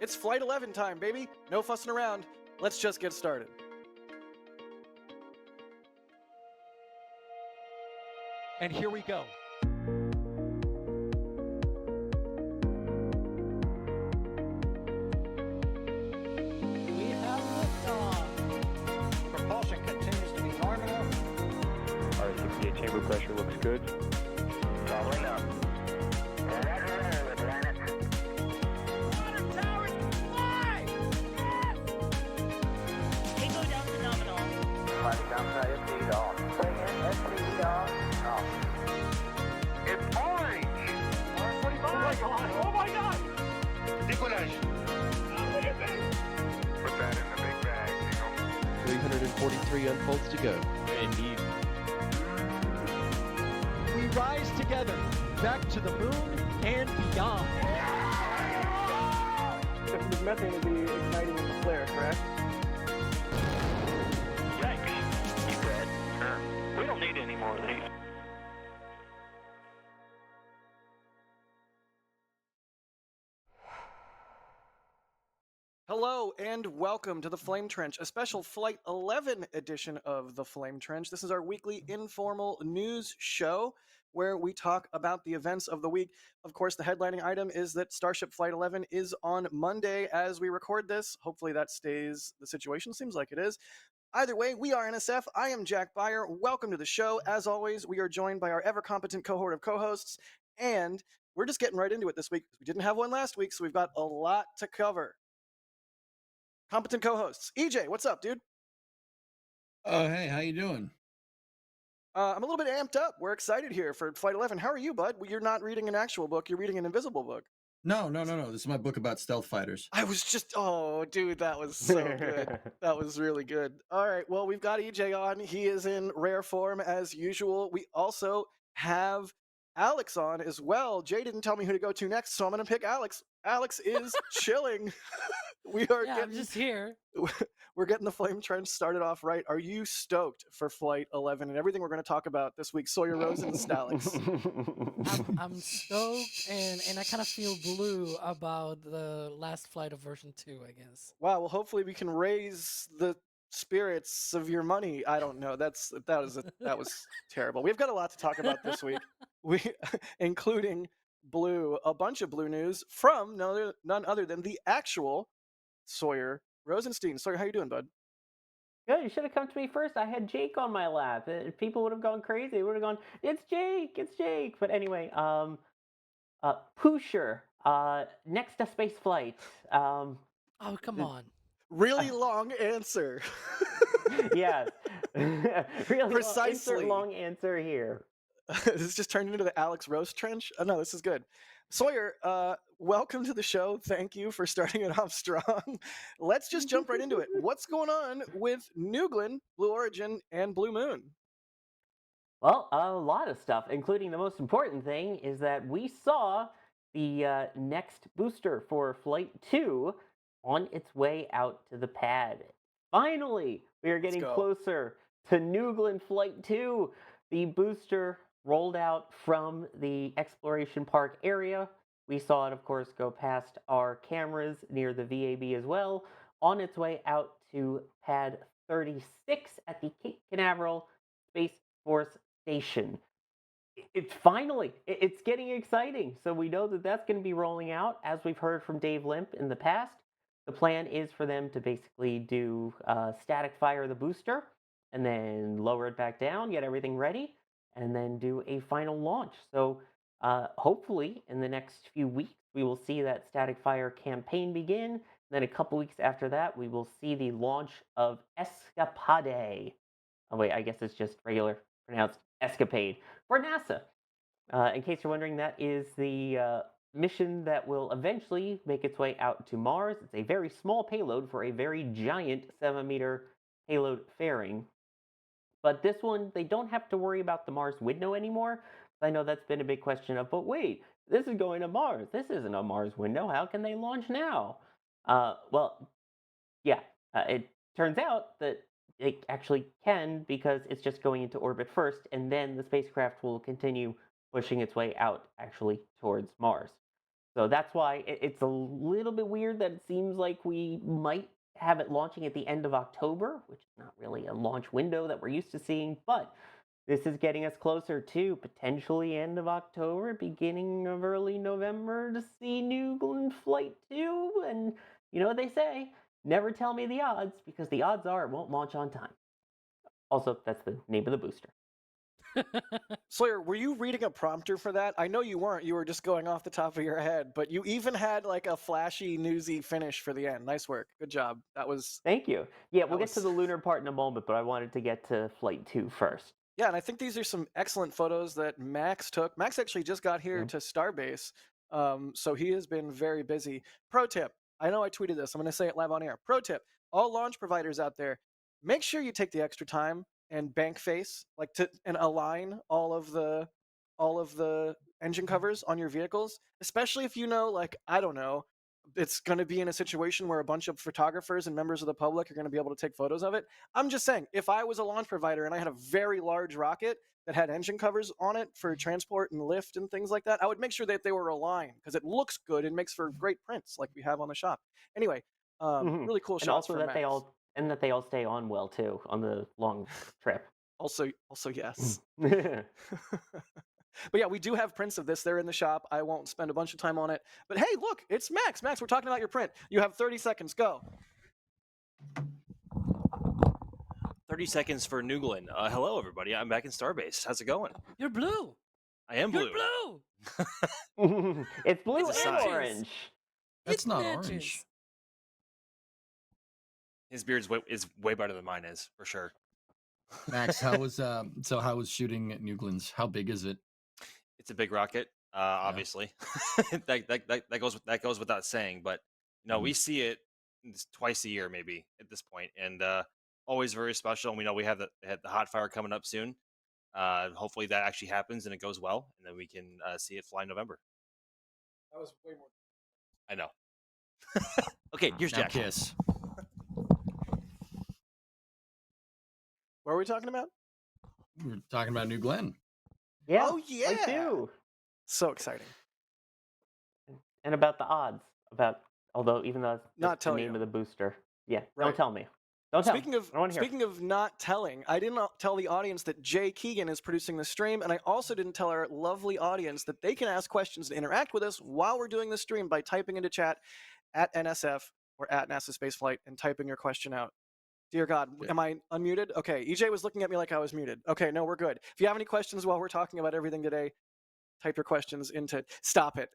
It's Flight 11 time, baby. No fussing around. Let's just get started. And here we go. We have liftoff. Propulsion continues to be nominal. R68 chamber pressure looks good. Following up. Roger, Atlantis. Water towers, fly! Yes! Tango down to nominal. Flighting down to SC off. Bring in SC off. Off. It's orange! Oh my God! Decollage. Put that in the big bag, Eagle. 343 unfolds to go. Indeed. We rise together back to the moon and beyond. The methane would be igniting in the flare, correct? Yikes. You dead? Sure. We don't need any more of these. Hello and welcome to the Flame Trench, a special Flight 11 edition of the Flame Trench. This is our weekly informal news show where we talk about the events of the week. Of course, the headlining item is that Starship Flight 11 is on Monday as we record this. Hopefully that stays the situation. Seems like it is. Either way, we are NSF. I am Jack Beyer. Welcome to the show. As always, we are joined by our ever-competent cohort of co-hosts, and we're just getting right into it this week because we didn't have one last week, so we've got a lot to cover. Competent co-hosts. EJ, what's up, dude? Oh, hey, how you doing? I'm a little bit amped up. We're excited here for Flight 11. How are you, bud? You're not reading an actual book. You're reading an invisible book. No. This is my book about stealth fighters. I was just, oh, dude, that was so good. That was really good. All right, well, we've got EJ on. He is in rare form as usual. We also have Alex on as well. Jay didn't tell me who to go to next, so I'm going to pick Alex. Alex is chilling. We are I'm just here. We're getting the Flame Trench started off right. Are you stoked for Flight 11 and everything we're going to talk about this week? Sawyer Rosen and Stalix. I'm stoked, and I kind of feel blue about the last flight of version 2, I guess. Wow. Well, hopefully we can raise the spirits of your money. I don't know. That was terrible. We've got a lot to talk about this week. Including a bunch of blue news from none other than the actual Sawyer Rosenstein. Sawyer, how you doing, bud? Good. You should have come to me first. I had Jake on my lap. People would have gone crazy. They would have gone, "It's Jake! It's Jake!" But anyway, Pusher, next to space flight. Oh, come on. Really long answer. Yes, really Precisely. long answer here. This just turned into the Alex Roast Trench. Oh, no, this is good. Sawyer, welcome to the show. Thank you for starting it off strong. Let's just jump right into it. What's going on with New Glenn, Blue Origin, and Blue Moon? Well, a lot of stuff, including the most important thing is that we saw the next booster for Flight 2 on its way out to the pad. Finally, we are getting go. closer to New Glenn Flight 2. The booster rolled out from the exploration park area. We saw it, of course, go past our cameras near the VAB as well, on its way out to pad 36 at the Cape Canaveral Space Force Station. It's getting exciting. So we know that that's going to be rolling out. As we've heard from Dave Limp in the past, the plan is for them to basically do static fire the booster and then lower it back down, get everything ready, and then do a final launch. So hopefully in the next few weeks, we will see that static fire campaign begin. Then a couple weeks after that, we will see the launch of Escapade. Oh wait, I guess it's just regular pronounced Escapade for NASA. In case you're wondering, that is the mission that will eventually make its way out to Mars. It's a very small payload for a very giant 7-meter payload fairing. But this one, they don't have to worry about the Mars window anymore. I know that's been a big question of, but wait, this is going to Mars. This isn't a Mars window. How can they launch now? It turns out that it actually can, because it's just going into orbit first, and then the spacecraft will continue pushing its way out actually towards Mars. So that's why it's a little bit weird that it seems like we might have it launching at the end of October, which is not really a launch window that we're used to seeing, but this is getting us closer to potentially end of October, beginning of early November to see New Glenn Flight 2. And you know what they say, never tell me the odds, because the odds are it won't launch on time. Also, that's the name of the booster. Sawyer, were you reading a prompter for that? I know you weren't. You were just going off the top of your head, but you even had like a flashy, newsy finish for the end. Nice work. Good job. That was. Thank you. Yeah, we'll That get to was- the lunar part in a moment, but I wanted to get to Flight 2 first. Yeah, and I think these are some excellent photos that Max took. Max actually just got here to Starbase, so he has been very busy. Pro tip: I know I tweeted this. I'm going to say it live on air. Pro tip: all launch providers out there, make sure you take the extra time and bank face, and align all of the engine covers on your vehicles, especially if you know, like, I don't know, it's going to be in a situation where a bunch of photographers and members of the public are going to be able to take photos of it. I'm just saying, if I was a launch provider and I had a very large rocket that had engine covers on it for transport and lift and things like that, I would make sure that they were aligned, because it looks good and makes for great prints like we have on the shop. Anyway, really cool And shots also from that Max. they all stay on well too on the long trip. Also yes. But yeah, we do have prints of this. They're in the shop. I won't spend a bunch of time on it. But hey, look, it's Max. Max, we're talking about your print. You have 30 seconds. Go. 30 seconds for New Glenn. Hello, everybody. I'm back in Starbase. How's it going? You're blue. I am blue. You're blue. It's blue It's a and sign. orange. That's It not matches. orange. His beard is way better than mine is, for sure. Max, how was shooting at New Glenn's? How big is it? It's a big rocket, obviously. that goes without saying. But we see it twice a year, maybe at this point, and always very special. And we know we have the hot fire coming up soon. Hopefully that actually happens and it goes well, and then we can see it fly in November. That was way more. I know. Okay, here's Now Jack. kiss. What are we talking about? We're talking about New Glenn. Yeah. Oh, yeah. Flight 2. So exciting. And about the odds. Even though it's Not the tell name you. of the booster. Yeah. Right. Don't tell me. Don't tell me. Speaking of I don't wanna hear it. speaking of not telling, I didn't tell the audience that Jay Keegan is producing the stream, and I also didn't tell our lovely audience that they can ask questions and interact with us while we're doing the stream by typing into chat at NSF or at NASA Spaceflight and typing your question out. Dear God, am I unmuted? Okay, EJ was looking at me like I was muted. Okay, no, we're good. If you have any questions while we're talking about everything today, type your questions into. Stop it.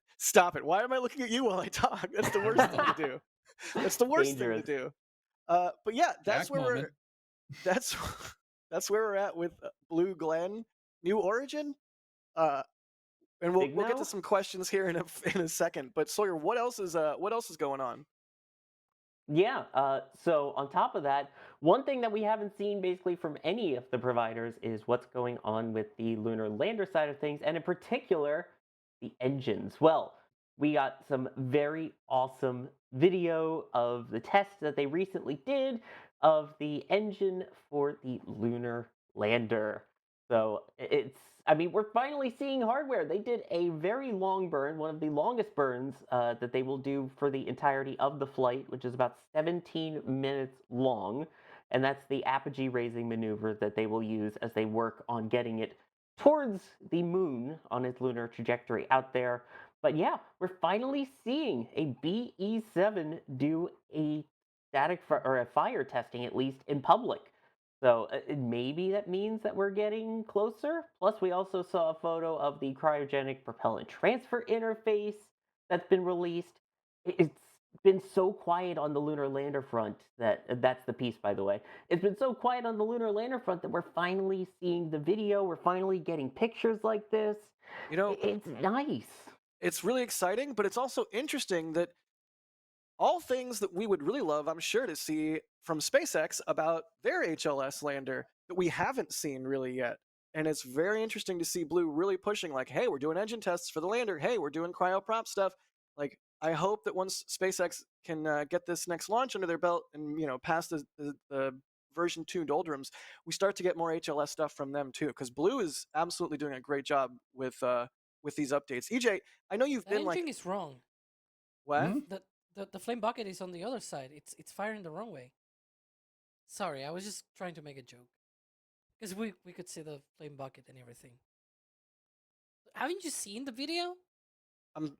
Why am I looking at you while I talk? That's the worst thing to do. That's the worst Dangerous. thing to do. But yeah, that's Jack where moment. that's where we're at with Blue Glenn New Origin. And we'll Big get no? to some questions here in a second. But Sawyer, what else is going on? Yeah. So on top of that, one thing that we haven't seen basically from any of the providers is what's going on with the lunar lander side of things, and in particular, the engines. Well, we got some very awesome video of the test that they recently did of the engine for the lunar lander. So we're finally seeing hardware. They did a very long burn, one of the longest burns that they will do for the entirety of the flight, which is about 17 minutes long. And that's the apogee raising maneuver that they will use as they work on getting it towards the moon on its lunar trajectory out there. But yeah, we're finally seeing a BE-7 do a or a fire testing, at least in public. So maybe that means that we're getting closer. Plus, we also saw a photo of the cryogenic propellant transfer interface that's been released. It's been so quiet on the lunar lander front that's the piece, by the way. It's been so quiet on the lunar lander front that we're finally seeing the video. We're finally getting pictures like this. It's nice. It's really exciting, but it's also interesting that all things that we would really love, I'm sure, to see from SpaceX about their HLS lander that we haven't seen really yet. And it's very interesting to see Blue really pushing, like, hey, we're doing engine tests for the lander. Hey, we're doing cryoprop stuff. Like, I hope that once SpaceX can get this next launch under their belt and, pass the version 2 doldrums, we start to get more HLS stuff from them too. Because Blue is absolutely doing a great job with these updates. EJ, I know you've been engine is wrong. What? The flame bucket is on the other side. It's firing the wrong way. Sorry, I was just trying to make a joke. Because we could see the flame bucket and everything. Haven't you seen the video?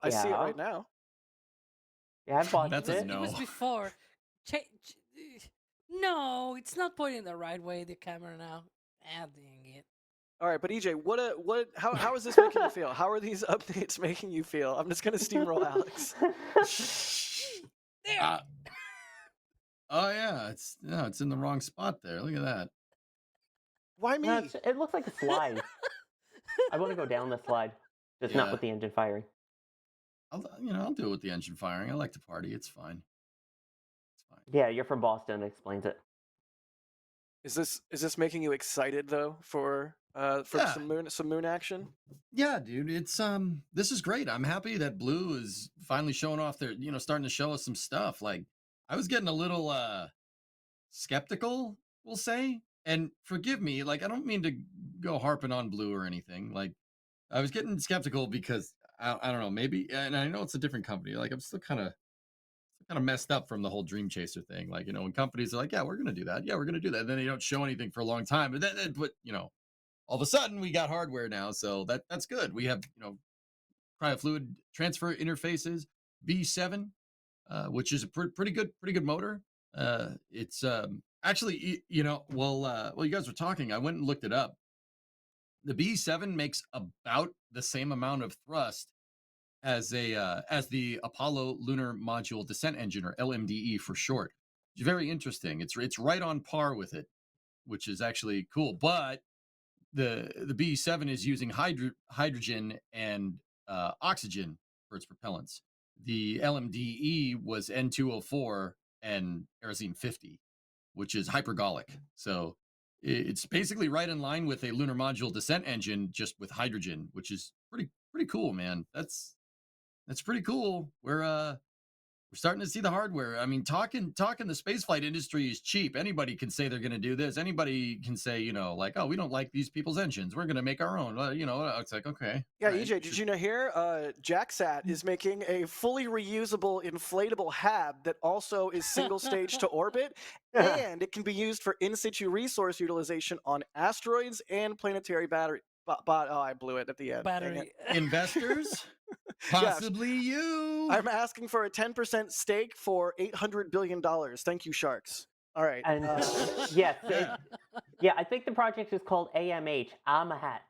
I see it Yeah. right now. Yeah, I've watched That's it. a It was no. before. No, it's not pointing the right way, the camera now. Ah, dang it. All right, but EJ, how is this making you feel? How are these updates making you feel? I'm just gonna steamroll Alex. There. Oh yeah, it's in the wrong spot there. Look at that. Why No, me? it looks like a slide. I want to go down the slide, just not Yeah. with the engine firing. I'll do it with the engine firing. I like to party. It's fine. It's fine. Yeah, you're from Boston. Explains it. Is this making you excited though for Yeah. some moon action? Yeah, dude. It's this is great. I'm happy that Blue is finally showing off their, starting to show us some stuff. Like I was getting a little skeptical, we'll say. And forgive me, like I don't mean to go harping on Blue or anything. Like I was getting skeptical because I don't know, maybe, and I know it's a different company. Like I'm still kind of messed up from the whole Dream Chaser thing. Like, when companies are like, yeah, we're going to do that. Yeah, we're going to do that. And then they don't show anything for a long time. But all of a sudden we got hardware now. So that's good. We have, cryofluid transfer interfaces, B7, which is a pretty good motor. It's actually, while you guys were talking, I went and looked it up. The B7 makes about the same amount of thrust as the Apollo Lunar Module Descent Engine, or LMDE for short. It's very interesting. It's right on par with it, which is actually cool. But the B7 is using hydrogen and oxygen for its propellants. The LMDE was N2O4 and Aerosine 50, which is hypergolic. So it's basically right in line with a lunar module descent engine, just with hydrogen, which is pretty cool, man. That's pretty cool. We're starting to see the hardware. I mean, talking the spaceflight industry is cheap. Anybody can say they're going to do this. Anybody can say, like, oh, we don't like these people's engines. We're going to make our own. It's like, okay. Yeah, right, EJ, did you know here? JackSat is making a fully reusable inflatable hab that also is single stage to orbit, and it can be used for in situ resource utilization on asteroids and planetary battery. Oh, I blew it at the end. Battery. Investors? Possibly you. I'm asking for a 10% stake for $800 billion. Thank you, sharks. All right. And yes, yeah, I think the project is called AMH. I'm a hat.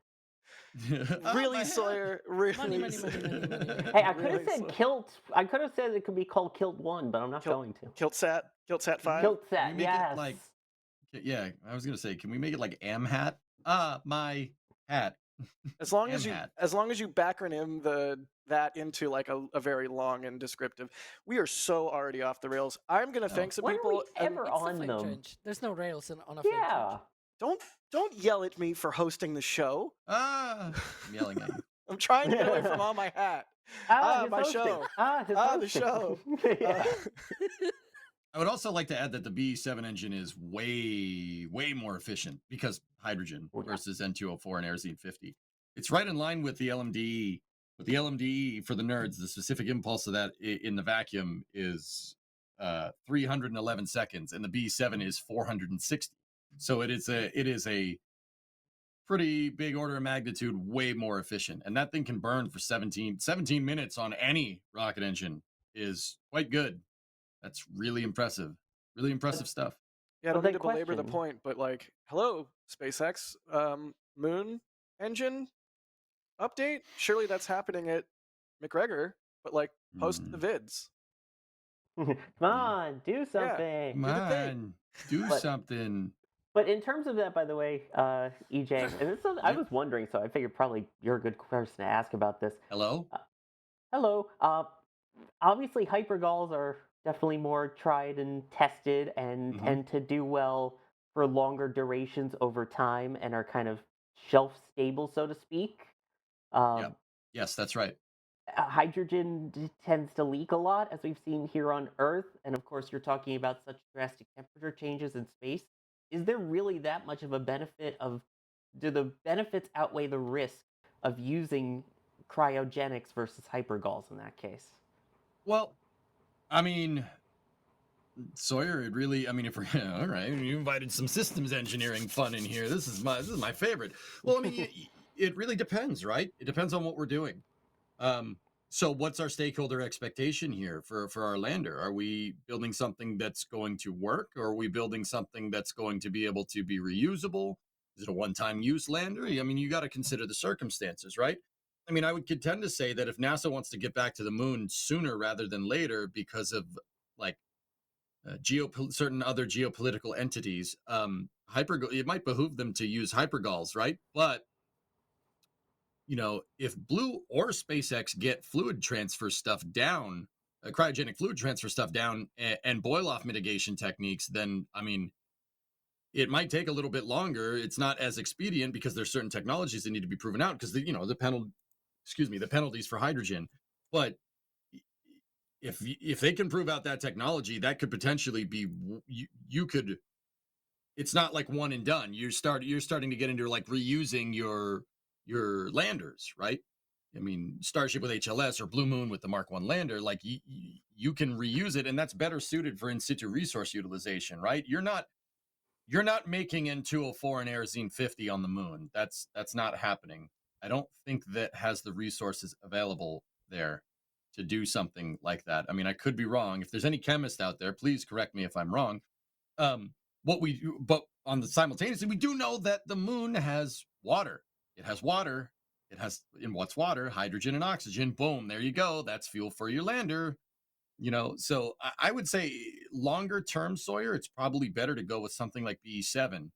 Really, Sawyer? Really? Money. Hey, I could have said Kilt. I could have said it could be called Kilt 1, but I'm not going to. KiltSat 5. KiltSat, yes. Yeah, I was gonna say, can we make it like Amhat? My hat. As long as you backronym that into like a very long and descriptive. We are so already off the rails. I'm gonna thank some When people. are we ever It's on the flame them? trench. There's no rails on a flame Yeah. trench. Don't yell at me for hosting the show. I'm yelling at you. I'm trying to get away from all my hat. his my hosting. show. His the hosting. show. Yeah. I would also like to add that the B7 engine is way more efficient because hydrogen versus N2O4 and Aerosine 50. It's right in line with the LMDE. With the LMDE, for the nerds, the specific impulse of that in the vacuum is 311 seconds, and the B7 is 460. So it is a pretty big order of magnitude, way more efficient. And that thing can burn for 17 minutes on any rocket engine is quite good. That's really impressive. Really impressive stuff. Yeah, I don't need to belabor the point, but like, hello, SpaceX, moon engine update. Surely that's happening at McGregor, but like, post the vids. Come on, do something. Come on, do something. But in terms of that, by the way, EJ, and this is, I was wondering, so I figured probably you're a good person to ask about this. Hello? Hello. Obviously, hypergalls are definitely more tried and tested and tend to do well for longer durations over time and are kind of shelf stable, so to speak. Yeah. Yes, that's right. Hydrogen tends to leak a lot, as we've seen here on Earth. And of course, you're talking about such drastic temperature changes in space. Is there really that much of a benefit do the benefits outweigh the risk of using cryogenics versus hypergalls in that case? Well, I mean, Sawyer, it really. I mean, if we're all right, you invited some systems engineering fun in here. This is my favorite. Well, I mean, it really depends, right? It depends on what we're doing. So what's our stakeholder expectation here for our lander? Are we building something that's going to work, or are we building something that's going to be able to be reusable? Is it a one-time use lander? I mean, you got to consider the circumstances, right? I mean, I would contend to say that if NASA wants to get back to the moon sooner rather than later because of like certain other geopolitical entities, it might behoove them to use hypergalls, right? But if Blue or SpaceX get fluid transfer stuff down, cryogenic fluid transfer stuff down, and boil off mitigation techniques, then I mean, it might take a little bit longer. It's not as expedient because there's certain technologies that need to be proven out because the penalties for hydrogen. But if they can prove out that technology, that could potentially be you could. It's not like one and done. You're starting to get into like reusing your landers, right? I mean, Starship with HLS or Blue Moon with the Mark 1 lander, like you can reuse it, and that's better suited for in situ resource utilization, right? You're not making N204 and Aerozine 50 on the moon. That's not happening. I don't think that has the resources available there to do something like that. I mean, I could be wrong. If there's any chemist out there, please correct me if I'm wrong. But on the simultaneously, we do know that the moon has water. It has water. It has, in what's water? Hydrogen and oxygen. Boom, there you go. That's fuel for your lander. So I would say longer term, Sawyer, it's probably better to go with something like BE7.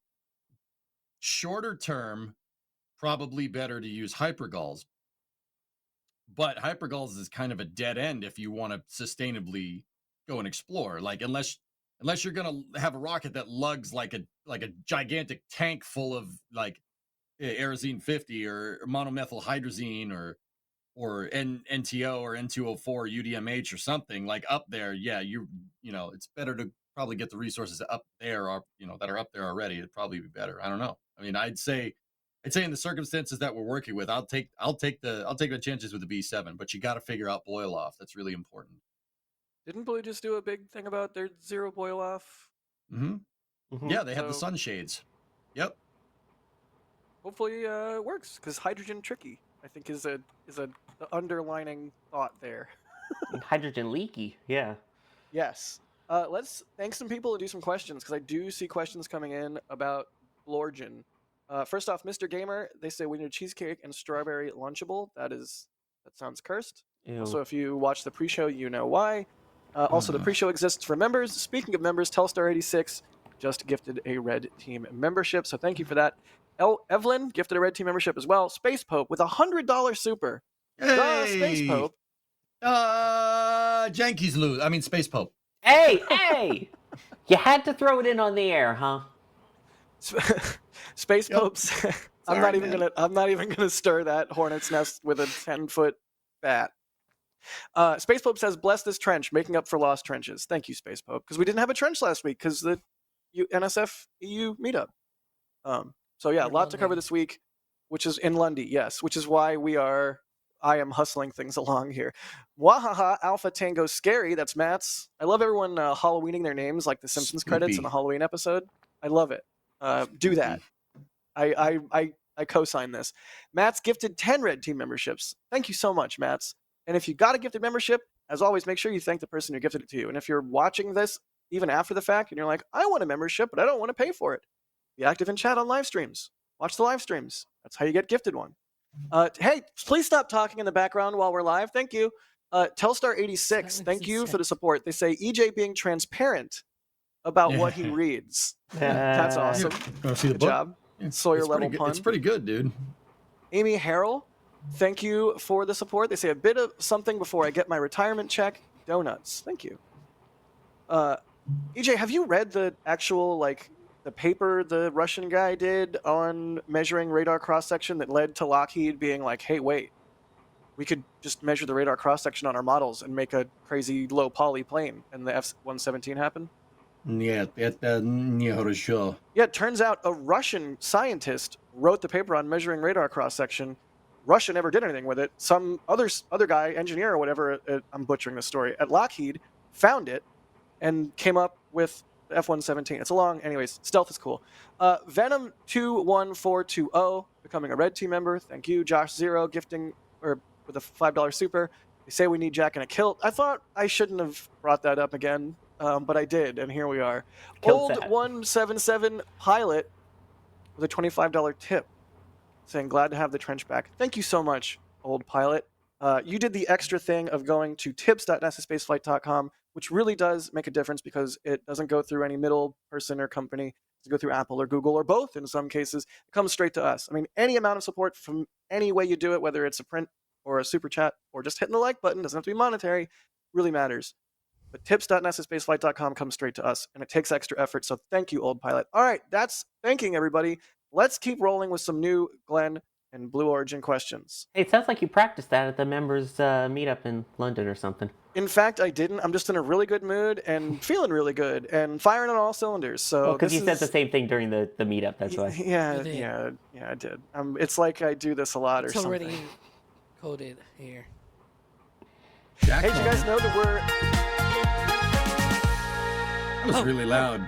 Shorter term, probably better to use hypergalls. But hypergalls is kind of a dead end if you want to sustainably go and explore. Like unless you're gonna have a rocket that lugs like a gigantic tank full of like Aerozine 50 or monomethyl hydrazine or NTO or N204 UDMH or something like up there. Yeah, it's better to probably get the resources up there or that are up there already. It'd probably be better. I don't know. I mean, I'd say in the circumstances that we're working with, I'll take the chances with the B7, but you got to figure out boil off. That's really important. Didn't Blue just do a big thing about their zero boil off? Yeah, they have the sunshades. Yep. Hopefully it works, because hydrogen tricky, I think, is a underlining thought there. Hydrogen leaky, yeah. Yes. Let's thank some people and do some questions, because I do see questions coming in about Blorgen. First off, Mr. Gamer, they say we need a cheesecake and strawberry Lunchable. That sounds cursed. Ew. Also, if you watch the pre-show, you know why. Also, the pre-show exists for members. Speaking of members, Telstar86 just gifted a Red Team membership, so thank you for that. Evelyn gifted a Red Team membership as well. Space Pope with $100 super. Hey! Space Pope. Jankies lose. I mean, Space Pope. Hey! You had to throw it in on the air, huh? Space Popes. I'm not even gonna stir that hornet's nest with a 10-foot bat. Space Pope says, "Bless this trench, making up for lost trenches." Thank you, Space Pope, because we didn't have a trench last week because the NSF EU meetup. So yeah, a lot to cover this week, which is in Lundy, yes, which is why I am hustling things along here. Wahaha Alpha Tango Scary, that's Matt's. I love everyone Halloweening their names like the Simpsons credits in a Halloween episode. I love it. Do that. I co-sign this. Matt's gifted 10 Red Team memberships. Thank you so much, Matt's. And if you got a gifted membership, as always, make sure you thank the person who gifted it to you. And if you're watching this even after the fact and you're like, I want a membership, but I don't want to pay for it, be active in chat on live streams. Watch the live streams. That's how you get gifted one. Hey, please stop talking in the background while we're live. Thank you. Telstar86, thank you for the support. They say EJ being transparent about what he reads. That's awesome. Good job. Sawyer level pun. It's pretty good, dude. Amy Harrell, thank you for the support. They say a bit of something before I get my retirement check. Donuts. Thank you. EJ, have you read the actual, the paper the Russian guy did on measuring radar cross-section that led to Lockheed being like, hey, wait, we could just measure the radar cross-section on our models and make a crazy low-poly plane, and the F-117 happened? Yeah, хорошо. Yeah, it turns out a Russian scientist wrote the paper on measuring radar cross-section. Russia never did anything with it. Some other guy, engineer or whatever, I'm butchering the story, at Lockheed found it and came up with the F-117. It's a long, anyways, stealth is cool. Venom 21420 becoming a red team member. Thank you. Josh Zero gifting or with a $5 super. They say we need Jack in a kilt. I thought I shouldn't have brought that up again, but I did, and here we are. Kilt Old set. 177 Pilot with a $25 tip, saying glad to have the trench back. Thank you so much, Old Pilot. You did the extra thing of going to tips.nasaspaceflight.com, which really does make a difference because it doesn't go through any middle person or company. It doesn't go through Apple or Google or both in some cases. It comes straight to us. I mean, any amount of support from any way you do it, whether it's a print or a super chat or just hitting the like button, doesn't have to be monetary, really matters. But tips.nasaspaceflight.com comes straight to us, and it takes extra effort. So thank you, Old Pilot. All right, that's thanking everybody. Let's keep rolling with some new Glenn and Blue Origin questions. Hey, it sounds like you practiced that at the members' meetup in London or something. In fact, I didn't. I'm just in a really good mood and feeling really good and firing on all cylinders. So Well, because you said the same thing during the meetup, that's why. Yeah, I did. It's like I do this a lot It's or something. already coded here. Hey, did you guys know that we're... That was really loud.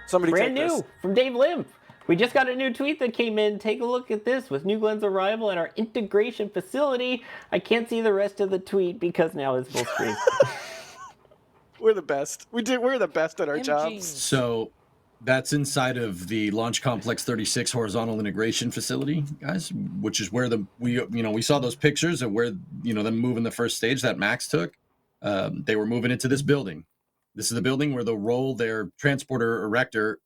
Somebody Brand take new this. from Dave Limp. We just got a new tweet that came in. Take a look at this. With New Glenn's arrival at our integration facility, I can't see the rest of the tweet because now it's full screen. We're the best. We're the best at our jobs. So that's inside of the Launch Complex 36 horizontal integration facility, guys, which is where we saw those pictures of where them moving the first stage that Max took. They were moving into this building. This is the building where they'll roll their transporter erector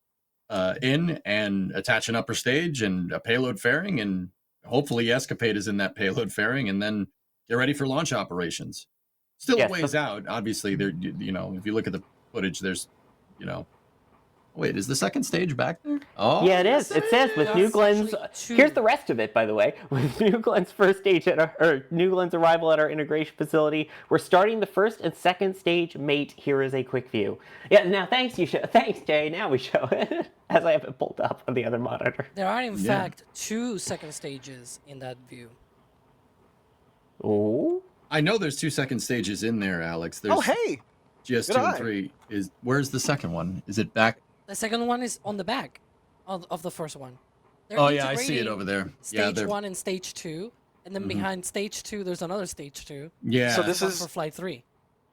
in and attach an upper stage and a payload fairing, and hopefully Escapade is in that payload fairing, and then get ready for launch operations. Still a ways out, obviously. There, if you look at the footage, there's, wait, is the second stage back there? Oh, yeah, it is. It says with New Glenn's. Here's the rest of it, by the way. With New Glenn's first stage New Glenn's arrival at our integration facility, we're starting the first and second stage mate. Here is a quick view. Yeah. Now, thanks, Jay. Now we show it as I have it pulled up on the other monitor. There are in fact 2 second stages in that view. Oh. I know there's 2 second stages in there, Alex. There's hey. GS2 and 3. Where's the second one? Is it back? The second one is on the back of the first one. They're I see it over there. Stage 1 and stage 2, and then behind stage 2, there's another stage 2. Yeah. So this is for flight 3.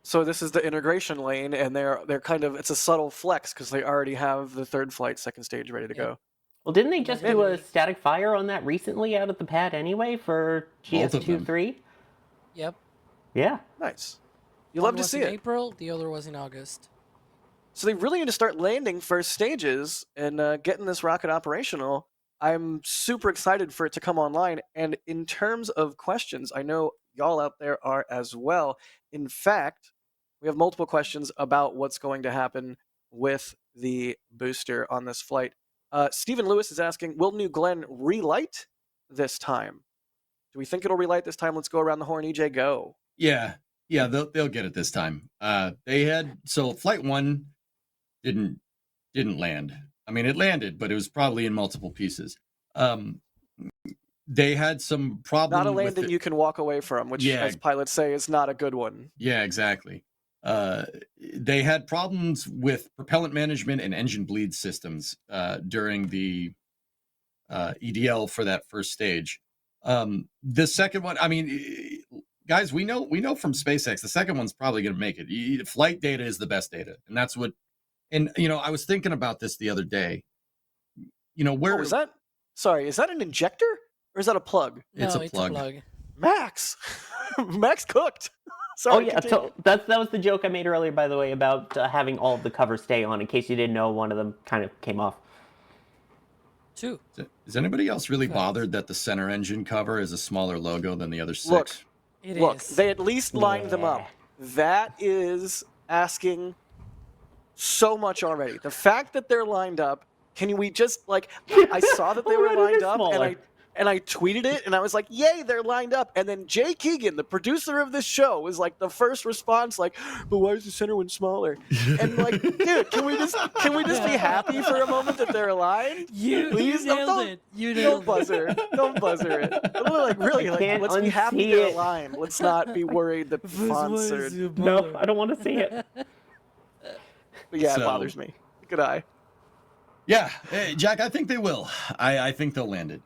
So this is the integration lane, and they're kind of, it's a subtle flex because they already have the third flight second stage ready to go. Well, didn't they just do a static fire on that recently out at the pad anyway for GS2-3? Yep. Yeah. Nice. You love to see it. April, the other was in August. So they really need to start landing first stages and getting this rocket operational. I'm super excited for it to come online. And in terms of questions, I know y'all out there are as well. In fact, we have multiple questions about what's going to happen with the booster on this flight. Stephen Lewis is asking, will New Glenn relight this time? Do we think it'll relight this time? Let's go around the horn. EJ, go. Yeah, they'll get it this time. Flight 1 didn't land. I mean, it landed, but it was probably in multiple pieces. They had some problem. Not a landing you can walk away from, which, as pilots say, is not a good one. Yeah, exactly. They had problems with propellant management and engine bleed systems during the EDL for that first stage. The second one, I mean, guys, we know from SpaceX, the second one's probably going to make it. Flight data is the best data, and that's what. And I was thinking about this the other day. Where is that? Sorry, is that an injector or is that a plug? No, it's a plug. Max, Max cooked. Sorry. Oh yeah, so that was the joke I made earlier, by the way, about having all of the covers stay on. In case you didn't know, one of them kind of came off. 2. Is anybody else really bothered that the center engine cover is a smaller logo than the other 6? Look, they at least lined them up. That is asking so much already. The fact that they're lined up, can we just I saw that they were lined up, and I tweeted it, and I was like, "Yay, they're lined up!" And then Jay Keegan, the producer of this show, was like the first response, like, "But why is the center one smaller?" And like, dude, can we just be happy for a moment that they're aligned? Please? You nailed it. You nailed Don't buzzer it. Like really, like let's be happy they're aligned. Let's not be worried that the fonts are. No, I don't want to see it. But yeah, So- it bothers me. Good eye. Yeah, hey, Jack, I think they will. I think they'll land it.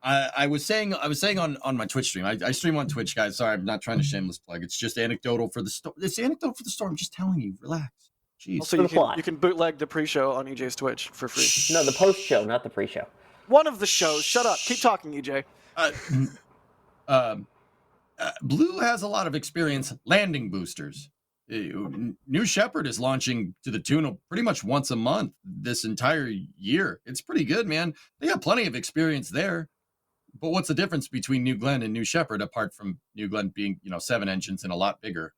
I was saying on my Twitch stream. I stream on Twitch, guys. Sorry, I'm not trying to shameless plug. It's just anecdotal for the story. It's anecdotal for the story. I'm just telling you. Relax. Jeez. Also, you can bootleg the pre-show on EJ's Twitch for free. No, the post show, not the pre-show. One of the shows. Shut up. Keep talking, EJ. Blue has a lot of experience landing boosters. New Shepard is launching to the tune of pretty much once a month this entire year. It's pretty good, man. They have plenty of experience there. But what's the difference between New Glenn and New Shepard, apart from New Glenn being, 7 engines and a lot bigger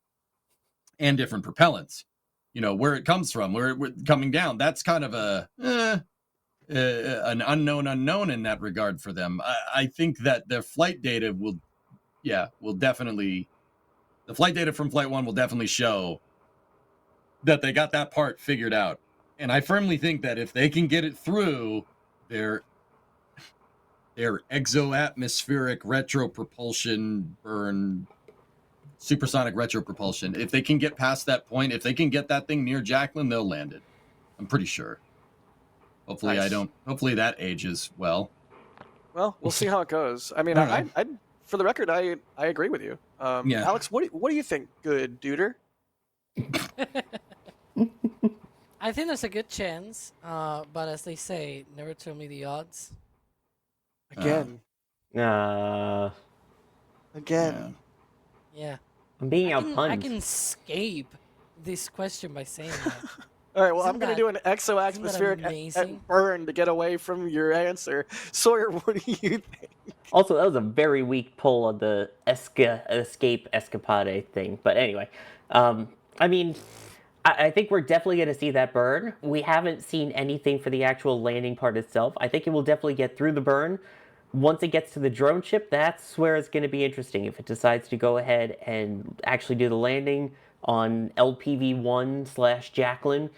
and different propellants? Where it comes from, where we're coming down. That's kind of an unknown in that regard for them. I think that their flight data will definitely. The flight data from Flight 1 will definitely show that they got that part figured out. And I firmly think that if they can get it through their exoatmospheric retropropulsion burn, supersonic retropropulsion, if they can get past that point, if they can get that thing near Jacqueline, they'll land it. I'm pretty sure. Hopefully Nice. Hopefully that ages well. Well, we'll see how it goes. I mean, I don't I for the record, I agree with you. Yeah. Alex, what do you think, good duder? I think there's a good chance, but as they say, never tell me the odds. Again. Again. Yeah. I'm being I outpunched. can escape this question by saying that. All right, well, I'm Isn't going to that- do an isn't that exoatmospheric amazing? burn to get away from your answer. Sawyer, what do you think? Also, that was a very weak pull on the escape escapade thing. But anyway, I mean, I think we're definitely going to see that burn. We haven't seen anything for the actual landing part itself. I think it will definitely get through the burn. Once it gets to the drone ship, that's where it's going to be interesting. If it decides to go ahead and actually do the landing on LPV-1/Jacqueline,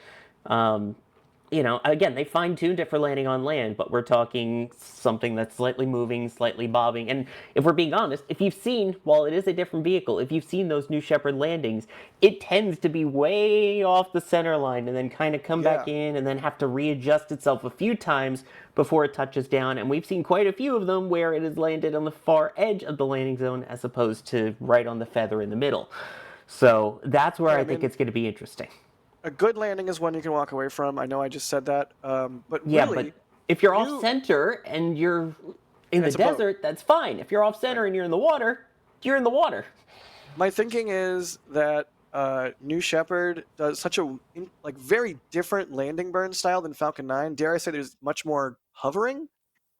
again, they fine-tuned it for landing on land, but we're talking something that's slightly moving, slightly bobbing. And if we're being honest, if you've seen, while it is a different vehicle, if you've seen those New Shepard landings, it tends to be way off the center line and then kind of come back in and then have to readjust itself a few times before it touches down. And we've seen quite a few of them where it has landed on the far edge of the landing zone as opposed to right on the feather in the middle. So that's where I think it's going to be interesting. A good landing is one you can walk away from. I know I just said that, but Yeah, really, but if you're off center and you're in the It's a boat. desert, that's fine. If you're off center and you're in the water, you're in the water. my thinking is that New Shepard does such a very different landing burn style than Falcon 9. Dare I say there's much more hovering.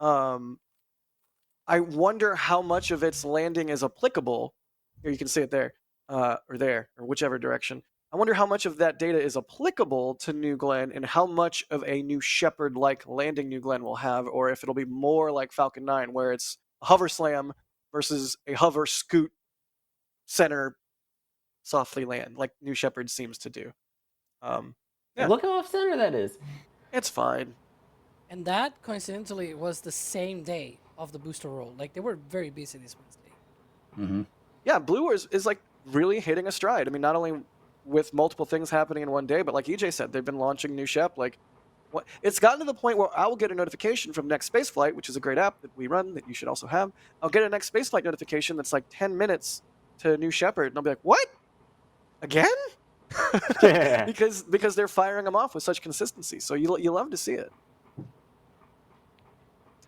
I wonder how much of its landing is applicable. Here you can see it there, or whichever direction. I wonder how much of that data is applicable to New Glenn and how much of a New Shepard-like landing New Glenn will have, or if it'll be more like Falcon 9, where it's a hover slam versus a hover scoot center softly land, like New Shepard seems to do. Yeah. Look how off center that is. It's fine. And that, coincidentally, was the same day of the booster roll. Like, they were very busy this Wednesday. Mm-hmm. Yeah, Blue is like really hitting a stride. I mean, not only with multiple things happening in one day, but like EJ said, they've been launching New Shep. Like, it's gotten to the point where I will get a notification from Next Spaceflight, which is a great app that we run that you should also have. I'll get a Next Spaceflight notification that's like 10 minutes to New Shepard, and I'll be like, what? Again? because they're firing them off with such consistency. So you love to see it.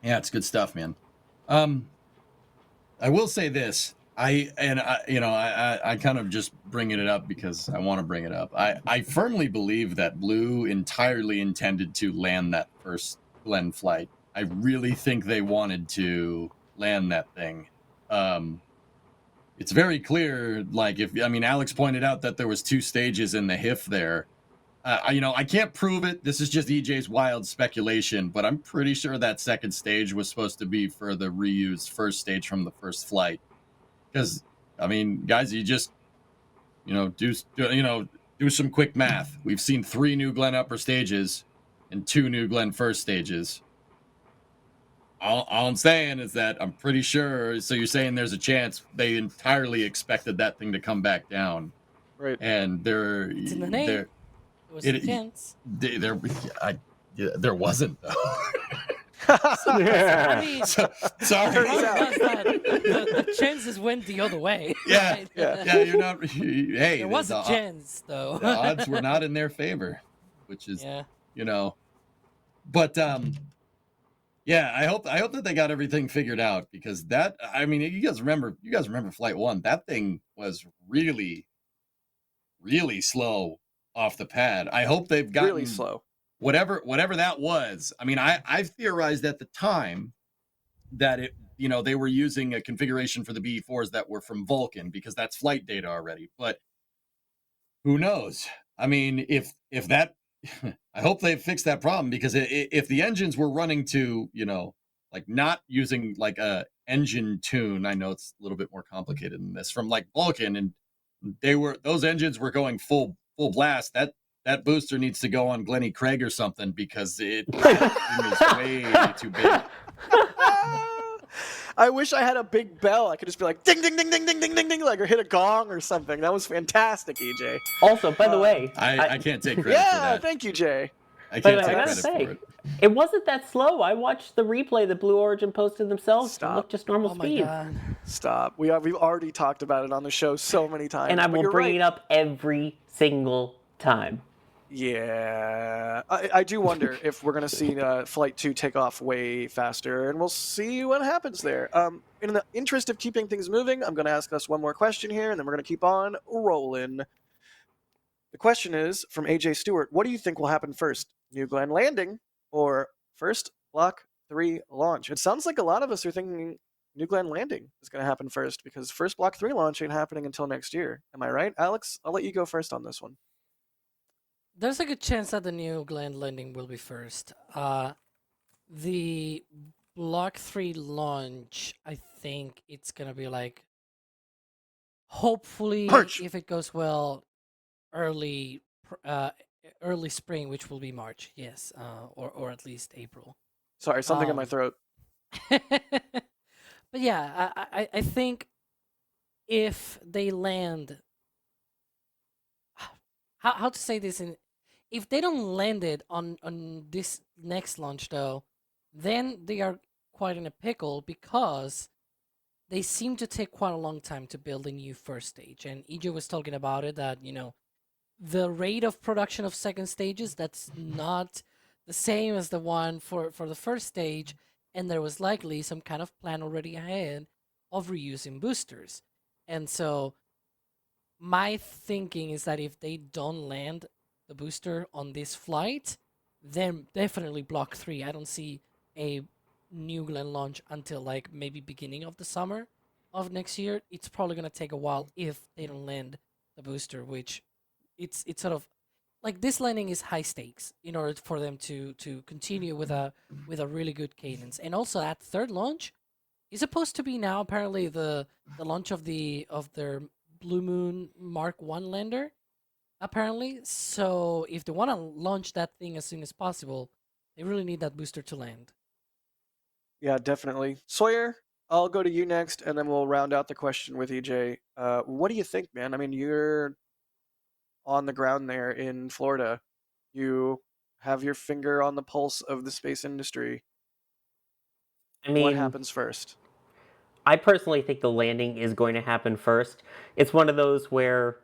Yeah, it's good stuff, man. I will say this. I kind of just bringing it up because I want to bring it up. I firmly believe that Blue entirely intended to land that first Glenn flight. I really think they wanted to land that thing. It's very clear, Alex pointed out that there was 2 stages in the HIF there. I can't prove it. This is just EJ's wild speculation, but I'm pretty sure that second stage was supposed to be for the reused first stage from the first flight. Because, I mean, guys, you just, do some quick math. We've seen 3 new Glen upper stages and 2 new Glen first stages. All I'm saying is that I'm pretty sure. So you're saying there's a chance they entirely expected that thing to come back down, Right? and It's in the name. There was a chance. There wasn't though. I mean, sorry. The chances went the other way. Yeah, right? yeah. You're not. Hey, there was a chance though. The odds were not in their favor, which is, But yeah, I hope that they got everything figured out, because that, I mean, you guys remember Flight 1? That thing was really, really slow off the pad. I hope they've gotten really slow. Whatever that was. I mean, I theorized at the time that they were using a configuration for the BE4s that were from Vulcan, because that's flight data already. But who knows? I mean, if that, I hope they fixed that problem, because if the engines were running to, like not using like a engine tune, I know it's a little bit more complicated than this, from like Vulcan, and those engines were going full blast, that booster needs to go on Glenny Craig or something, because it is way too big. I wish I had a big bell. I could just be like ding ding ding ding ding ding ding ding, like, or hit a gong or something. That was fantastic, EJ. Also, by the way, I can't take credit for that. Thank you, Jay. I can't take I credit for it. It wasn't that slow. I watched the replay that Blue Origin posted themselves. Stop. It looked just normal speed. My God. Stop. We've already talked about it on the show so many times. And I will bring it up every single time. Yeah, I do wonder if we're going to see Flight 2 take off way faster, and we'll see what happens there. In the interest of keeping things moving, I'm going to ask us one more question here, and then we're going to keep on rolling. The question is from AJ Stewart: what do you think will happen first, New Glenn landing or first Block 3 launch? It sounds like a lot of us are thinking New Glenn landing is going to happen first, because first Block 3 launch ain't happening until next year. Am I right, Alex? I'll let you go first on this one. There's a good chance that the New Glenn landing will be first. The Block 3 launch, I think it's gonna be like, hopefully, March. if it goes well, early spring, which will be March, yes, or at least April. Sorry, something in my throat. But yeah, I think if they land, how to say this, if they don't land it on this next launch though, then they are quite in a pickle, because they seem to take quite a long time to build a new first stage. And EJ was talking about it, that the rate of production of second stages, that's not the same as the one for the first stage, and there was likely some kind of plan already ahead of reusing boosters. And so my thinking is that if they don't land the booster on this flight, then definitely Block 3. I don't see a New Glenn launch until like maybe beginning of the summer of next year. It's probably going to take a while if they don't land the booster, which it's sort of like, this landing is high stakes in order for them to continue with a really good cadence. And also that third launch is supposed to be now apparently the launch of their Blue Moon Mark 1 lander, apparently. So if they want to launch that thing as soon as possible, they really need that booster to land. Yeah, definitely. Sawyer, I'll go to you next, and then we'll round out the question with EJ. What do you think, man? I mean, you're on the ground there in Florida. You have your finger on the pulse of the space industry. I mean, what happens first? I personally think the landing is going to happen first. It's one of those where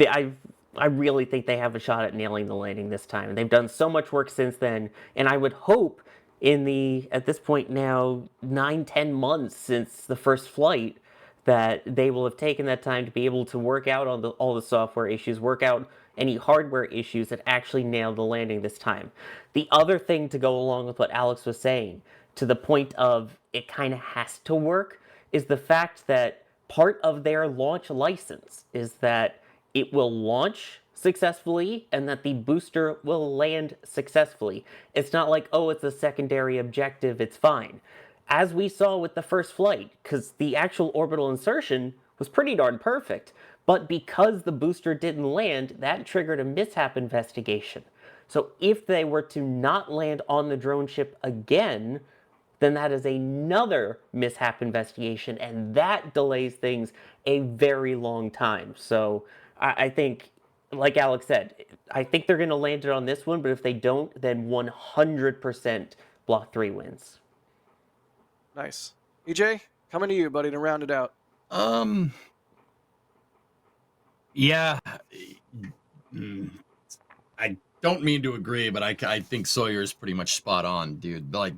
I really think they have a shot at nailing the landing this time. They've done so much work since then, and I would hope at this point now, 9-10 months since the first flight, that they will have taken that time to be able to work out on all the software issues, work out any hardware issues that actually nailed the landing this time. The other thing to go along with what Alex was saying, to the point of it kind of has to work, is the fact that part of their launch license is that it will launch successfully and that the booster will land successfully. It's not like, oh, it's a secondary objective, it's fine. As we saw with the first flight, because the actual orbital insertion was pretty darn perfect, but because the booster didn't land, that triggered a mishap investigation. So if they were to not land on the drone ship again, then that is another mishap investigation, and that delays things a very long time. So I think, like Alex said, I think they're going to land it on this one, but if they don't, then 100% Block 3 wins. Nice. EJ, coming to you, buddy, to round it out. Yeah. I don't mean to agree, but I think Sawyer is pretty much spot on, dude. Like,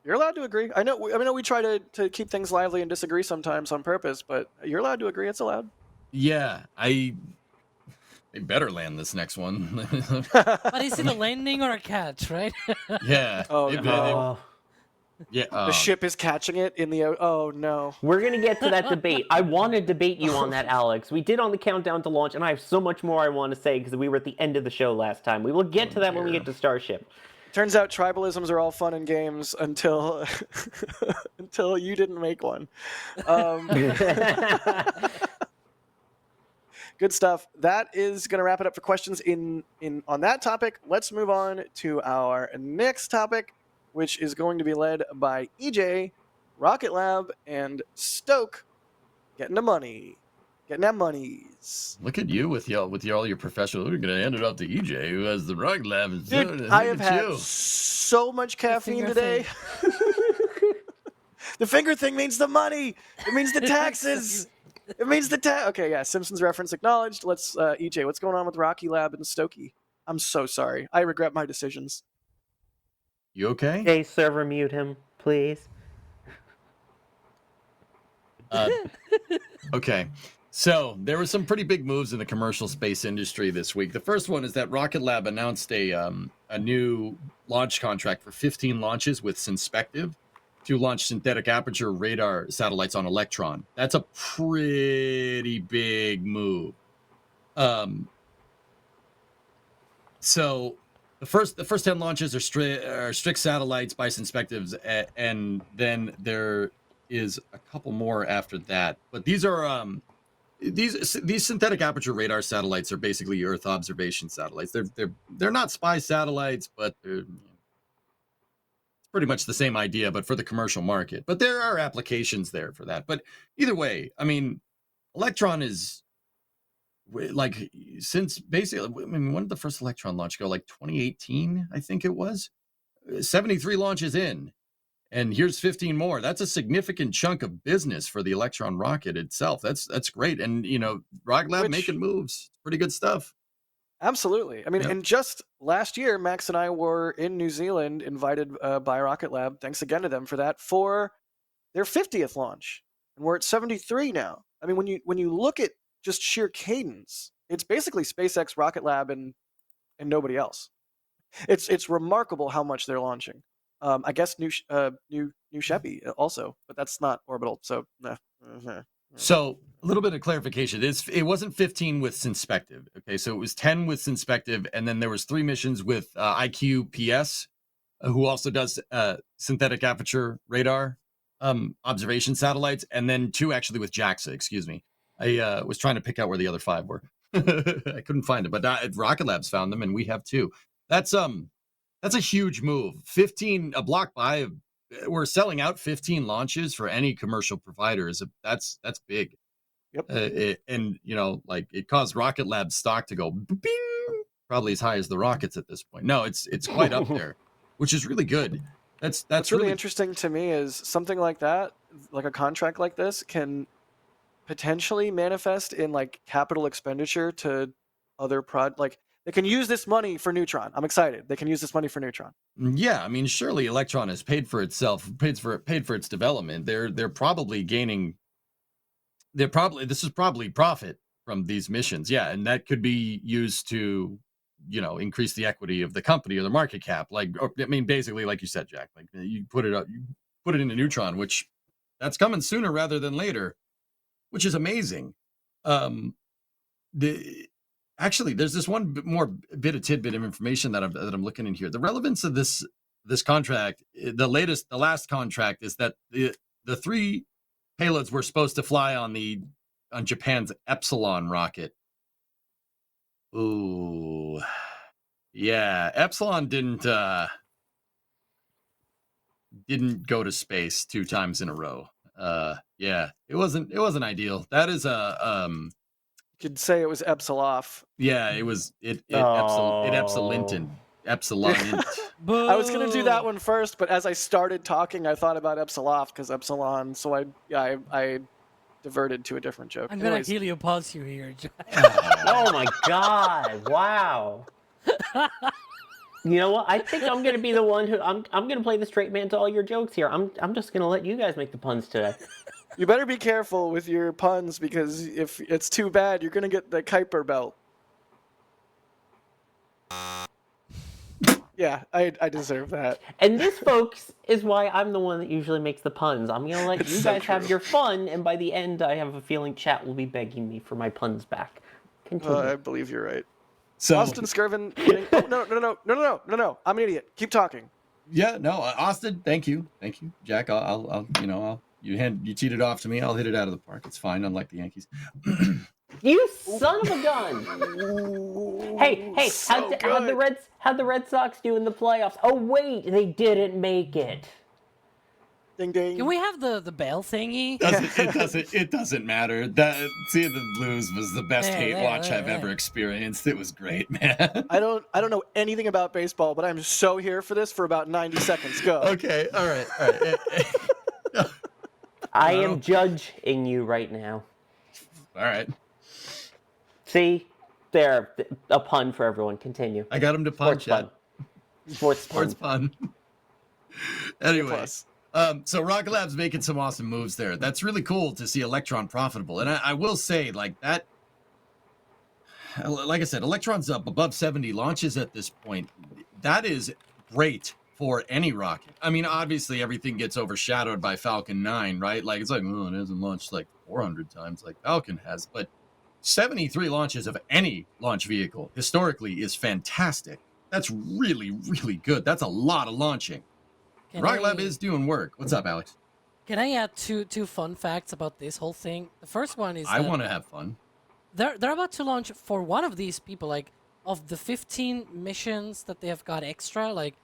you're allowed to agree. I know we try to keep things lively and disagree sometimes on purpose, but you're allowed to agree. It's allowed. Yeah, they better land this next one. But is it a landing or a catch, right? Yeah. Oh, no. Yeah. The ship is catching it in the. Oh no. We're gonna get to that debate. I want to debate you on that, Alex. We did on the countdown to launch, and I have so much more I want to say because we were at the end of the show last time. We will get to that when we get to Starship. Turns out tribalisms are all fun and games until until you didn't make one. Good stuff. That is going to wrap it up for questions in on that topic. Let's move on to our next topic, which is going to be led by EJ, Rocket Lab, and Stoke. Getting the money. Getting that monies. Look at you with all your professional. We're gonna hand it off to EJ, who has the Rocket Lab. Dude, I have had so much caffeine today. The finger thing means the money. It means the taxes. It means the tax. Okay, yeah. Simpsons reference acknowledged. Let's EJ. What's going on with Rocky Lab and Stokey? I'm so sorry. I regret my decisions. You okay? Hey, server, mute him, please. Okay. So there were some pretty big moves in the commercial space industry this week. The first one is that Rocket Lab announced a new launch contract for 15 launches with Synspective to launch synthetic aperture radar satellites on Electron. That's a pretty big move. So the first 10 launches are strict satellites by Synspectives, and then there is a couple more after that. But these are these synthetic aperture radar satellites are basically Earth observation satellites. They're not spy satellites, but it's pretty much the same idea, but for the commercial market. But there are applications there for that. But either way, I mean, Electron is like, since basically, I mean, when did the first Electron launch go? Like 2018, I think it was. 73 launches in, and here's 15 more. That's a significant chunk of business for the Electron rocket itself. That's great. And, you know, Rocket Lab making moves. Pretty good stuff. Absolutely. I mean, and just last year, Max and I were in New Zealand, invited by Rocket Lab. Thanks again to them for that, for their 50th launch. And we're at 73 now. I mean, when you look at just sheer cadence, it's basically SpaceX, Rocket Lab, and nobody else. It's remarkable how much they're launching. I guess New Shepy also, but that's not orbital. So, nah. So a little bit of clarification. It wasn't 15 with Synspective. Okay, so it was 10 with Synspective, and then there was 3 missions with IQPS, who also does synthetic aperture radar observation satellites, and then 2 actually with JAXA. Excuse me. I was trying to pick out where the other 5 were. I couldn't find it, but Rocket Lab's found them, and we have 2. That's a huge move. 15, a block buy. We're selling out 15 launches for any commercial provider. That's big. Yep. And you know, like, it caused Rocket Lab's stock to go bing, probably as high as the rockets at this point. No, it's quite up there, which is really good. That's What's really interesting to me is something like that, like a contract like this, can potentially manifest in like capital expenditure to other like they can use this money for Neutron. I'm excited. They can use this money for Neutron. Yeah, I mean, surely Electron has paid for itself, paid for its development. They're probably gaining. This is probably profit from these missions. Yeah, and that could be used to, you know, increase the equity of the company or the market cap. Like, I mean, basically, like you said, Jack, like, you put it up, you put it into Neutron, which that's coming sooner rather than later, which is amazing. Actually, there's this one more bit of tidbit of information that I'm looking in here. The relevance of this contract, the last contract, is that the 3 payloads were supposed to fly on Japan's Epsilon rocket. Ooh, yeah, Epsilon didn't go to space 2 times in a row. Yeah, it wasn't ideal. That is You could say it was Epsiloff. yeah, it was it Epsilinted. Epsilon. I was gonna do that one first, but as I started talking, I thought about Epsiloff because Epsilon. So I diverted to a different joke. I'm Anyways. gonna heliopause you here, Jack. Oh my god! Wow. You know what? I think I'm gonna be the one who I'm gonna play the straight man to all your jokes here. I'm just gonna let you guys make the puns today. You better be careful with your puns because if it's too bad, you're gonna get the Kuiper belt. Yeah, I deserve that. And this, folks, is why I'm the one that usually makes the puns. I'm gonna let you guys have your fun, and by the end, I have a feeling chat will be begging me for my puns back. Continue. I believe you're right. So Austin Skirvin. Oh, no! I'm an idiot. Keep talking. Yeah, no, Austin, thank you, Jack. I'll you cheated off to me. I'll hit it out of the park. It's fine, unlike the Yankees. You son of a gun! Hey, so how'd the Red Sox do in the playoffs? Oh wait, they didn't make it. Ding ding. Can we have the bell thingy? It doesn't matter. That seeing the Blues was the best hate watch I've ever experienced. It was great, man. I don't know anything about baseball, but I'm so here for this for about 90 seconds. Go. Okay, all right. I am judging you right now. All right. See, there, a pun for everyone. Continue. I got him to punch it. Sports pun. Anyway. So Rocket Lab's making some awesome moves there. That's really cool to see Electron profitable. And I will say, like I said, Electron's up above 70 launches at this point. That is great for any rocket. I mean, obviously everything gets overshadowed by Falcon 9, right? Like it's like, oh, it hasn't launched like 400 times like Falcon has, but 73 launches of any launch vehicle historically is fantastic. That's really, really good. That's a lot of launching. Rocket Lab is doing work. What's up, Alex? Can I add two fun facts about this whole thing? The first one is I want to have fun. They're about to launch for one of these people, like of the 15 missions that they have got extra, like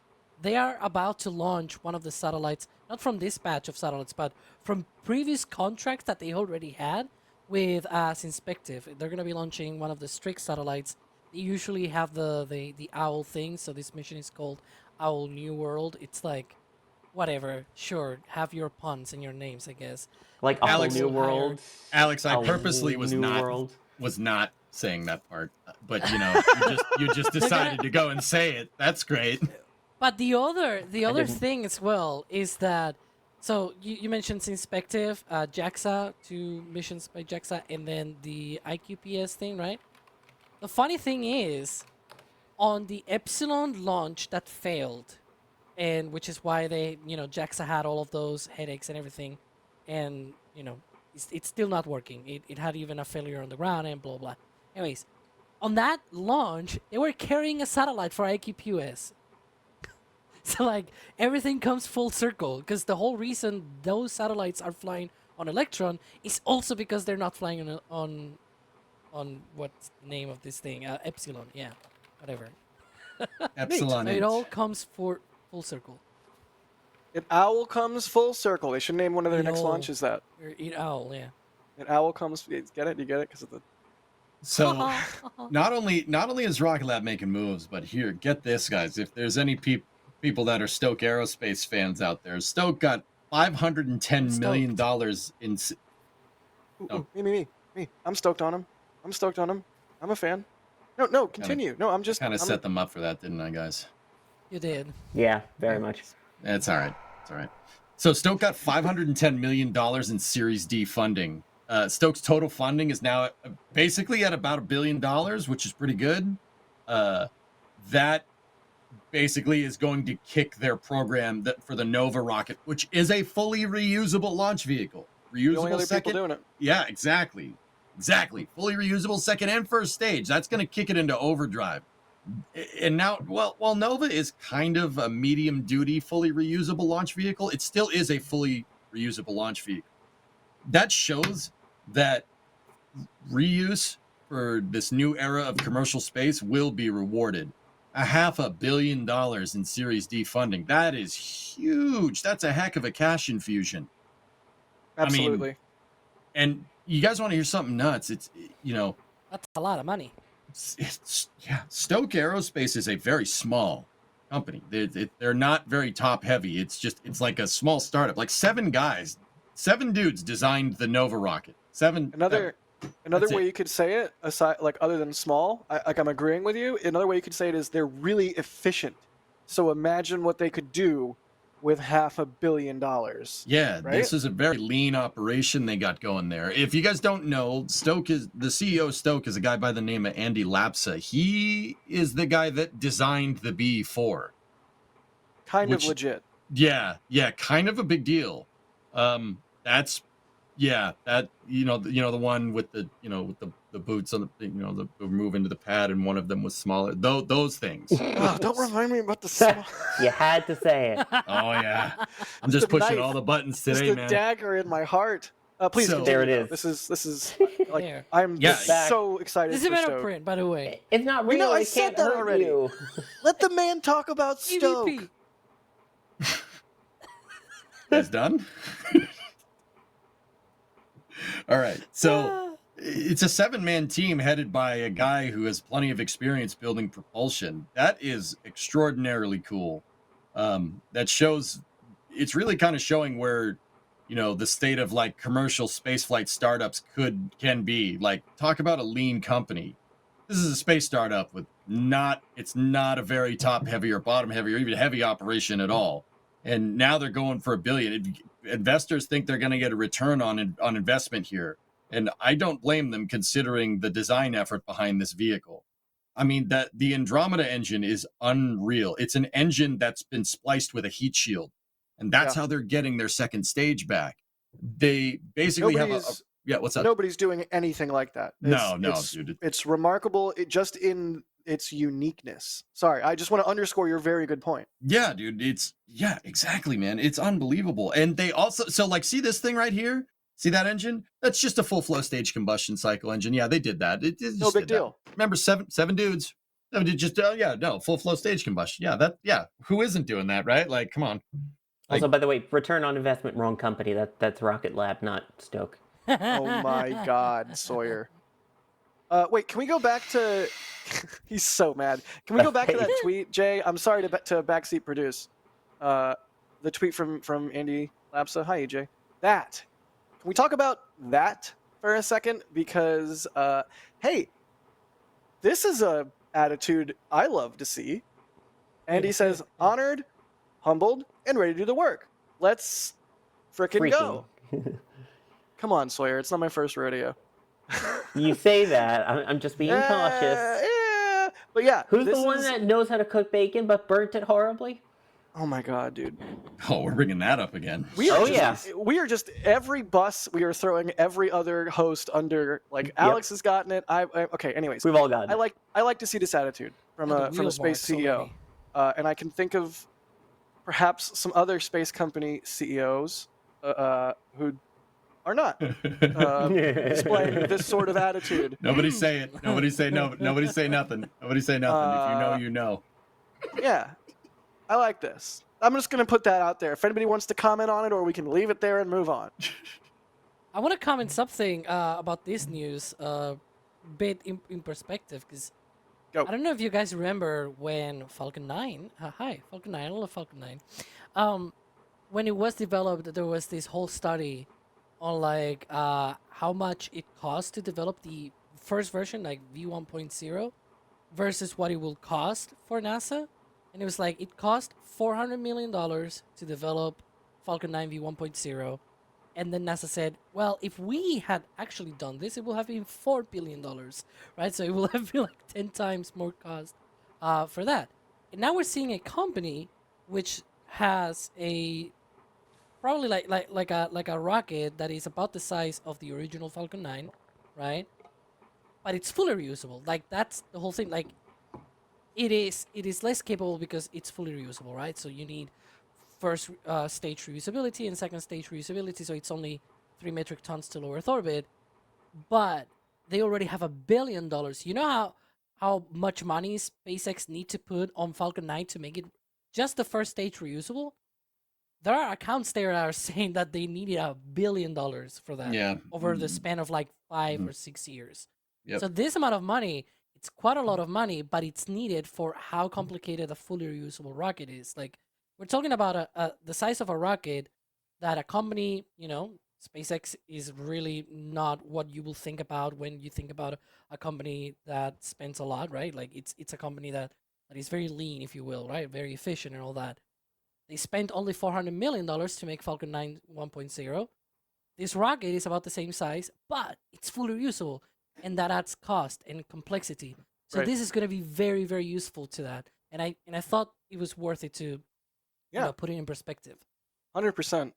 they are about to launch one of the satellites, not from this batch of satellites, but from previous contracts that they already had with Synspective. They're going to be launching one of the Strix satellites. They usually have the owl thing, so this mission is called Owl New World. It's like, whatever, sure, have your puns and your names, I guess. Like Alex, New World. Alex, I purposely was not saying that part, but you just decided to go and say it. That's great. But the other thing as well is that, so you mentioned Synspective, JAXA, 2 missions by JAXA, and then the IQPS thing, right? The funny thing is, on the Epsilon launch that failed, and which is why they, JAXA had all of those headaches and everything, and, it's still not working. It had even a failure on the ground and blah, blah. Anyways, on that launch, they were carrying a satellite for IQPS. So, like, everything comes full circle, because the whole reason those satellites are flying on Electron is also because they're not flying on what's the name of this thing? Epsilon, yeah, whatever. Epsilon. So it all comes full circle. An owl comes full circle. They should name one of their next launches that. Eat owl, yeah. An owl comes. Get it? You get it? Because of the. So, not only is Rocket Lab making moves, but here, get this, guys. If there's any people that are Stoke Aerospace fans out there, Stoke got $510 million in. Me. I'm stoked on him. I'm a fan. No, continue. No, I'm just kind of set them up for that, didn't I, guys? You did. Yeah, very much. It's all right. It's all right. So Stoke got $510 million in Series D funding. Stoke's total funding is now basically at about $1 billion, which is pretty good. That basically is going to kick their program for the Nova rocket, which is a fully reusable launch vehicle. The only other people doing it. Yeah, exactly. Exactly. Fully reusable second and first stage. That's going to kick it into overdrive. And now, while Nova is kind of a medium duty, fully reusable launch vehicle, it still is a fully reusable launch vehicle. That shows that reuse for this new era of commercial space will be rewarded. $500 million in Series D funding. That is huge. That's a heck of a cash infusion. Absolutely. I mean, and you guys want to hear something nuts? It's, That's a lot of money. Stoke Aerospace is a very small company. They're not very top heavy. It's like a small startup. Like 7 dudes designed the Nova rocket. Another way you could say it, aside like other than small, I'm agreeing with you. Another way you could say it is they're really efficient. So imagine what they could do with $500 million. Yeah, right? This is a very lean operation they got going there. If you guys don't know, the CEO of Stoke is a guy by the name of Andy Lapsa. He is the guy that designed the B4. Kind of legit. Yeah, kind of a big deal. That's that the one with the with the boots on the the move into the pad, and one of them was smaller. Those things. Oh, don't remind me about the small. You had to say it. Oh yeah, I'm just pushing all the buttons today, the man. dagger in my heart. Please So- continue, There it though. is. This is like There. I'm Yeah. so excited. This is a for better Stoke. print, by the way. It's not real. You know, I it said can't that hurt already. you. Let the man talk about Stoke. EVP. Guys done? All right. So it's a 7-man team headed by a guy who has plenty of experience building propulsion. That is extraordinarily cool. That shows, it's really kind of showing where, the state of like commercial spaceflight startups can be. Like, talk about a lean company. This is a space startup it's not a very top heavy or bottom heavy or even heavy operation at all. And now they're going for $1 billion. Investors think they're going to get a return on investment here. And I don't blame them, considering the design effort behind this vehicle. I mean, that the Andromeda engine is unreal. It's an engine that's been spliced with a heat shield. And that's how they're getting their second stage back. They basically what's up? Nobody's doing anything like that. No, it's, dude. It's remarkable. Just in its uniqueness. Sorry, I just want to underscore your very good point. Yeah, dude. Exactly, man. It's unbelievable. And they also, see this thing right here? See that engine? That's just a full flow stage combustion cycle engine. Yeah, they did that. It No big deal. Remember, seven dudes. Just full flow stage combustion. Yeah, who isn't doing that, right? Like, come on. Also, by the way, return on investment, wrong company. That's Rocket Lab, not Stoke. Oh my God, Sawyer. Wait, can we go back to? He's so mad. Can we go back to that tweet, Jay? I'm sorry to backseat produce. The tweet from Andy Lapsa. Hi, AJ. That. Can we talk about that for a second? Because hey, this is a attitude I love to see. Andy says, honored, humbled, and ready to do the work. Let's frickin' go. Come on, Sawyer. It's not my first rodeo. You say that. I'm just being cautious. Yeah. But yeah. Who's the one that knows how to cook bacon but burnt it horribly? Oh my God, dude. Oh, we're bringing that up again. We are just every bus. We are throwing every other host under. Like Alex has gotten it. Okay. Anyways, we've all gotten it. I like to see this attitude from a space CEO, and I can think of perhaps some other space company CEOs who are not displaying this sort of attitude. Nobody say it. Nobody say no. Nobody say nothing. Nobody say nothing. If you know, you know. Yeah, I like this. I'm just going to put that out there. If anybody wants to comment on it, or we can leave it there and move on. I want to comment something about this news, bit in perspective, because I don't know if you guys remember when Falcon 9, Falcon 9, I love Falcon 9. When it was developed, there was this whole study on like how much it cost to develop the first version, like V1.0, versus what it will cost for NASA. And it was like, it cost $400 million to develop Falcon 9 V1.0. And then NASA said, well, if we had actually done this, it would have been $4 billion, right? So it will have been like 10 times more cost for that. And now we're seeing a company which has a probably like a rocket that is about the size of the original Falcon 9, right? But it's fully reusable. Like that's the whole thing. Like it is less capable because it's fully reusable, right? So you need first stage reusability and second stage reusability. So it's only 3 metric tons to low Earth orbit, but they already have $1 billion. You know how much money SpaceX need to put on Falcon 9 to make it just the first stage reusable? There are accounts there that are saying that they needed $1 billion for that over the span of like 5 or 6 years. Yep. So this amount of money, it's quite a lot of money, but it's needed for how complicated a fully reusable rocket is. Like we're talking about the size of a rocket that a company, SpaceX is really not what you will think about when you think about a company that spends a lot, right? Like it's a company that is very lean, if you will, right? Very efficient and all that. They spent only $400 million to make Falcon 9 1.0. This rocket is about the same size, but it's fully reusable, and that adds cost and complexity. So this is going to be very, very useful to that. And I thought it was worth it to put it in perspective. 100%.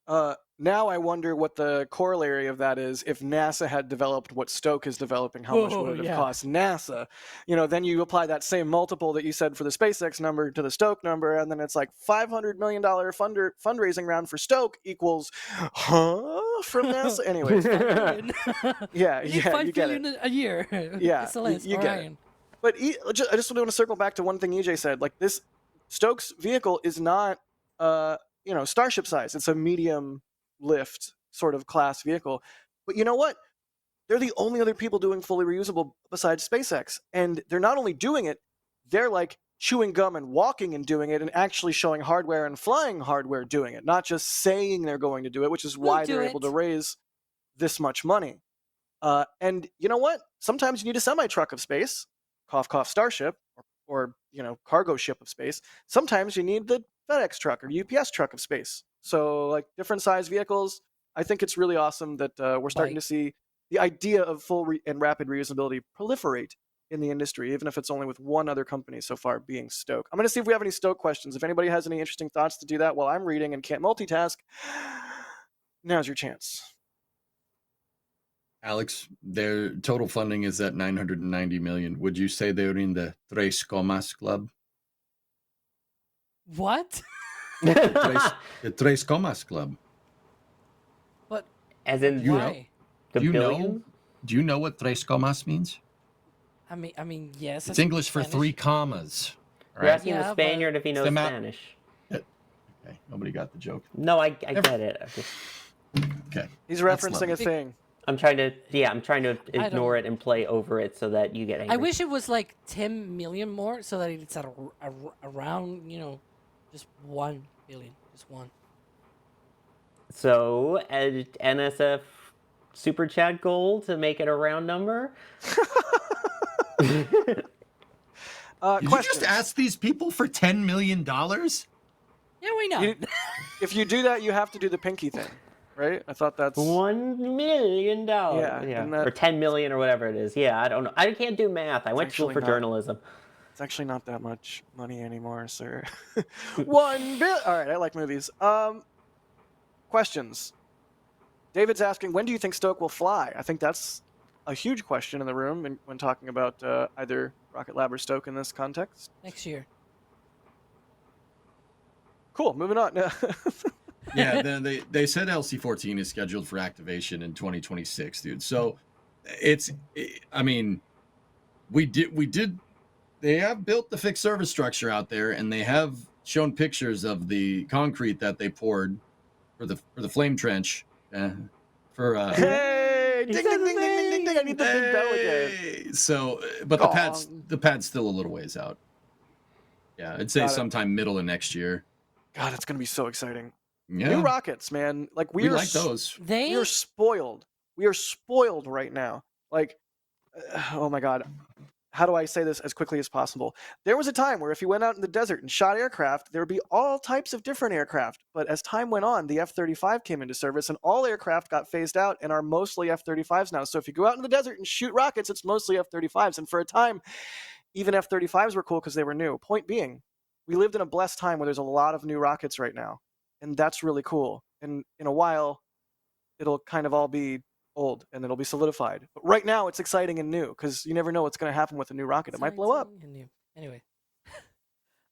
Now I wonder what the corollary of that is. If NASA had developed what Stoke is developing, how much would it have cost NASA? Then you apply that same multiple that you said for the SpaceX number to the Stoke number, and then it's like $500 million fundraising round for Stoke equals, from NASA? Anyways. Yeah, you get it. A year. Yeah, SLS, you get it. But I just want to circle back to one thing EJ said. Like this, Stoke's vehicle is not Starship size. It's a medium lift sort of class vehicle. But you know what? They're the only other people doing fully reusable besides SpaceX. And they're not only doing it, they're like chewing gum and walking and doing it and actually showing hardware and flying hardware doing it, not just saying they're going to do it, which is why they're able to raise this much money. And you know what? Sometimes you need a semi-truck of space, cough, cough, Starship, or cargo ship of space. Sometimes you need the FedEx truck or UPS truck of space. So like different size vehicles. I think it's really awesome that we're starting to see the idea of full and rapid reusability proliferate in the industry, even if it's only with one other company so far, being Stoke. I'm going to see if we have any Stoke questions. If anybody has any interesting thoughts to do that while I'm reading and can't multitask, now's your chance. Alex, their total funding is at $990 million. Would you say they're in the Tres Comas Club? What? The Tres Comas Club. But as in why? Do you know what Tres Comas means? I mean, yes. It's English for 3 commas. Right? You're asking the Spaniard if he knows Spanish. Okay, nobody got the joke. No, I get it. Okay. He's referencing a thing. I'm trying to ignore it and play over it so that you get angry. I wish it was like 10 million more so that it's at around, just 1 billion, just one. So, NSF super chat goal to make it a round number? Did you just ask these people for $10 million? Yeah, we know. If you do that, you have to do the pinky thing. Right? I thought that's $1 million. Yeah. Or 10 million or whatever it is. Yeah, I don't know. I can't do math. I went to school for journalism. It's actually not that much money anymore, sir. $1 billion. All right, I like movies. Questions. David's asking, when do you think Stoke will fly? I think that's a huge question in the room when talking about either Rocket Lab or Stoke in this context. Next year. Cool. Moving on. Yeah, they said LC-14 is scheduled for activation in 2026, dude. So they have built the fixed service structure out there, and they have shown pictures of the concrete that they poured for the flame trench. Hey, ding, ding, ding, ding, ding, ding, I need the big bell again. So, but the pad's still a little ways out. Yeah, I'd say sometime middle of next year. God, it's gonna be so exciting. Yeah. New rockets, man. Like we like those. We are spoiled. We are spoiled right now. Like, oh my God. How do I say this as quickly as possible? There was a time where if you went out in the desert and shot aircraft, there would be all types of different aircraft. But as time went on, the F-35 came into service, and all aircraft got phased out and are mostly F-35s now. So if you go out in the desert and shoot rockets, it's mostly F-35s. And for a time, even F-35s were cool because they were new. Point being, we lived in a blessed time where there's a lot of new rockets right now. And that's really cool. And in a while, it'll kind of all be old and it'll be solidified. But right now, it's exciting and new because you never know what's going to happen with a new rocket. It might blow up. Exciting and new. Anyway,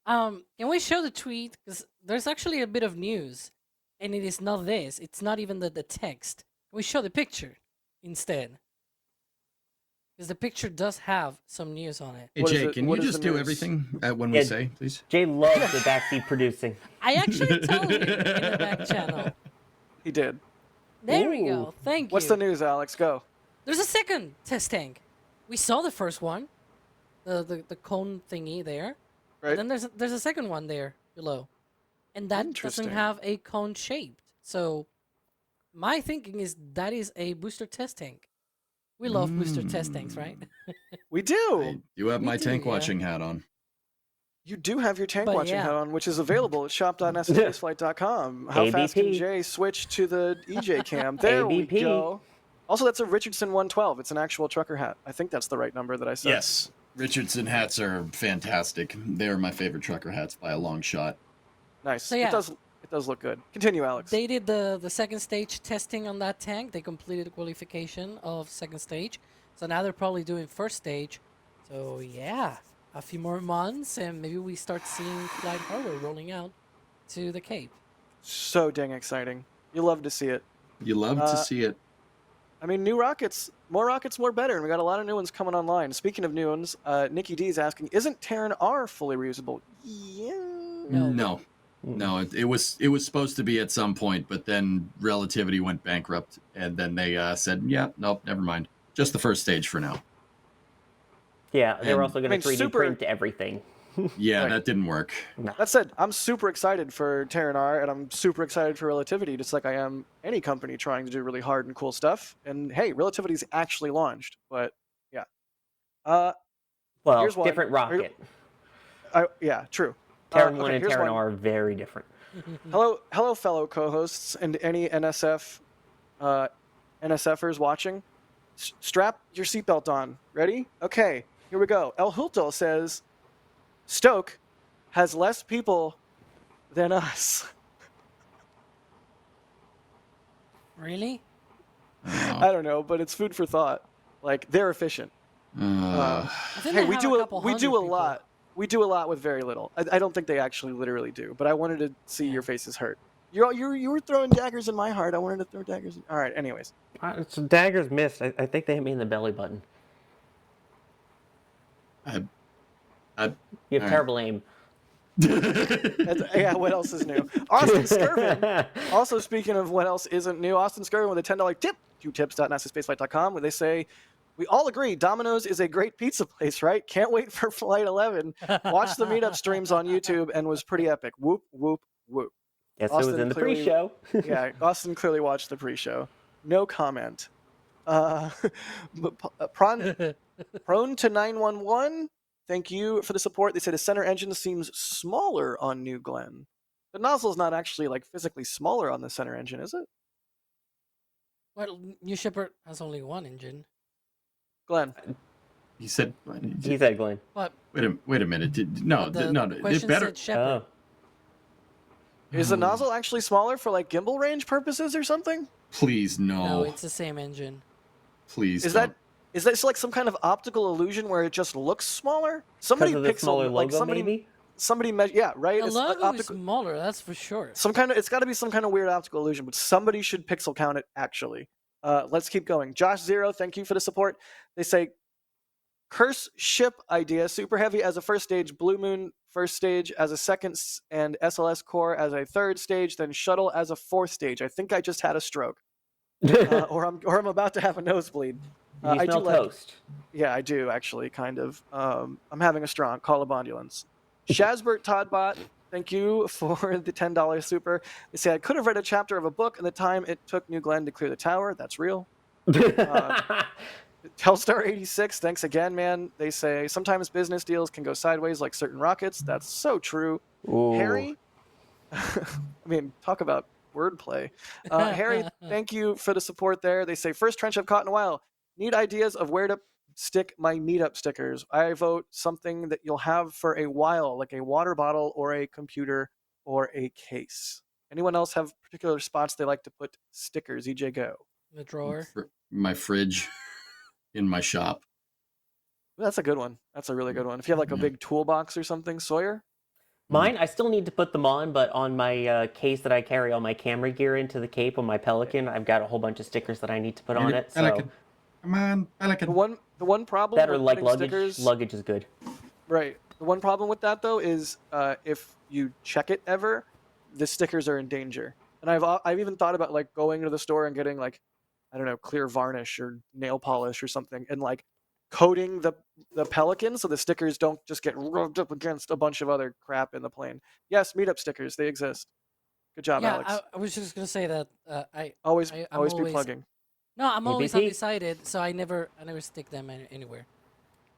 can we show the tweet? Because there's actually a bit of news, and it is not this. It's not even the text. Can we show the picture instead? Because the picture does have some news on it. Hey, Jay, can you just do everything when we say, please? Jay loves the backseat producing. I actually told you in the back channel. He did. There we go. Thank you. What's the news, Alex? Go. There's a second test tank. We saw the first one, the cone thingy there. Right. And then there's a second one there below, and that doesn't have a cone shaped. So my thinking is that is a booster test tank. We love booster test tanks, right? We do. You have my tank watching hat on. You do have your tank But watching yeah. hat on, which is available at shop.nsfspaceflight.com. How fast can ABP. Jay switch to the EJ cam? There we ABP. go. Also, that's a Richardson 112. It's an actual trucker hat. I think that's the right number that I said. Yes. Richardson hats are fantastic. They are my favorite trucker hats by a long shot. Nice. So, yeah. It does look good. Continue, Alex. They did the second stage testing on that tank. They completed the qualification of second stage. So now they're probably doing first stage. So yeah, a few more months and maybe we start seeing flight hardware rolling out to the Cape. So dang exciting. You love to see it. You love to see it. I mean, new rockets, more better, and we got a lot of new ones coming online. Speaking of new ones, Nikki D is asking, isn't Terran R fully reusable? Yeah. No, it was supposed to be at some point, but then Relativity went bankrupt, and then they said, yeah, nope, never mind. Just the first stage for now. Yeah, they were And- also going to 3D print everything. Yeah, Right. that didn't work. That said, I'm super excited for Terran R, and I'm super excited for Relativity, just like I am any company trying to do really hard and cool stuff. And hey, Relativity's actually launched, but yeah. Well, here's one. different rocket. Yeah, true. Terran okay, 1 and here's Terran one. R are very different. Hello, fellow co-hosts and any NSF NSFers watching. Strap your seatbelt on. Ready? Okay, here we go. El Hulto says, Stoke has less people than us. Really? I don't know, but it's food for thought. Like, they're efficient. I think Hey, they we have do a couple we hundred do a people. lot. We do a lot with very little. I don't think they actually literally do, but I wanted to see your faces hurt. You were throwing daggers in my heart. I wanted to throw daggers. All right. Anyways, So daggers missed. I think they hit me in the belly button. You have All right. terrible aim. yeah. What else is new? Austin Skirvin. Also, speaking of what else isn't new, Austin Skirvin with a $10 tip. qtips.nasaspaceflight.com, where they say, we all agree Domino's is a great pizza place, right? Can't wait for Flight 11. Watch the meetup streams on YouTube and was pretty epic. Whoop, whoop, whoop. Yes, it was Austin in the clearly- pre-show. Yeah, Austin clearly watched the pre-show. No comment. Prone to 911. Thank you for the support. They say the center engine seems smaller on New Glenn. The nozzle's not actually like physically smaller on the center engine, is it? Well, New Shepard has only one engine. Glenn. He said. He said Glenn. But Wait a minute. No, the no. It question better. said Shepard. Is the nozzle actually smaller for like gimbal range purposes or something? Please no. No, it's the same engine. Please. Is don't. that like some kind of optical illusion where it just looks smaller? Somebody Because of the pixel smaller like logo, somebody maybe? somebody yeah, right? The It's logo is smaller, that's for sure. it's got to be some kind of weird optical illusion, but somebody should pixel count it actually. Let's keep going. Josh Zero, thank you for the support. They say curse ship idea, super heavy as a first stage, Blue Moon first stage as a second, and SLS core as a third stage, then shuttle as a fourth stage. I think I just had a stroke, or I'm about to have a nosebleed. You I smell do like, toast. yeah, I do actually, kind of. I'm having a strong call of ambulance. Shazbert Toddbot, thank you for the $10 super. They say I could have read a chapter of a book in the time it took New Glenn to clear the tower. That's real. Telstar86, thanks again, man. They say sometimes business deals can go sideways like certain rockets. That's so true. Ooh. Harry, I mean, talk about wordplay. Harry, thank you for the support there. They say first trench I've caught in a while. Need ideas of where to stick my meetup stickers. I vote something that you'll have for a while, like a water bottle or a computer or a case. Anyone else have particular spots they like to put stickers? EJ, go. The drawer. my fridge, in my shop. That's a good one. That's a really good one. If you have like a Yeah. big toolbox or something, Sawyer. Mine, I still need to put them on, but on my case that I carry all my camera gear into the cape on my Pelican, I've got a whole bunch of stickers that I need to put on it. So Pelican. Come on, Pelican. The one problem that or with like putting luggage. stickers, Luggage is good. right? The one problem with that though is if you check it ever, the stickers are in danger. And I've even thought about like going to the store and getting like, I don't know, clear varnish or nail polish or something, and like coating the Pelican so the stickers don't just get rubbed up against a bunch of other crap in the plane. Yes, meetup stickers, they exist. Good job, Yeah, Alex. I was just gonna say that I'm Always be plugging. No, I'm always ABP. undecided, so I never stick them anywhere.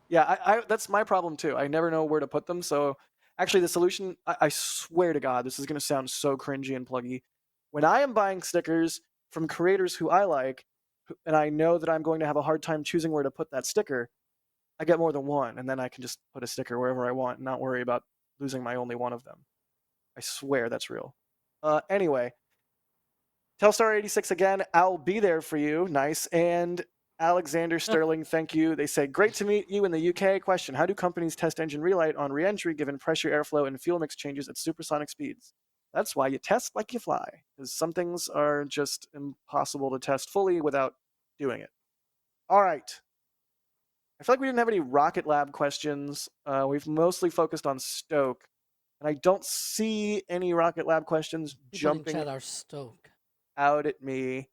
Yeah, I that's my problem too. I never know where to put them. So actually, the solution, I swear to God, this is going to sound so cringy and pluggy. When I am buying stickers from creators who I like, and I know that I'm going to have a hard time choosing where to put that sticker, I get more than one, and then I can just put a sticker wherever I want and not worry about losing my only one of them. I swear that's real. Anyway, Telstar86 again, I'll be there for you. Nice. And Alexander Sterling, thank you. They say, great to meet you in the UK. Question, how do companies test engine relight on reentry given pressure, airflow, and fuel mix changes at supersonic speeds? That's why you test like you fly, because some things are just impossible to test fully without doing it. All right. I feel like we didn't have any Rocket Lab questions. We've mostly focused on Stoke. And I don't see any Rocket Lab questions People in jumping chat are Stoke. out at me.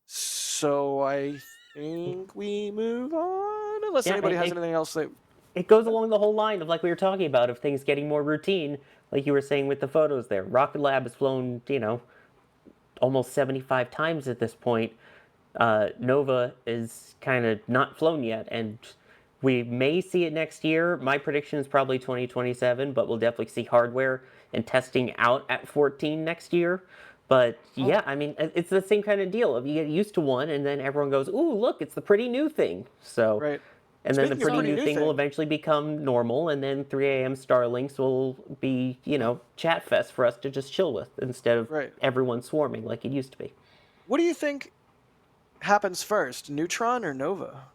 So I think we move on, unless Yeah, anybody has anything else. It goes along the whole line of like we were talking about of things getting more routine, like you were saying with the photos there. Rocket Lab has flown, almost 75 times at this point. Nova is kind of not flown yet, and we may see it next year. My prediction is probably 2027, but we'll definitely see hardware and testing out at 14 next year. But yeah, I mean, it's the same kind of deal. If you get used to one, and then everyone goes, "Ooh, look, it's the pretty new thing." So, right. And then Speaking the of pretty new thing will eventually become normal, and then 3 a.m. Starlinks will be, chat fest for us to just chill with instead of everyone swarming like it used to be. What do you think happens first, Neutron or Nova?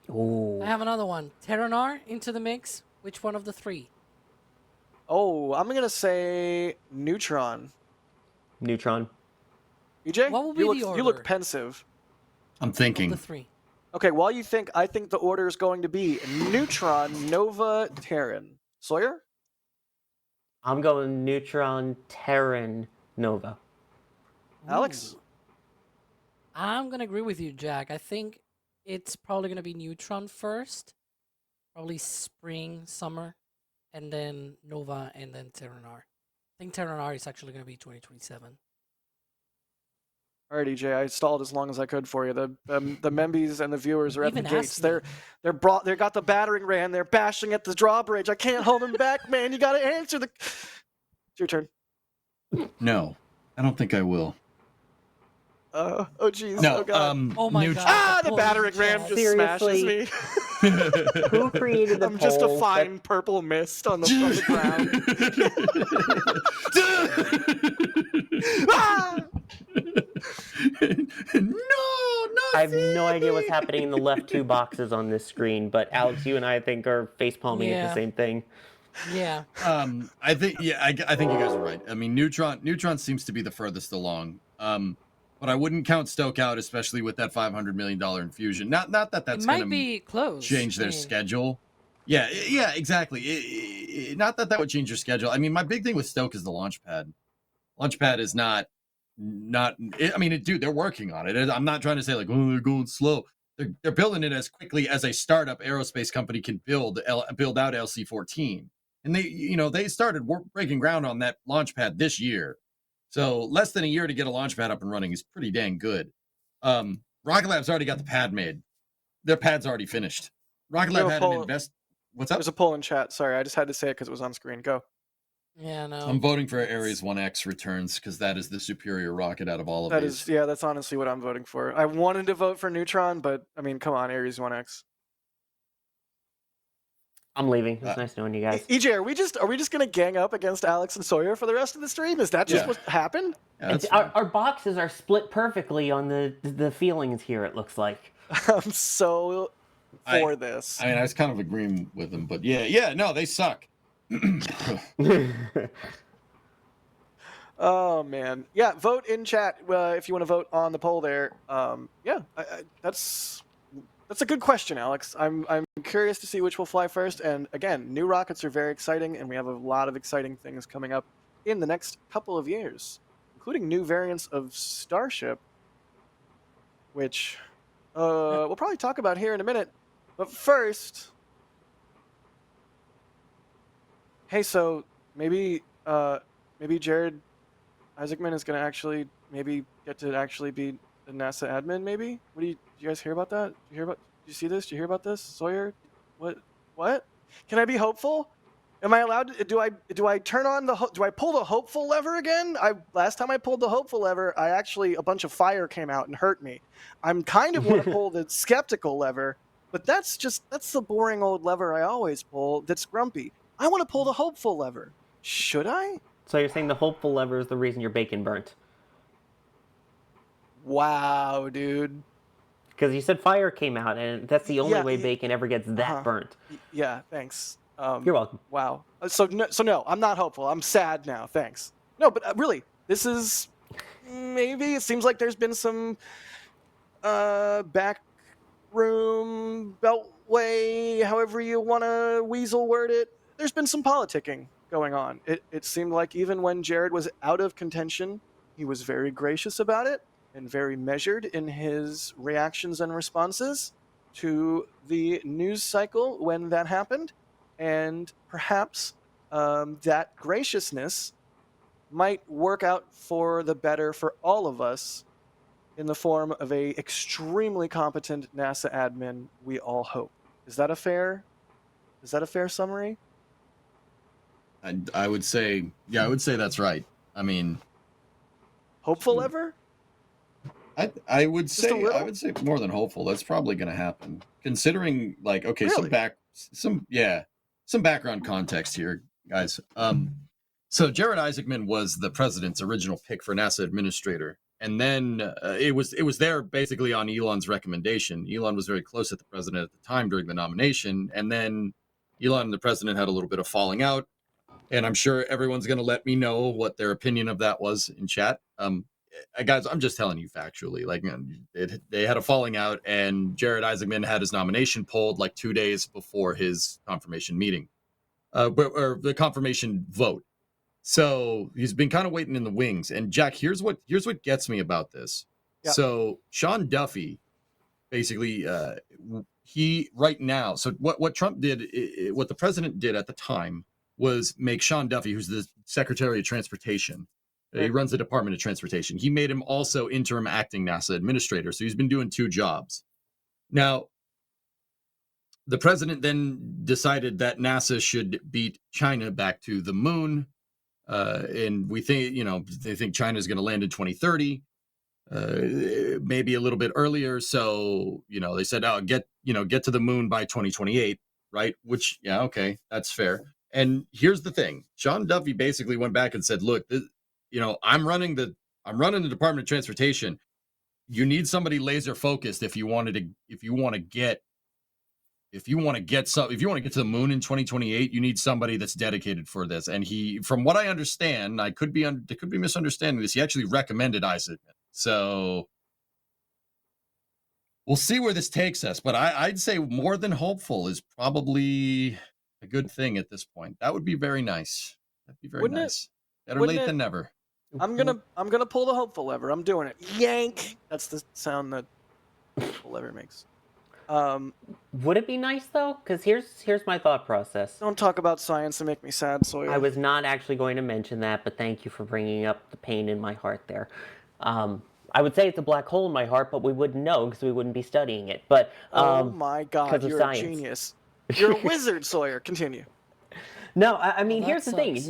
Ooh. I have another one. Terranar into the mix. Which one of the three? Oh, I'm gonna say Neutron. Neutron. EJ, What will be the order? You look pensive. I'm thinking. Of the three. Okay, while you think, I think the order is going to be Neutron, Nova, Terran. Sawyer? I'm going Neutron, Terran, Nova. Alex? Ooh. I'm gonna agree with you, Jack. I think it's probably gonna be Neutron first, probably spring, summer, and then Nova, and then Terranar. I think Terranar is actually gonna be 2027. All right, EJ, I stalled as long as I could for you. The Membies and the viewers are at the Even gates. asked me. They got the battering ram. They're bashing at the drawbridge. I can't hold them back, man. You got to answer the. It's your turn. No, I don't think I will. Oh jeez. No. Oh god. Oh my Neutron. god. The battering ram just smashes me. Who created the I'm just a poll fine purple mist on the ground. Ah! I have no idea what's happening in the left two boxes on this screen, but Alex, you and I think are face palming at the same thing. Yeah. I think you guys are right. I mean, Neutron seems to be the furthest along. But I wouldn't count Stoke out, especially with that $500 million infusion. Not that that's going to change their schedule. Yeah, exactly. Not that would change your schedule. I mean, my big thing with Stoke is the launch pad. Launch pad is not. I mean, dude, they're working on it. I'm not trying to say like, oh, they're going slow. They're building it as quickly as a startup aerospace company can build out LC-14. And they started breaking ground on that launch pad this year. So less than a year to get a launch pad up and running is pretty dang good. Rocket Lab's already got the pad made. Their pad's already finished. Rocket Lab had an invest. What's up? There's a poll in chat. Sorry, I just had to say it because it was on screen. Go. Yeah, no. I'm voting for Ares 1X returns because that is the superior rocket out of all of these. That's honestly what I'm voting for. I wanted to vote for Neutron, but I mean, come on, Ares 1X. I'm leaving. It was nice knowing you guys. EJ, are we just gonna gang up against Alex and Sawyer for the rest of the stream? Is that just what happened? Yeah, Our boxes are split perfectly on the feelings here, it looks like. I'm so for this. I mean, I was kind of agreeing with them, but no, they suck. Oh man, yeah. Vote in chat if you want to vote on the poll there. That's a good question, Alex. I'm curious to see which will fly first. And again, new rockets are very exciting, and we have a lot of exciting things coming up in the next couple of years, including new variants of Starship, which we'll probably talk about here in a minute. But first, hey, so maybe Jared Isaacman is going to actually maybe get to actually be the NASA admin, maybe? Did you guys hear about that? Did you see this? Did you hear about this? Sawyer? What? Can I be hopeful? Am I allowed to, do I turn on do I pull the hopeful lever again? Last time I pulled the hopeful lever, a bunch of fire came out and hurt me. I'm kind of want to pull the skeptical lever, but that's the boring old lever I always pull that's grumpy. I want to pull the hopeful lever. Should I? So you're saying the hopeful lever is the reason your bacon burnt? Wow, dude. Because you said fire came out, and that's the only way bacon ever gets that burnt. Yeah, thanks. You're welcome. Wow. So no, I'm not hopeful. I'm sad now. Thanks. No, but really, this is maybe it seems like there's been some back room beltway, however you want to weasel word it. There's been some politicking going on. It seemed like even when Jared was out of contention, he was very gracious about it and very measured in his reactions and responses to the news cycle when that happened. And perhaps that graciousness might work out for the better for all of us in the form of a extremely competent NASA admin, we all hope. Is that a fair summary? I would say that's right. I mean, hopeful ever? I would say more than hopeful. That's probably going to happen. Considering, like, okay, really? some background context here, guys. So Jared Isaacman was the president's original pick for NASA administrator, and then it was there basically on Elon's recommendation. Elon was very close with the president at the time during the nomination, and then Elon and the president had a little bit of falling out. And I'm sure everyone's going to let me know what their opinion of that was in chat. Guys, I'm just telling you factually. Like, they had a falling out, and Jared Isaacman had his nomination pulled like 2 days before his confirmation meeting, or the confirmation vote. So he's been kind of waiting in the wings. And Jack, here's what gets me about this. Yeah. So Sean Duffy, basically, he right now. So what Trump did, what the president did at the time, was make Sean Duffy, who's the Secretary of Transportation, he runs the Department of Transportation. He made him also interim acting NASA administrator. So he's been doing 2 jobs. Now, the president then decided that NASA should beat China back to the moon. And we think, they think China is going to land in 2030, maybe a little bit earlier. So, they said, get to the moon by 2028, right? Which, yeah, okay, that's fair. And here's the thing. Sean Duffy basically went back and said, look, I'm running the Department of Transportation. You need somebody laser focused if you want to get to the moon in 2028, you need somebody that's dedicated for this. And he, from what I understand, I could be misunderstanding this, he actually recommended Isaac. So we'll see where this takes us. But I'd say more than hopeful is probably a good thing at this point. That would be very nice. That'd be very nice. Better late than never. I'm gonna pull the hopeful lever. I'm doing it. Yank. That's the sound that hopeful lever makes. Would it be nice though? Because here's my thought process. Don't talk about science and make me sad, Sawyer. I was not actually going to mention that, but thank you for bringing up the pain in my heart there. I would say it's a black hole in my heart, but we wouldn't know because we wouldn't be studying it. But oh my God, you're science. A genius. You're a wizard, Sawyer. Continue. No, I mean, here's the thing. sucks.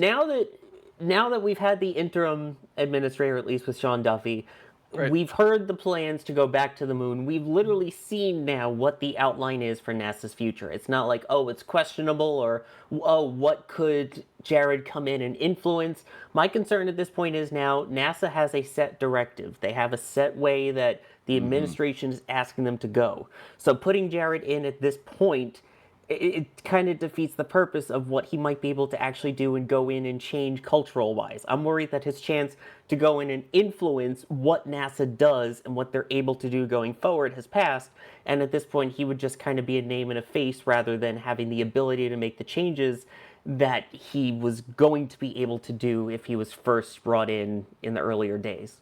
Now that we've had the interim administrator, at least with Sean Duffy, Right. We've heard the plans to go back to the moon. We've literally seen now what the outline is for NASA's future. It's not like, oh, it's questionable, or, oh, what could Jared come in and influence? My concern at this point is now NASA has a set directive. They have a set way that the administration is asking them to go. So putting Jared in at this point, it kind of defeats the purpose of what he might be able to actually do and go in and change cultural wise. I'm worried that his chance to go in and influence what NASA does and what they're able to do going forward has passed, and at this point he would just kind of be a name and a face rather than having the ability to make the changes that he was going to be able to do if he was first brought in the earlier days.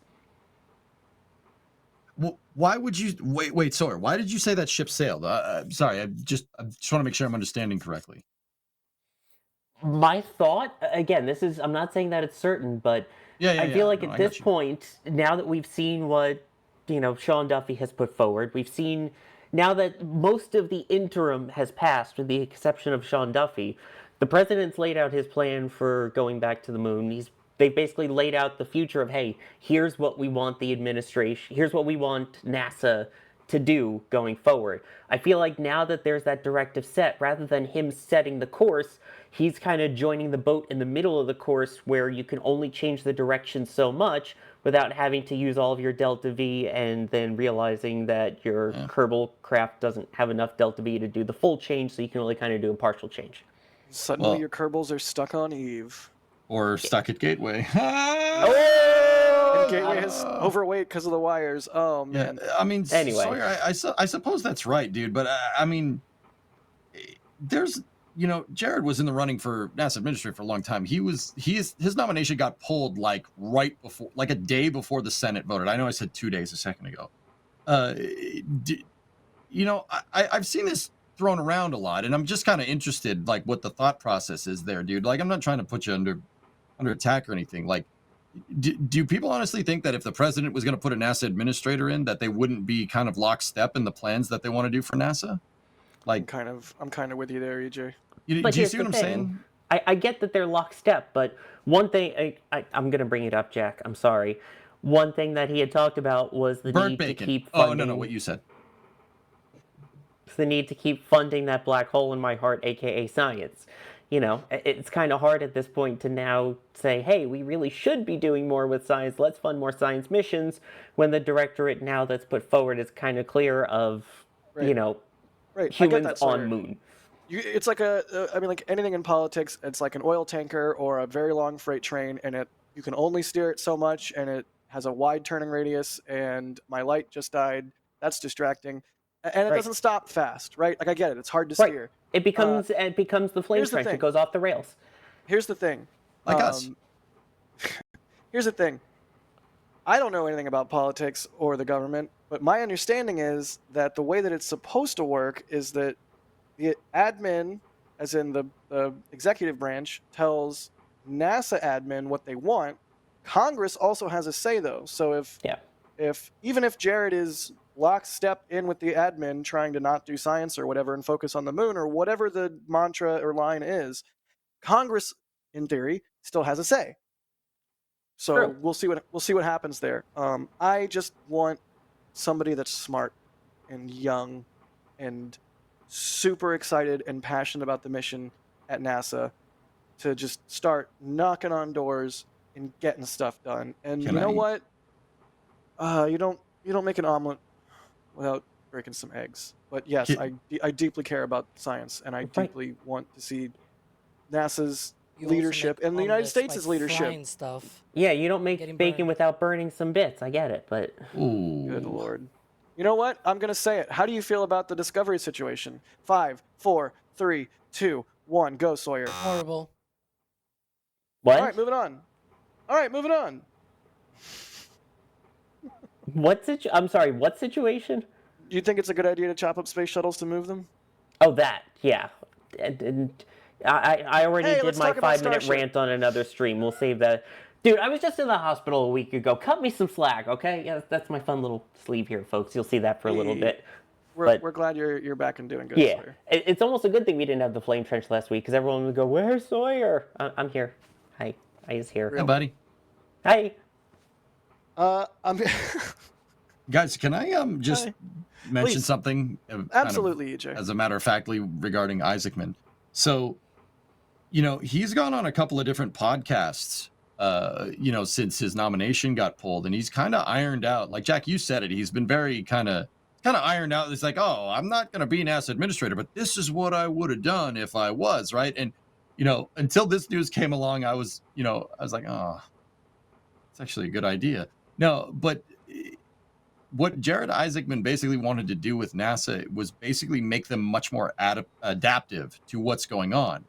Well, why would you wait, Sawyer? Why did you say that ship sailed? Sorry, I just want to make sure I'm understanding correctly. My thought, again, I'm not saying that it's certain, but I feel like at this point, now that we've seen what, Sean Duffy has put forward, we've seen now that most of the interim has passed, with the exception of Sean Duffy, the president's laid out his plan for going back to the moon. They've basically laid out the future of, hey, here's what we want the administration, here's what we want NASA to do going forward. I feel like now that there's that directive set, rather than him setting the course, he's kind of joining the boat in the middle of the course where you can only change the direction so much without having to use all of your Delta V and then realizing that your Kerbal craft doesn't have enough Delta V to do the full change, so you can only kind of do a partial change. Suddenly your Kerbals are stuck on Eve. Or stuck at Gateway. And Gateway is overweight because of the wires. Oh, man. Yeah, I mean, anyway. Sawyer, I suppose that's right, dude. But I mean, there's, Jared was in the running for NASA administrator for a long time. His nomination got pulled like right before, like a day before the Senate voted. I know I said 2 days a second ago. I've seen this thrown around a lot, and I'm just kind of interested, like, what the thought process is there, dude. Like, I'm not trying to put you under attack or anything. Like, do people honestly think that if the president was going to put a NASA administrator in, that they wouldn't be kind of lockstep in the plans that they want to do for NASA? Like, I'm kind of with you there, EJ. Do you see what I'm saying? I get that they're lockstep, but one thing I'm going to bring it up, Jack. I'm sorry. One thing that he had talked about was the need to keep funding. Oh, no, what you said. The need to keep funding that black hole in my heart, aka science. It's kind of hard at this point to now say, hey, we really should be doing more with science. Let's fund more science missions, when the directorate now that's put forward is kind of clear of, humans on moon. It's like like anything in politics, it's like an oil tanker or a very long freight train, and you can only steer it so much, and it has a wide turning radius, and my light just died. That's distracting. And it doesn't stop fast, right? Like, I get it. It's hard to steer. It becomes the flame trench. It goes off the rails. Here's the thing. Like us. Here's the thing. I don't know anything about politics or the government, but my understanding is that the way that it's supposed to work is that the admin, as in the executive branch, tells NASA admin what they want. Congress also has a say, though. So even if Jared is lockstep in with the admin trying to not do science or whatever and focus on the moon or whatever the mantra or line is, Congress, in theory, still has a say. So we'll see what happens there. I just want somebody that's smart and young and super excited and passionate about the mission at NASA to just start knocking on doors and getting stuff done. And what? You don't make an omelet without breaking some eggs. But yes, I deeply care about science, and I deeply want to see NASA's leadership and the United States' leadership. Stuff. Yeah, you don't make bacon without burning some bits. I get it, but good Lord. You know what? I'm gonna say it. How do you feel about the Discovery situation? 5, 4, 3, 2, 1. Go, Sawyer. Horrible. What? All right, moving on. I'm sorry, what situation? Do you think it's a good idea to chop up space shuttles to move them? Oh, that, yeah. And I already did my 5-minute rant on another stream. We'll save that. Dude, I was just in the hospital a week ago. Cut me some slack, okay? Yeah, that's my fun little sleeve here, folks. You'll see that for a little bit. We're glad you're back and doing good. Yeah, Sawyer. It's almost a good thing we didn't have the flame trench last week, because everyone would go, "Where's Sawyer?" I'm here. Hi, is here. Hey, buddy. Hi. I'm Guys, can I just Hi. mention Please. something? Absolutely, EJ. As a matter of factly regarding Isaacman. So, he's gone on a couple of different podcasts, since his nomination got pulled, and he's kind of ironed out. Like Jack, you said it. He's been very kind of ironed out. It's like, oh, I'm not going to be an NASA administrator, but this is what I would have done if I was, right? And until this news came along, I was like, oh, it's actually a good idea. No, but what Jared Isaacman basically wanted to do with NASA was basically make them much more adaptive to what's going on.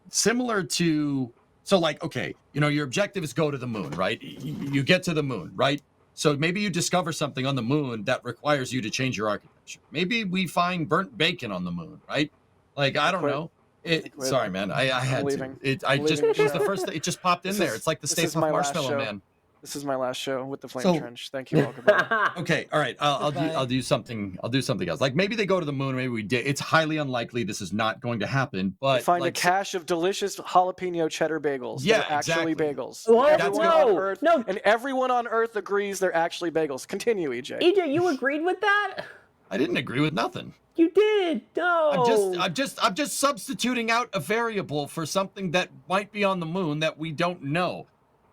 Similar to, so like, okay, your objective is go to the moon, right? You get to the moon, right? So maybe you discover something on the moon that requires you to change your architecture. Maybe we find burnt bacon on the moon, right? Like, I don't know. Sorry, man. I had leaving. to. It was the first. It just popped in there. It's like the Stay Puft Marshmallow Man. This is my last show with the Flame Trench. Thank you all. Goodbye. Okay, all right. I'll do something. I'll do something else. Like maybe they go to the moon. Maybe we did. It's highly unlikely this is not going to happen. But find a cache of delicious jalapeno cheddar bagels. Yeah, that are actually exactly. bagels. What? And everyone on Earth agrees they're actually bagels. Continue, EJ. EJ, you agreed with that? I didn't agree with nothing. You did. No. I'm just substituting out a variable for something that might be on the moon that we don't know.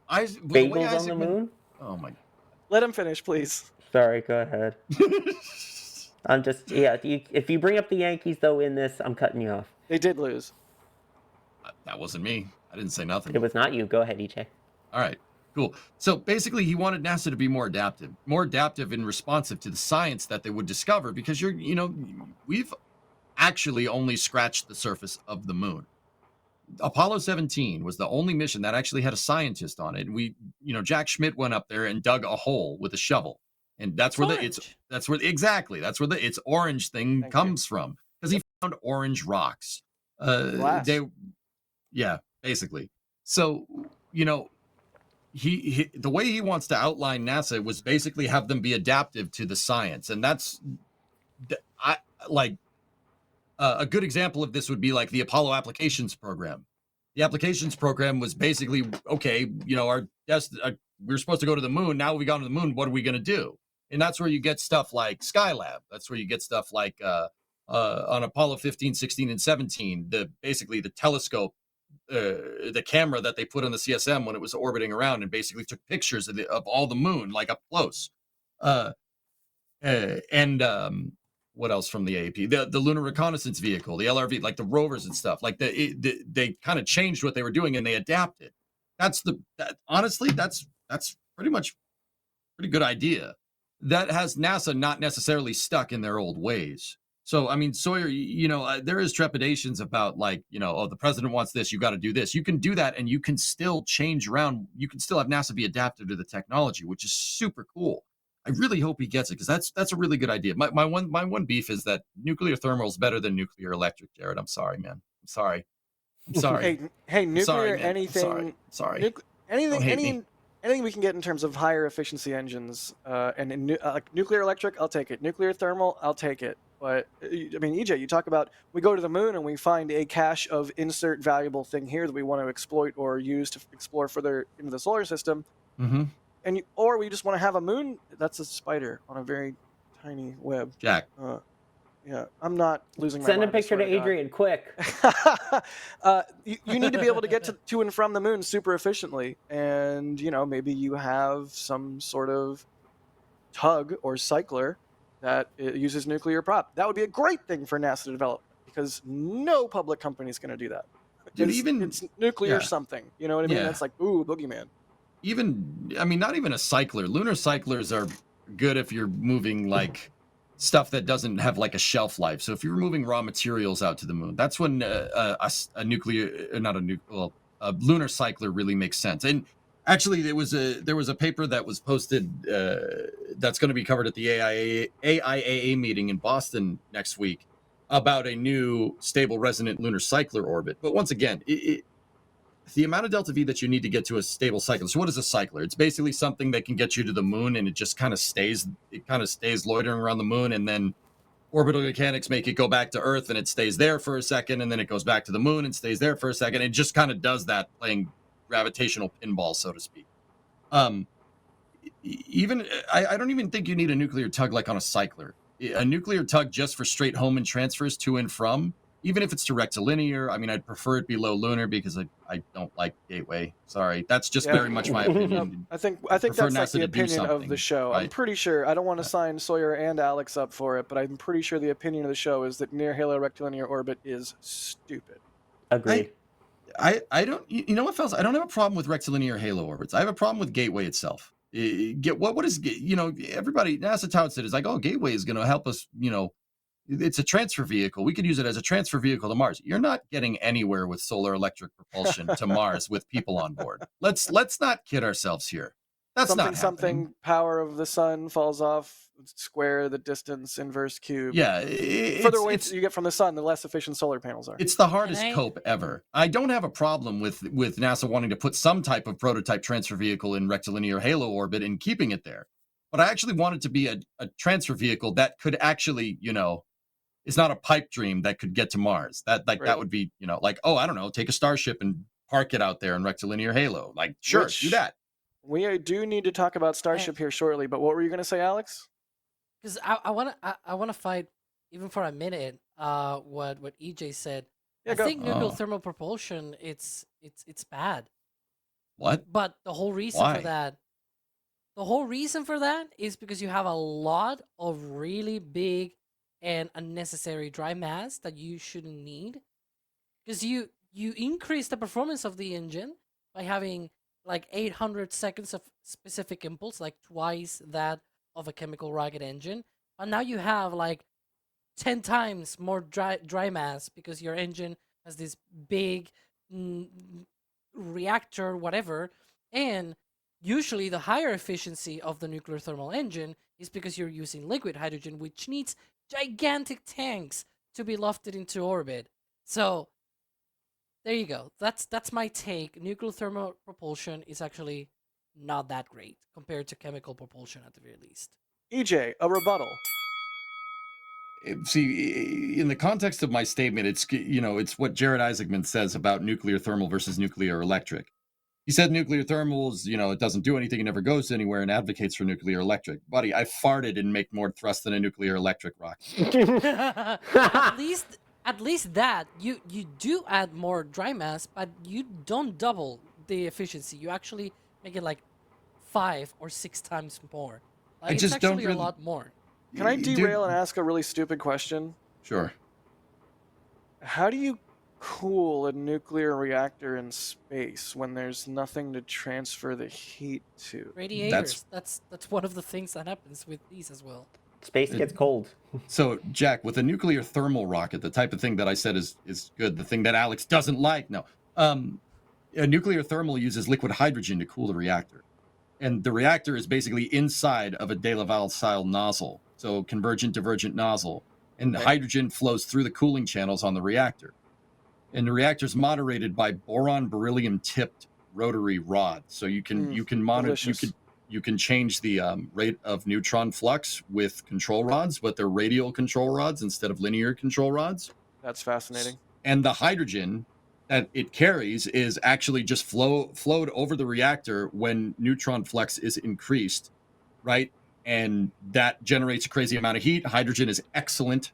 Bagels on the moon? Oh my! Let him finish, please. Sorry, go ahead. I'm just if you bring up the Yankees though in this, I'm cutting you off. They did lose. That wasn't me. I didn't say nothing. It was not you. Go ahead, EJ. All right, cool. So basically, he wanted NASA to be more adaptive and responsive to the science that they would discover, because we've actually only scratched the surface of the moon. Apollo 17 was the only mission that actually had a scientist on it. And Jack Schmidt went up there and dug a hole with a shovel. And that's where the it's orange thing comes from, because he found orange rocks. Basically. So, he the way he wants to outline NASA was basically have them be adaptive to the science. And that's a good example of this would be like the Apollo applications program. The applications program was basically, okay, we're supposed to go to the moon. Now we got to the moon. What are we going to do? And that's where you get stuff like Skylab. That's where you get stuff like on Apollo 15, 16, and 17, basically the telescope, the camera that they put on the CSM when it was orbiting around and basically took pictures of all the moon, like up close. What else from the AAP? The Lunar Reconnaissance Vehicle, the LRV, like the rovers and stuff. Like they kind of changed what they were doing and they adapted. Honestly, that's pretty good idea. That has NASA not necessarily stuck in their old ways. So, I mean, Sawyer, there is trepidations about the president wants this, you got to do this. You can do that and you can still change around. You can still have NASA be adaptive to the technology, which is super cool. I really hope he gets it, because that's a really good idea. My one beef is that nuclear thermal is better than nuclear electric, Jared. I'm sorry, man. I'm sorry. Hey, nuclear, sorry, anything. Sorry. Anything we can get in terms of higher efficiency engines, and nuclear electric, I'll take it. Nuclear thermal, I'll take it. But I mean, EJ, you talk about we go to the moon and we find a cache of insert valuable thing here that we want to exploit or use to explore further into the solar system. Mm-hmm. Or we just want to have a moon that's a spider on a very tiny web. Jack. Yeah, I'm not losing my mind. Send a picture to Adrian, quick. You need to be able to get to and from the moon super efficiently. And, maybe you have some sort of tug or cycler that uses nuclear prop. That would be a great thing for NASA to develop, because no public company is going to do that. Dude, it's nuclear something. You know what I mean? That's like, ooh, boogeyman. Not even a cycler. Lunar cyclers are good if you're moving like stuff that doesn't have like a shelf life. So if you're moving raw materials out to the moon, that's when a lunar cycler really makes sense. And actually, there was a paper that was posted that's going to be covered at the AIAA meeting in Boston next week about a new stable resonant lunar cycler orbit. But once again, the amount of delta V that you need to get to a stable cycler. So what is a cycler? It's basically something that can get you to the moon, and it just kind of stays loitering around the moon, and then orbital mechanics make it go back to Earth, and it stays there for a second, and then it goes back to the moon and stays there for a second. It just kind of does that, playing gravitational pinball, so to speak. even I don't even think you need a nuclear tug like on a cycler. A nuclear tug just for straight home and transfers to and from, even if it's to rectilinear. I mean, I'd prefer it be low lunar because I don't like Gateway. Sorry, that's just very much my opinion. I think prefer that's like NASA the to do opinion of the something, show. I'm right? pretty sure. I don't want to sign Sawyer and Alex up for it, but I'm pretty sure the opinion of the show is that near halo rectilinear orbit is stupid. Agreed. I don't. You know what, fellas? I don't have a problem with rectilinear halo orbits. I have a problem with Gateway itself. Get what is everybody NASA touts it is like, oh, Gateway is going to help us. It's a transfer vehicle. We could use it as a transfer vehicle to Mars. You're not getting anywhere with solar electric propulsion to Mars with people on board. Let's not kid ourselves here. That's not happening. Something power of the sun falls off, square the distance, inverse cube. Yeah, further away you get from the sun, the less efficient solar panels are. It's the hardest cope ever. I don't have a problem with NASA wanting to put some type of prototype transfer vehicle in rectilinear halo orbit and keeping it there. But I actually want it to be a transfer vehicle that could actually, it's not a pipe dream that could get to Mars. That would be, like, oh, I don't know, take a Starship and park it out there in rectilinear halo. Like, sure, do that. We do need to talk about Starship here shortly, but what were you going to say, Alex? Because I want to fight even for a minute. What EJ said. Yeah, I think nuclear thermal propulsion it's bad. What? But the whole reason for that is because you have a lot of really big and unnecessary dry mass that you shouldn't need. Because you increase the performance of the engine by having like 800 seconds of specific impulse, like twice that of a chemical rocket engine. But now you have like 10 times more dry mass because your engine has this big reactor, whatever. And usually the higher efficiency of the nuclear thermal engine is because you're using liquid hydrogen, which needs gigantic tanks to be lofted into orbit. So there you go. That's my take. Nuclear thermal propulsion is actually not that great compared to chemical propulsion at the very least. EJ, a rebuttal. See, in the context of my statement, it's what Jared Isaacman says about nuclear thermal versus nuclear electric. He said nuclear thermals, it doesn't do anything, it never goes anywhere, and advocates for nuclear electric. Buddy, I farted and make more thrust than a nuclear electric rocket. At least that you do add more dry mass, but you don't double the efficiency. You actually make it like 5 or 6 times more. Like, it's actually a lot more. Can I derail and ask a really stupid question? Sure. How do you cool a nuclear reactor in space when there's nothing to transfer the heat to? Radiators. That's one of the things that happens with these as well. Space gets cold. So, Jack, with a nuclear thermal rocket, the type of thing that I said is good, the thing that Alex doesn't like, a nuclear thermal uses liquid hydrogen to cool the reactor. And the reactor is basically inside of a De Laval-style nozzle, so convergent divergent nozzle. And the hydrogen flows through the cooling channels on the reactor. And the reactor is moderated by boron beryllium tipped rotary rod. So you can monitor you can change the rate of neutron flux with control rods, but they're radial control rods instead of linear control rods. That's fascinating. And the hydrogen that it carries is actually just flowed over the reactor when neutron flux is increased, right? And that generates a crazy amount of heat. Hydrogen is excellent.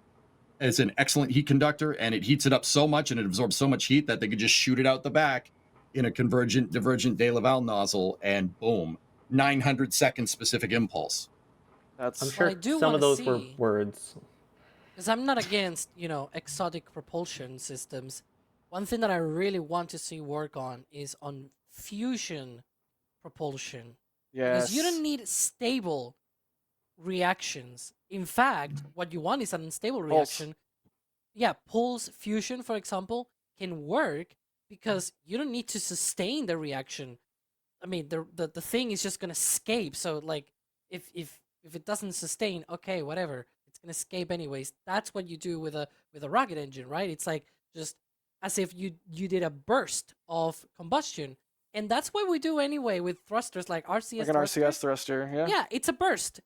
It's an excellent heat conductor, and it heats it up so much and it absorbs so much heat that they could just shoot it out the back in a convergent divergent De Laval nozzle, and boom, 900 second specific impulse. I'm sure some of those were words. Because I'm not against, exotic propulsion systems. One thing that I really want to see work on is on fusion propulsion. Yes. Because you don't need stable reactions. In fact, what you want is an unstable reaction. Yeah, pulse fusion, for example, can work because you don't need to sustain the reaction. I mean, the thing is just gonna escape. So, like, if it doesn't sustain, okay, whatever, it's gonna escape anyways. That's what you do with a rocket engine, right? It's like just as if you did a burst of combustion. And that's what we do anyway with thrusters like RCS like an RCS thruster, yeah. Yeah, it's a burst.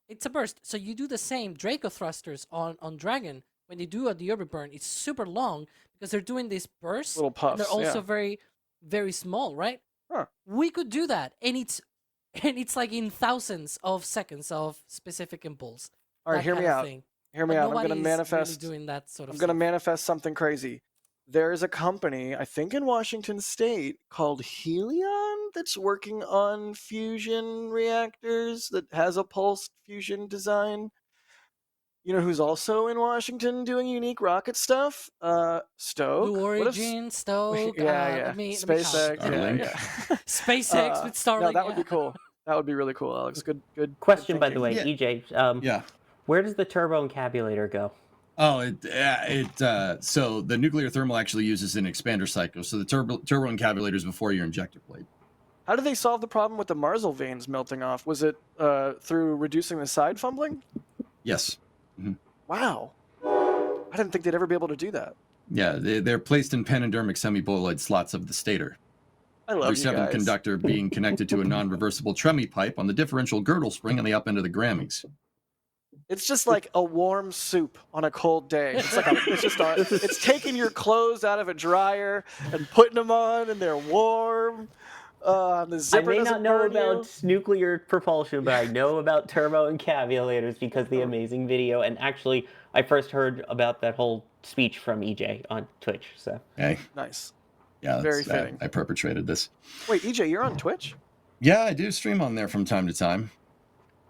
So you do the same Draco thrusters on Dragon. When they do a deorbit burn, it's super long because they're doing these bursts. Little puffs, and they're also very, very small, right? Huh. We could do that, and it's and it's like in thousands of seconds of specific impulse. All right, that hear kind me of out. thing. Hear me But out. I'm nobody's gonna manifest. really doing that sort of I'm gonna stuff. manifest something crazy. There is a company, I think in Washington State, called Helion that's working on fusion reactors that has a pulsed fusion design. You know who's also in Washington doing unique rocket stuff? Stoke. Blue What if? Origin, Stoke. Yeah. Let me count. SpaceX. Starlink. Yeah. SpaceX with Starlink. No, that would yeah. be cool. That would be really cool, Alex. Good Question, by the thinking. way, Yeah. EJ. Yeah. Where does the turbo encabulator go? Oh, so the nuclear thermal actually uses an expander cycle. So the turbo encabulator is before your injector plate. How did they solve the problem with the Marsal veins melting off? Was it through reducing the side fumbling? Yes. Wow. I didn't think they'd ever be able to do that. Yeah, they're placed in panodermic semiboloid slots of the stator. I love you R7 guys. conductor being connected to a non-reversible Tremi pipe on the differential girdle spring on the up end of the Grammys. It's just like a warm soup on a cold day. It's taking your clothes out of a dryer and putting them on, and they're warm. The zipper I may doesn't not know burn about you. nuclear propulsion, but I know about turbo encabulators because of the amazing video. And actually, I first heard about that whole speech from EJ on Twitch. So Hey, Nice. yeah, Very fitting. I perpetrated this. Wait, EJ, you're on Twitch? Yeah, I do stream on there from time to time.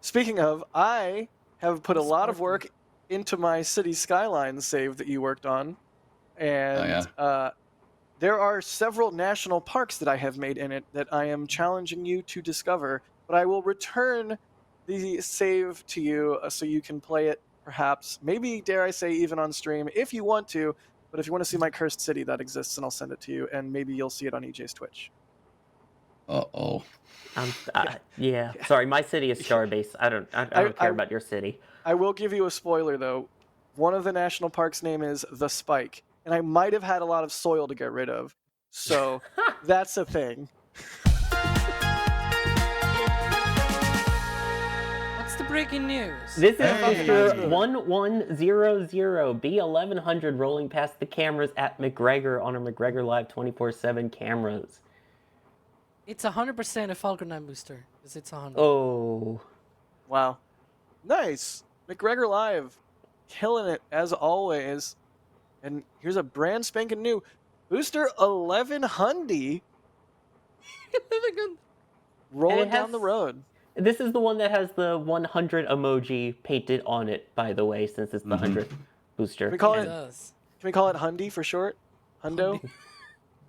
Speaking of, I have put a lot of work into my city skyline save that you worked on, and there are several national parks that I have made in it that I am challenging you to discover. But I will return the save to you so you can play it, perhaps, maybe, dare I say, even on stream if you want to. But if you want to see my cursed city, that exists, and I'll send it to you, and maybe you'll see it on EJ's Twitch. Uh-oh. yeah. Sorry, my city is Starbase. I don't care about your city. I will give you a spoiler, though. One of the national parks' name is The Spike, and I might have had a lot of soil to get rid of. So that's a thing. What's the breaking news? This is Hey. Booster 1100 B1100 rolling past the cameras at McGregor on our McGregor Live 24/7 cameras. It's 100% a Falcon 9 booster. Because it's 100. Oh. Wow. Nice. McGregor Live. Killing it, as always. And here's a brand spanking new Booster 1100 rolling down the road. This is the one that has the 100 emoji painted on it, by the way, since it's the 100th booster. Can we call It it? does. Can we call it Hundy for short? Hundo.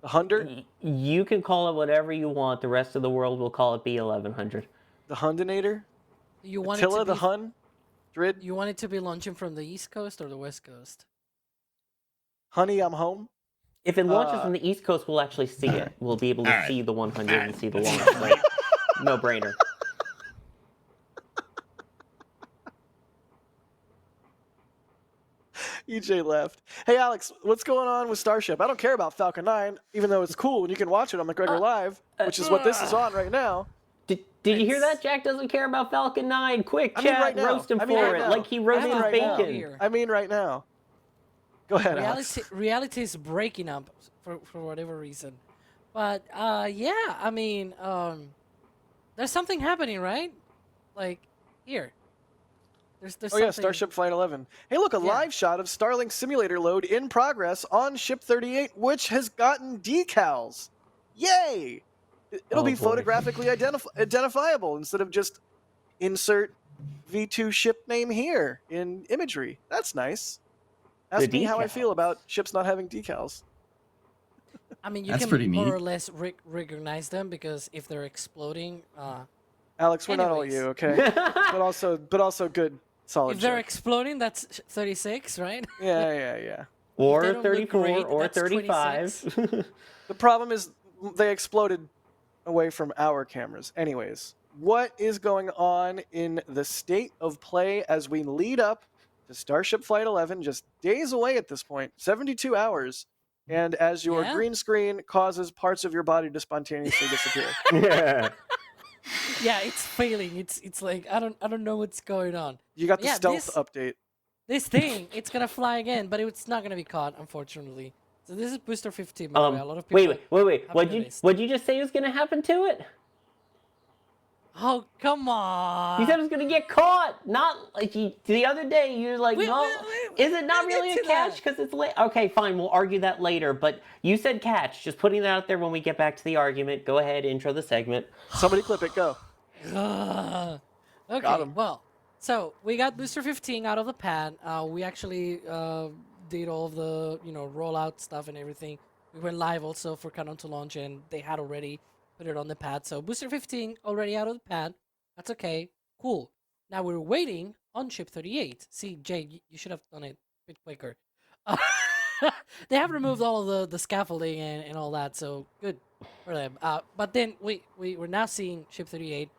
The Hunder. You can call it whatever you want. The rest of the world will call it B1100. The Hundinator. You want Attila it to the be, Hun. Drid. You want it to be launching from the East Coast or the West Coast? Honey, I'm home. If it launches from the East Coast, we'll actually see it. We'll be able to see the 100 and see the launch. Like, no brainer. EJ left. Hey, Alex, what's going on with Starship? I don't care about Falcon 9, even though it's cool and you can watch it on McGregor Live, which is what this is on right now. Did you hear that? Jack doesn't care about Falcon 9. Quick, I mean chat, right now. roast him I mean for right it. now. Like he roasted right now. bacon. I mean right now. Go ahead, Alex. Reality is breaking up for whatever reason. But, yeah, I mean, there's something happening, right? Like, here. There's Oh something... yeah, Starship Flight 11. Hey, look, a live shot of Starlink simulator load in progress on Ship 38, which has gotten decals. Yay! It'll be photographically identifiable instead of just insert V2 ship name here in imagery. That's nice. Ask me how I feel about ships not having decals. I mean, you That's can pretty more neat. or less recognize them because if they're exploding, Alex, we're not all anyways. you, okay? but also good, solid. If they're joke. exploding, that's 36, right? Yeah. Or If they don't look 34 great, or that's 35. The problem is they exploded away from our cameras. Anyways, what is going on in the state of play as we lead up to Starship Flight 11, just days away at this point, 72 hours, and as your green screen causes parts of your body to spontaneously disappear. Yeah. Yeah, it's failing. It's like I don't know what's going on. You got the Yeah, stealth update. This thing, it's gonna fly again, but it's not gonna be caught, unfortunately. So this is Booster 15, by the way. A lot of people wait. have What'd you just say was gonna happen to it? Oh, come on. You said it was gonna get caught. Not like the other day. You're like, We- no. we- Is it not we'll really get a to catch that. because it's late? Okay, fine. We'll argue that later. But you said catch. Just putting that out there when we get back to the argument. Go ahead, intro the segment. Somebody clip it. Go. Ugh. Got Okay, him. well, so we got Booster 15 out of the pad. We actually did all of the rollout stuff and everything. We went live also for Countdown to Launch, and they had already put it on the pad. So Booster 15 already out of the pad. That's okay. Cool. Now we're waiting on Ship 38. See, Jay, you should have done it a bit quicker. They have removed all of the scaffolding and all that, so good for them. But then we're now seeing Ship 38.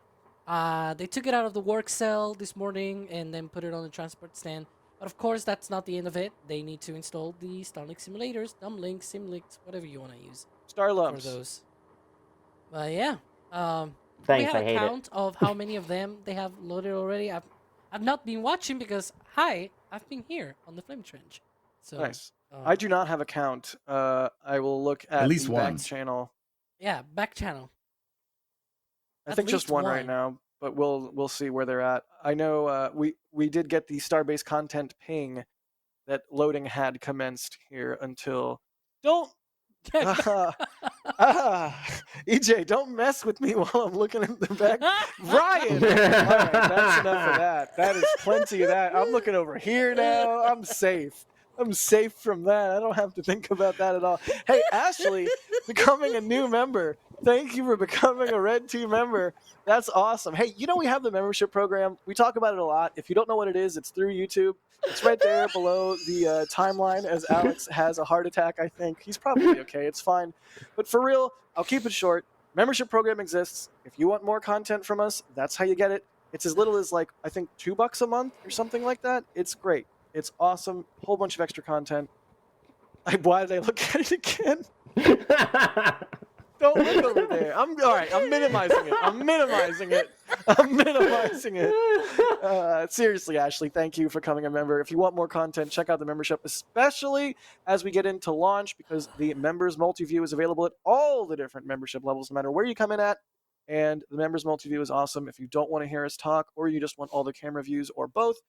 They took it out of the work cell this morning and then put it on the transport stand. But of course, that's not the end of it. They need to install the Starlink simulators, Dumblinks, Simlinks, whatever you want to use Star for lumps. those. But yeah, do we Thanks, have I a hate it. count of how many of them they have loaded already? I've not been watching because I've been here on the Flame Trench. So Nice. I do not have a count. I will look at least the back once. channel. Yeah, back channel. I At think just least one right one. now, but we'll see where they're at. I know we did get the Starbase content ping that loading had commenced here until don't EJ, don't mess with me while I'm looking at the back. Ryan! All right, that's enough of that. That is plenty of that. I'm looking over here now. I'm safe. I'm safe from that. I don't have to think about that at all. Hey, Ashley, becoming a new member. Thank you for becoming a Red Team member. That's awesome. Hey, we have the membership program. We talk about it a lot. If you don't know what it is, it's through YouTube. It's right there below the timeline as Alex has a heart attack, I think. He's probably okay. It's fine. But for real, I'll keep it short. Membership program exists. If you want more content from us, that's how you get it. It's as little as, I think $2 a month or something like that. It's great. It's awesome. Whole bunch of extra content. Why did I look at it again? Don't look over there. All right. I'm minimizing it. Seriously, Ashley, thank you for becoming a member. If you want more content, check out the membership, especially as we get into launch, because the members multi-view is available at all the different membership levels, no matter where you come in at. And the members multi-view is awesome. If you don't want to hear us talk, or you just want all the camera views, or both,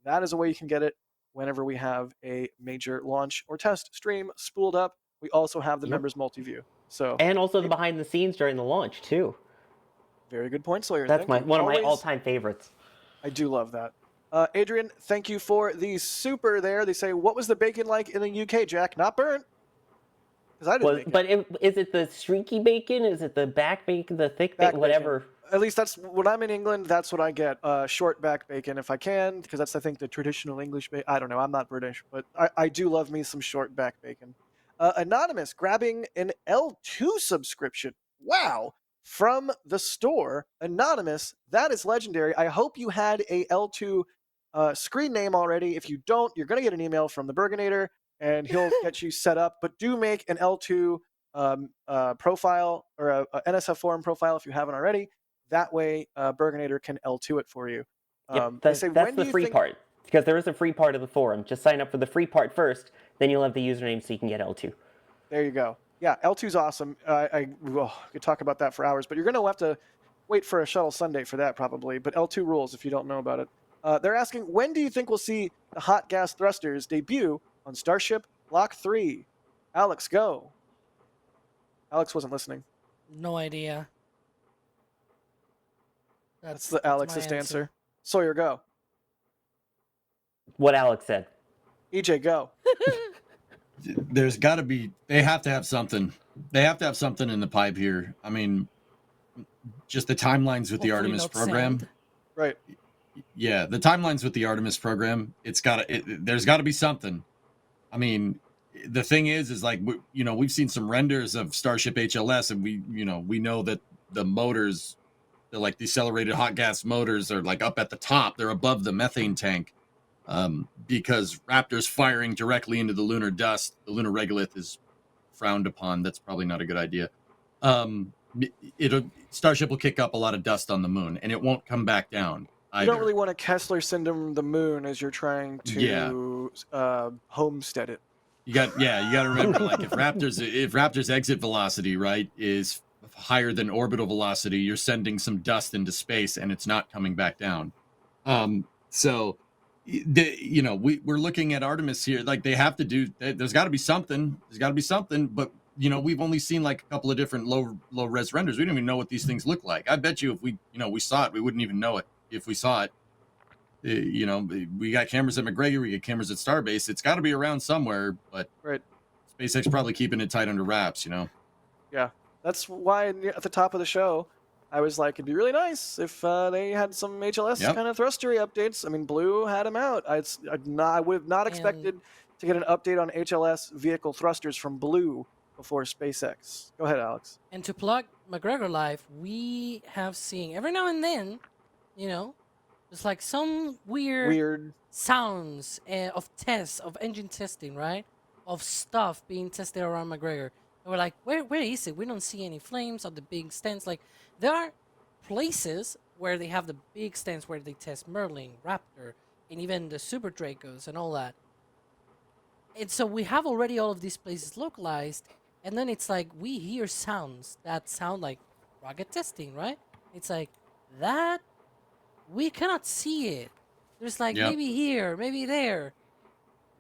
that is a way you can get it whenever we have a major launch or test stream spooled up. We also have the members multi-view. So and also the behind the scenes during the launch too. Very good point, Sawyer. That's Thank you. one of my all-time favorites. I do love that. Adrian, thank you for the super there. They say, what was the bacon like in the UK, Jack? Not burnt. Because I didn't make it. But is it the streaky bacon? Is it the back bacon, the thick bacon, whatever? At least that's when I'm in England. That's what I get. Short back bacon if I can, because that's I think the traditional English bacon. I don't know. I'm not British, but I do love me some short back bacon. Anonymous grabbing an L2 subscription. Wow. From the store. Anonymous. That is legendary. I hope you had a L2 screen name already. If you don't, you're going to get an email from the Burgonator, and he'll get you set up. But do make an L2 profile or a NSF forum profile if you haven't already. That way, Burgonator can L2 it for you. That's the free part. Because there is a free part of the forum. Just sign up for the free part first, then you'll have the username so you can get L2. There you go. Yeah, L2's awesome. I could talk about that for hours, but you're going to have to wait for a shuttle Sunday for that probably. But L2 rules if you don't know about it. They're asking, when do you think we'll see the hot gas thrusters debut on Starship Block 3? Alex, go. Alex wasn't listening. No idea. That's the Alexist answer. Sawyer, go. What Alex said. EJ, go. There's got to be. They have to have something. They have to have something in the pipe here. I mean, just the timelines with the Artemis program. Sand. Right. Yeah, the timelines with the Artemis program. There's got to be something. I mean, the thing is like we've seen some renders of Starship HLS, and we know that the motors, they're like decelerated hot gas motors, are like up at the top. They're above the methane tank. Because Raptor's firing directly into the lunar dust. The lunar regolith is frowned upon. That's probably not a good idea. Starship will kick up a lot of dust on the moon, and it won't come back down either. You don't really want to Kessler syndrome the moon as you're trying to homestead it. You got to remember, like if Raptor's exit velocity, right, is higher than orbital velocity, you're sending some dust into space and it's not coming back down. So, we're looking at Artemis here. Like they have to do. There's got to be something. There's got to be something. But we've only seen like a couple of different low res renders. We don't even know what these things look like. I bet you if we saw it, we wouldn't even know it if we saw it. We got cameras at McGregor, we got cameras at Starbase. It's got to be around somewhere, but Right. SpaceX probably keeping it tight under wraps. Yeah, that's why at the top of the show, I was like, it'd be really nice if they had some HLS Yep. kind of thrustery updates. I mean, Blue had them out. I would have not expected to get an update on HLS vehicle thrusters from Blue before SpaceX. Go ahead, Alex. And to plug McGregor Live, we have seen every now and then, there's like some weird sounds of tests, of engine testing, right? Of stuff being tested around McGregor. And we're like, where is it? We don't see any flames on the big stands. Like, there are places where they have the big stands where they test Merlin, Raptor, and even the Super Dracos and all that. And so we have already all of these places localized, and then it's like we hear sounds that sound like rocket testing, right? It's like that we cannot see it. There's like maybe here, maybe there.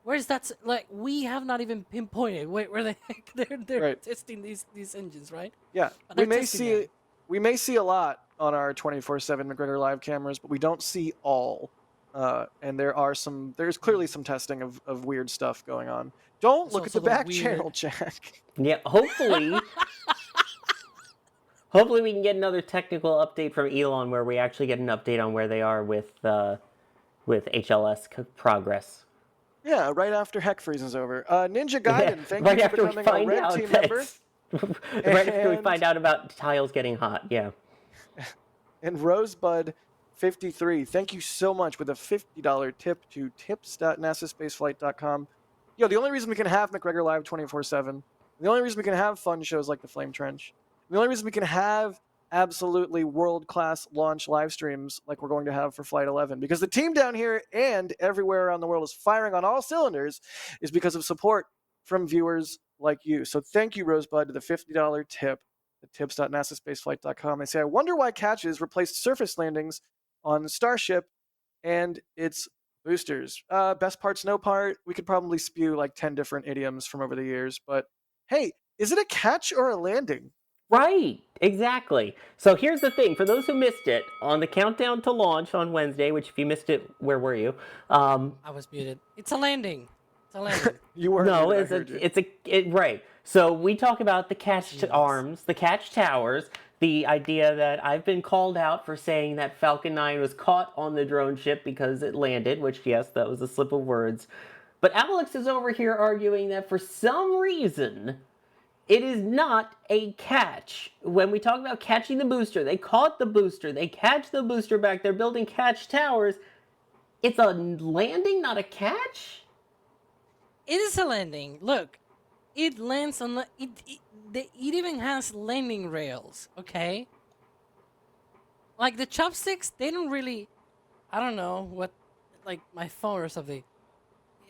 Where's that? Like we have not even pinpointed where the heck they're testing these engines, right? Yeah, But we they're may testing see them. we may see a lot on our 24/7 McGregor Live cameras, but we don't see all. And there's clearly some testing of weird stuff going on. Don't look at the back channel, Jack. Yeah, hopefully we can get another technical update from Elon where we actually get an update on where they are with HLS progress. Yeah, right after Heck freezes over. Ninja Gaiden, thank right you after for we becoming a find red out team that member. right after we find out about tiles getting hot, yeah. And Rosebud53, thank you so much with a $50 tip to tips.nasaspaceflight.com. The only reason we can have McGregor Live 24/7, the only reason we can have fun shows like the Flame Trench, the only reason we can have absolutely world-class launch live streams like we're going to have for Flight 11, because the team down here and everywhere around the world is firing on all cylinders, is because of support from viewers like you. So thank you, Rosebud, to the $50 tip at tips.nasaspaceflight.com. They say, I wonder why catches replaced surface landings on Starship and its boosters. Best parts, no part. We could probably spew like 10 different idioms from over the years, but hey, is it a catch or a landing? Right, exactly. So here's the thing, for those who missed it, on the countdown to launch on Wednesday, which if you missed it, where were you? I was muted. It's a landing. It's a landing. You weren't No, muted, right. So we talk about the catch arms, the catch towers, the idea that I've been called out for saying that Falcon 9 was caught on the drone ship because it landed, which yes, that was a slip of words. But Alex is over here arguing that for some reason, it is not a catch. When we talk about catching the booster, they caught the booster, they catch the booster back, they're building catch towers. It's a landing, not a catch? It is a landing. Look, it lands on it even has landing rails, okay? Like the chopsticks, they don't really, I don't know what, like my phone or something.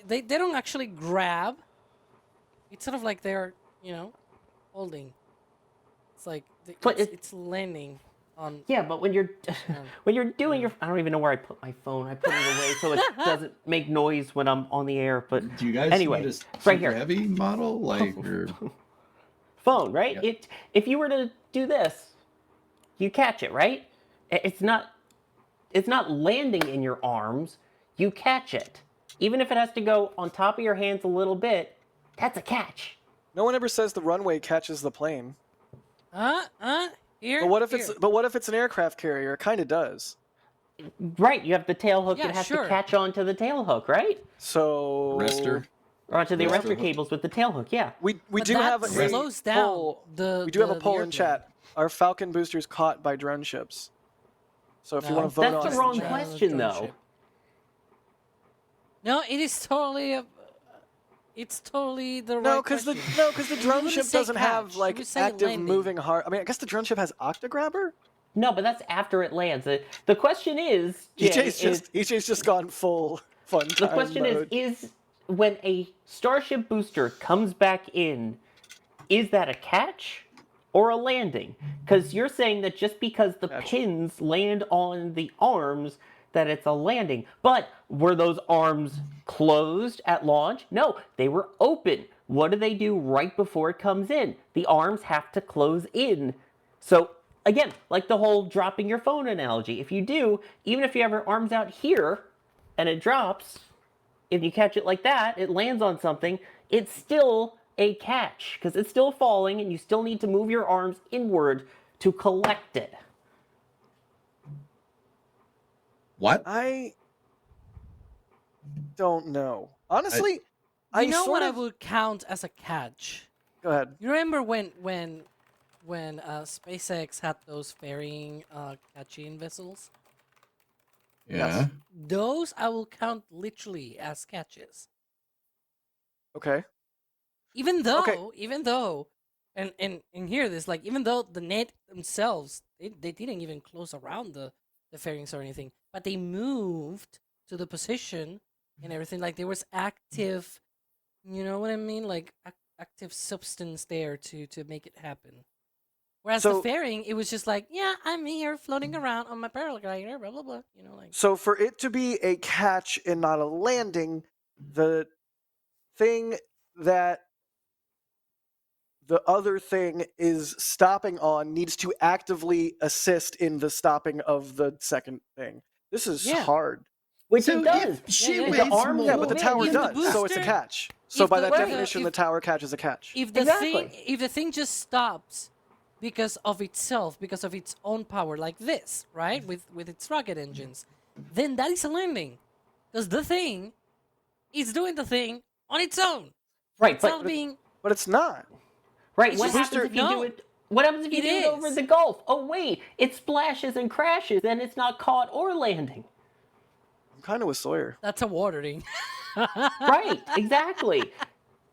They don't actually grab. It's sort of like they're, holding. It's like it's landing on. Yeah, but when you're doing your, I don't even know where I put my phone. I put it away so it doesn't make noise when I'm on the air. But do you guys anyway, need a right here, heavy model like or... phone, right? Yeah. If you were to do this, you catch it, right? It's not landing in your arms. You catch it, even if it has to go on top of your hands a little bit. That's a catch. No one ever says the runway catches the plane. Here. But what if it's an aircraft carrier? It kind of does. Right, you have the tail hook. Yeah, It has sure. to catch onto the tail hook, right? So Arrestor. Or onto the Arrestor arrestor hook. cables with the tail hook. Yeah. we But do that have a slows down poll. the. We do have a the poll in airplane. chat. Are Falcon boosters caught by drone ships? So if you want to vote That's on the it, wrong in chat. question, though. ship. No, it is totally it's totally the right question. because the drone wouldn't ship say doesn't have catch, like you would say active landing. moving hard. I mean, I guess the drone ship has octograbber. No, but that's after it lands. The question is, Jay, EJ's just gone full fun time the question mode. is when a Starship booster comes back in, is that a catch or a landing? Because you're saying that just because the Gotcha. pins land on the arms, that it's a landing. But were those arms closed at launch? No, they were open. What do they do right before it comes in? The arms have to close in. So again, like the whole dropping your phone analogy, if you do, even if you have your arms out here and it drops, if you catch it like that, it lands on something, it's still a catch because it's still falling and you still need to move your arms inward to collect it. What? I don't know. Honestly, You know sort what I of... would count as a catch? Go ahead. You remember when SpaceX had those ferrying catching vessels? Yeah. Those I will count literally as catches. Okay. Even though, and hear this, like even though the net themselves, they didn't even close around the fairings or anything, but they moved to the position and everything. Like there was active, you know what I mean? Like active substance there to make it happen. Whereas the fairing, it was just like, yeah, I'm here floating around on my paraglider, blah blah blah. You know, like. So for it to be a catch and not a landing, the thing that the other thing is stopping on needs to actively assist in the stopping of the second thing. This is hard. Which So it does. if she Yeah, weighs the arms more, Yeah, but the tower If the does, so it's a booster- catch. So by that Right. definition, the tower catch is a catch. If the Exactly. if the thing just stops because of itself, because of its own power, like this, right, with its rocket engines, then that is a landing, because the thing is doing the thing on its own. Right, It's not being. But it's not. Right, It's what just- happens if you no. do it? What happens if you It do it over is. the Gulf? Oh wait, it splashes and crashes, and it's not caught or landing. I'm kind of with Sawyer. That's a watering. Right, exactly.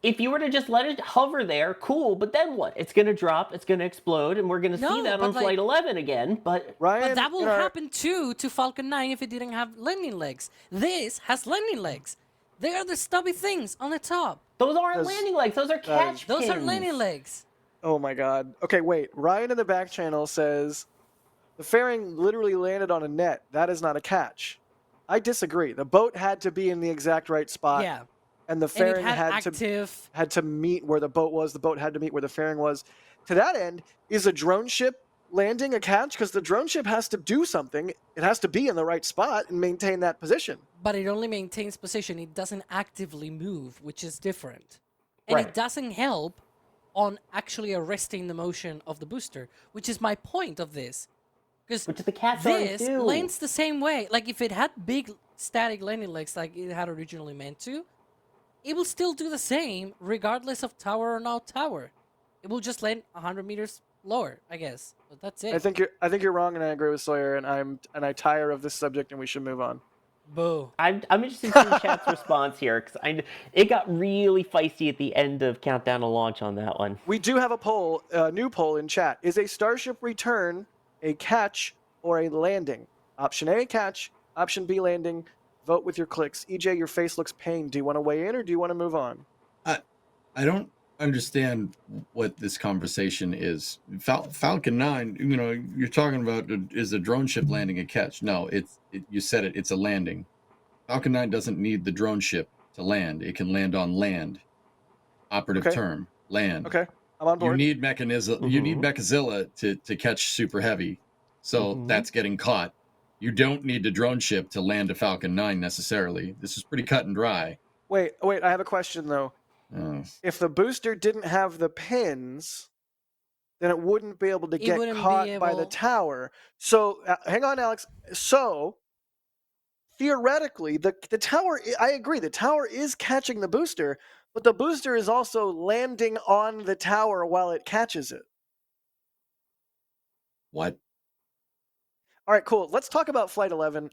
If you were to just let it hover there, cool, but then what? It's going to drop, it's going to explode, and we're going to see No, that but on like- Flight 11 again, but... Ryan, But that will in our- happen too to Falcon 9 if it didn't have landing legs. This has landing legs. They are the stubby things on the top. Those aren't Does- landing legs, those are catch Those pins. are landing legs. Oh my god. Okay, wait. Ryan in the back channel says the fairing literally landed on a net. That is not a catch. I disagree. The boat had to be in the exact right spot. Yeah. And the And it fairing had had active. to meet where the boat was. The boat had to meet where the fairing was. To that end, is a drone ship landing a catch? Because the drone ship has to do something. It has to be in the right spot and maintain that position. But it only maintains position. It doesn't actively move, which is different. And Right. it doesn't help on actually arresting the motion of the booster, which is my point of this. Because Which the catch arms this do. lands the same way. Like if it had big static landing legs like it had originally meant to, it will still do the same regardless of tower or not tower. It will just land 100 meters lower, I guess. But that's it. I think you're wrong, and I agree with Sawyer. And I tire of this subject, and we should move on. Boo. I'm interested to see chat's response here, because it got really feisty at the end of Countdown to Launch on that one. We do have a new poll in chat. Is a Starship return a catch or a landing? Option A, catch. Option B, landing. Vote with your clicks. EJ, your face looks pained. Do you want to weigh in or do you want to move on? I don't understand what this conversation is. Falcon 9, you're talking about is a drone ship landing a catch? No, you said it. It's a landing. Falcon 9 doesn't need the drone ship to land. It can land on land. Operative Okay. term, land. Okay, I'm on board. You need You need Mechazilla to catch super heavy, so that's getting caught. You don't need the drone ship to land a Falcon 9 necessarily. This is pretty cut and dry. Wait, I have a question though. If the booster didn't have the pins, then it wouldn't be able to get wouldn't be caught by the able- tower. So, hang on, Alex. So, theoretically, the tower, I agree, the tower is catching the booster, but the booster is also landing on the tower while it catches it. What? All right, cool. Let's talk about Flight 11.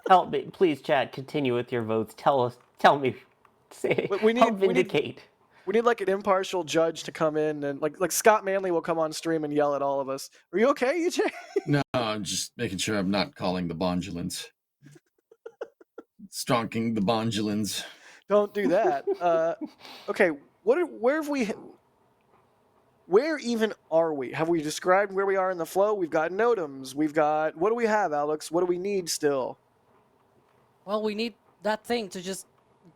Help me, please, chat, continue with your votes. Tell me, say, We need- help we need- vindicate. We need like an impartial judge to come in and like Scott Manley will come on stream and yell at all of us. Are you okay, EJ? No, I'm just making sure I'm not calling the Bondulans. Stonking the Bondulans. Don't do that. Okay, where have we? where even are we? Have we described where we are in the flow? We've got NOTAMs. We've got, what do we have, Alex? What do we need still? Well, we need that thing to just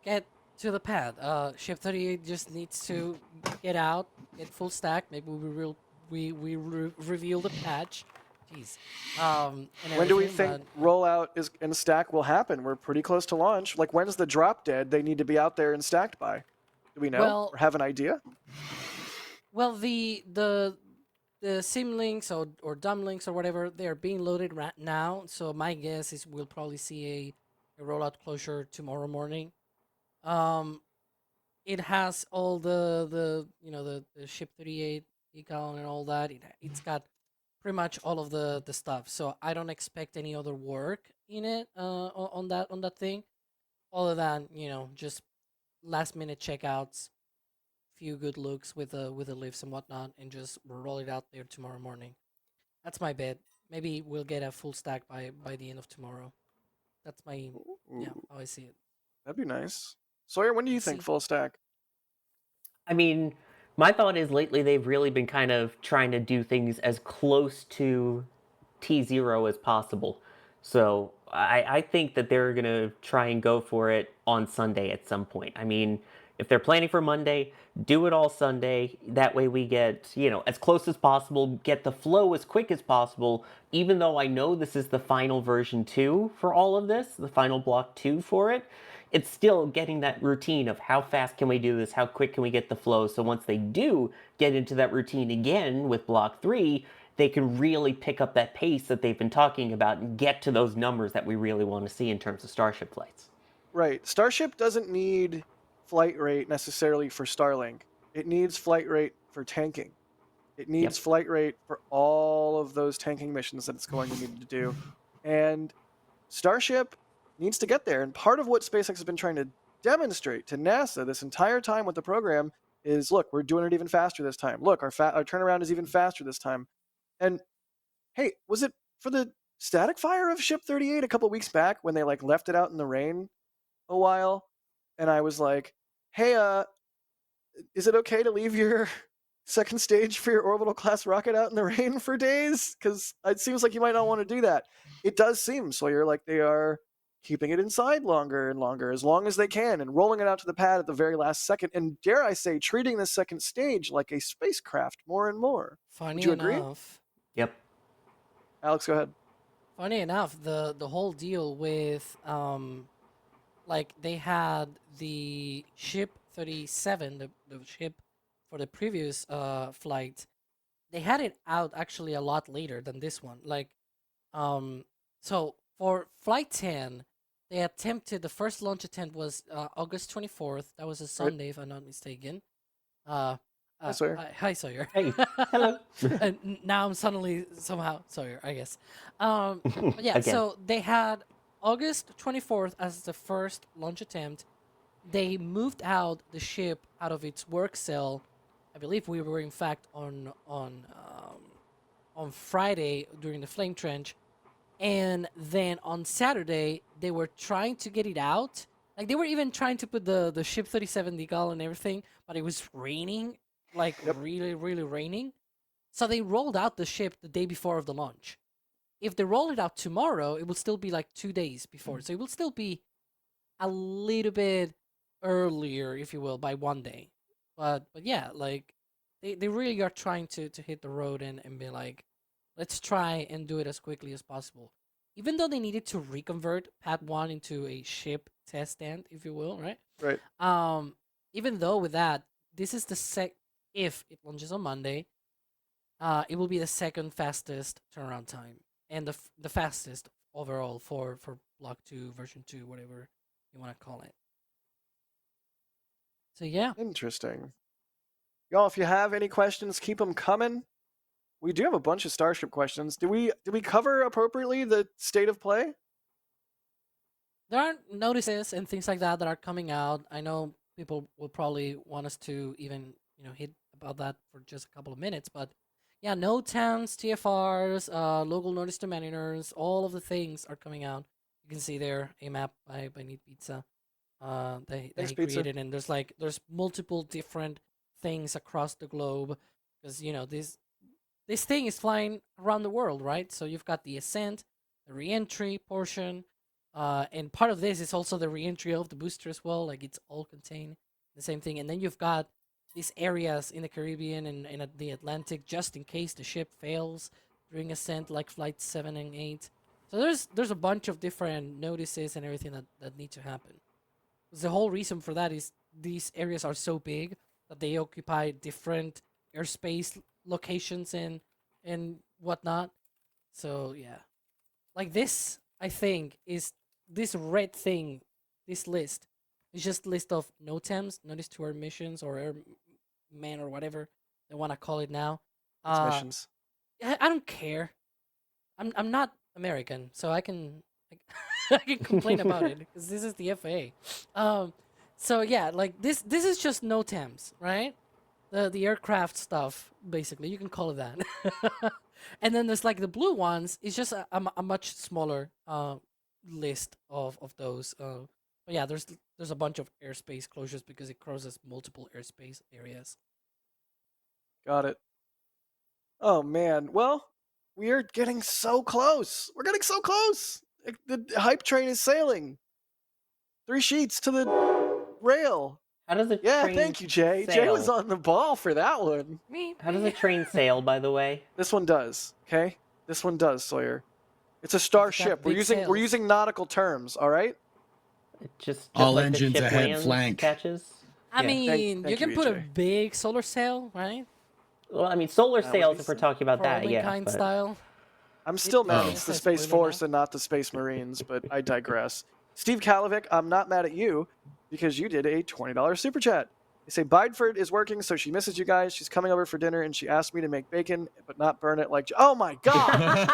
get to the pad. Ship 38 just needs to get out, get full stack. Maybe we reveal the patch. Jeez. And When do we everything, think rollout is and stack will happen? We're pretty close to launch. Like, when's the drop dead they need to be out there and stacked by? Do we know Well- or have an idea? Well, the sim links or dumb links or whatever, they're being loaded right now. So my guess is we'll probably see a rollout closure tomorrow morning. It has all the ship 38 econ and all that. It's got pretty much all of the stuff. So I don't expect any other work in it on that thing, other than just last minute checkouts, few good looks with the lifts and whatnot, and just roll it out there tomorrow morning. That's my bet. Maybe we'll get a full stack by the end of tomorrow. That's my how I see it. That'd be nice. Sawyer, when do you think full stack? I mean, my thought is lately they've really been kind of trying to do things as close to T0 as possible. So I think that they're going to try and go for it on Sunday at some point. I mean, if they're planning for Monday, do it all Sunday. That way we get, as close as possible, get the flow as quick as possible, even though I know this is the final version 2 for all of this, the final block 2 for it. It's still getting that routine of how fast can we do this, how quick can we get the flow, so once they do get into that routine again with block 3, they can really pick up that pace that they've been talking about and get to those numbers that we really want to see in terms of Starship flights. Right. Starship doesn't need flight rate necessarily for Starlink. It needs flight rate for tanking. It needs flight rate for all of those tanking missions that it's going to need to do. And Starship needs to get there. And part of what SpaceX has been trying to demonstrate to NASA this entire time with the program is, look, we're doing it even faster this time. Look, our turnaround is even faster this time. And hey, was it for the static fire of Ship 38 a couple weeks back when they left it out in the rain a while? And I was like, hey, is it okay to leave your second stage for your orbital class rocket out in the rain for days? Because it seems like you might not want to do that. It does seem, Sawyer, like they are keeping it inside longer and longer, as long as they can, and rolling it out to the pad at the very last second, and dare I say, treating the second stage like a spacecraft more and more. Funny Would you agree? enough. Yep. Alex, go ahead. Funny enough, the whole deal with they had the ship 37, the ship for the previous flight. They had it out actually a lot later than this one. So for flight 10, they attempted, the first launch attempt was August 24th. That was a Sunday, if I'm not mistaken. Hi, Sawyer. Hi, Sawyer. Hey, hello. And now I'm suddenly somehow Sawyer, I guess. But yeah, Again. so they had August 24th as the first launch attempt. They moved out the ship out of its work cell. I believe we were in fact on Friday during the flame trench, and then on Saturday they were trying to get it out. Like they were even trying to put the ship 37 decal and everything, but it was raining, really raining. So they rolled out the ship the day before of the launch. If they roll it out tomorrow, it will still be like 2 days before. So it will still be a little bit earlier, if you will, by 1 day. But yeah, they really are trying to hit the road and be like, let's try and do it as quickly as possible. Even though they needed to reconvert Pad 1 into a ship test stand, if you will, right? Right. Even though with that, this is if it launches on Monday, it will be the second fastest turnaround time and the fastest overall for Block 2, version 2, whatever you want to call it. So yeah. Interesting. Y'all, if you have any questions, keep them coming. We do have a bunch of Starship questions. Did we cover appropriately the state of play? There are notices and things like that are coming out. I know people will probably want us to even hit about that for just a couple of minutes, but yeah, NOTAMs, TFRs, local notice to maintainers, all of the things are coming out. You can see there a map by Neat Pizza that he created, and there's multiple different things across the globe because this thing is flying around the world, right? So you've got the ascent, the reentry portion, and part of this is also the reentry of the booster as well. Like it's all contained the same thing, and then you've got these areas in the Caribbean and the Atlantic just in case the ship fails during ascent, like flight 7 and 8. So there's a bunch of different notices and everything that need to happen. The whole reason for that is these areas are so big that they occupy different airspace locations and whatnot. So yeah, like this, I think is this red thing, this list is just list of NOTAMs, notice to air missions or airman or whatever they want to call it now. It's missions. I don't care. I'm not American, so I can I can complain about it because this is the FAA. So yeah, like this is just NOTAMs, right? The aircraft stuff, basically. You can call it that. And then there's like the blue ones. It's just a much smaller list of those. But yeah, there's a bunch of airspace closures because it crosses multiple airspace areas. Got it. Oh man. Well, we are getting so close. We're getting so close. The hype train is sailing. 3 sheets to the rail. How does a Yeah, train thank you, Jay. sail? Jay was on the ball for that one. How does a train sail, by the way? This one does. Okay, this one does, Sawyer. It's a starship. We're big using nautical terms. All right. Just All like engines the ship ahead, lands, flank. catches. I Yeah. mean, thank you can you, put a EJ. big solar sail, right? Well, I mean, solar That would sails. be If we're sick. talking about that, yeah. Kind but- style. I'm still mad Oh. it's the Says Space spoiler Force now. and not the Space Marines, but I digress. Steve Kalovic, I'm not mad at you because you did a $20 super chat. They say Bideford is working, so she misses you guys. She's coming over for dinner, and she asked me to make bacon, but not burn it like. Oh my god!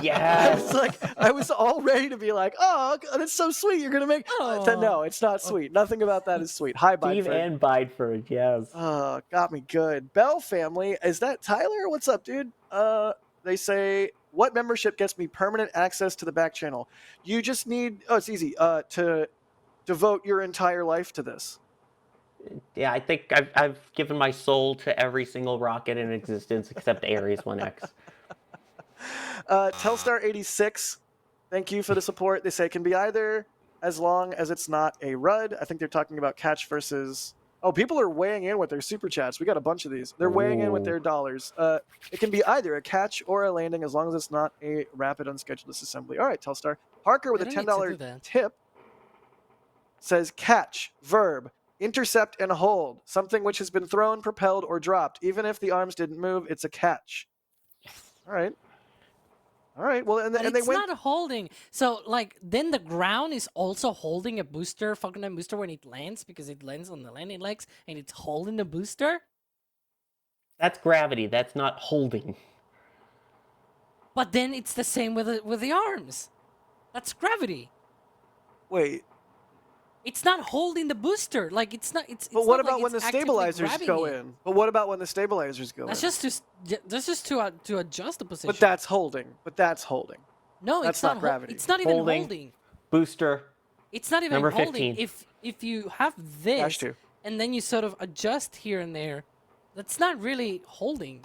Yes. I was all ready to be like, oh, that's so sweet. You're gonna make. No, it's not sweet. Nothing about that is sweet. Hi, Steve Bideford. and Bideford, yes. Got me good. Bell family, is that Tyler? What's up, dude? They say, what membership gets me permanent access to the back channel? You just need. Oh, it's easy. To devote your entire life to this. Yeah, I think I've given my soul to every single rocket in existence except Ares 1X. Telstar86, thank you for the support. They say it can be either as long as it's not a RUD. I think they're talking about catch versus. Oh, people are weighing in with their super chats. We got a bunch of these. They're weighing in with their dollars. It can be either a catch or a landing as long as it's not a rapid unscheduled disassembly. All right, Telstar. Parker with a They don't need to do $10 that. tip says catch, verb, intercept and hold, something which has been thrown, propelled, or dropped. Even if the arms didn't move, it's a catch. All right. All right. Well, and But they it's went. not holding. So, like, then the ground is also holding a booster, Falcon 9 booster, when it lands because it lands on the landing legs and it's holding the booster. That's gravity. That's not holding. But then it's the same with the arms. That's gravity. Wait. It's not holding the booster. Like it's not. It's. But it's what not like about when the it's actively stabilizers grabbing go it. in? But what about when the stabilizers go That's in? just to adjust the position. But that's holding. no, that's it's not not gravity. It's not even Holding. holding. Booster. It's not even Number holding. 15. If you have this Dash 2. and then you sort of adjust here and there, that's not really holding.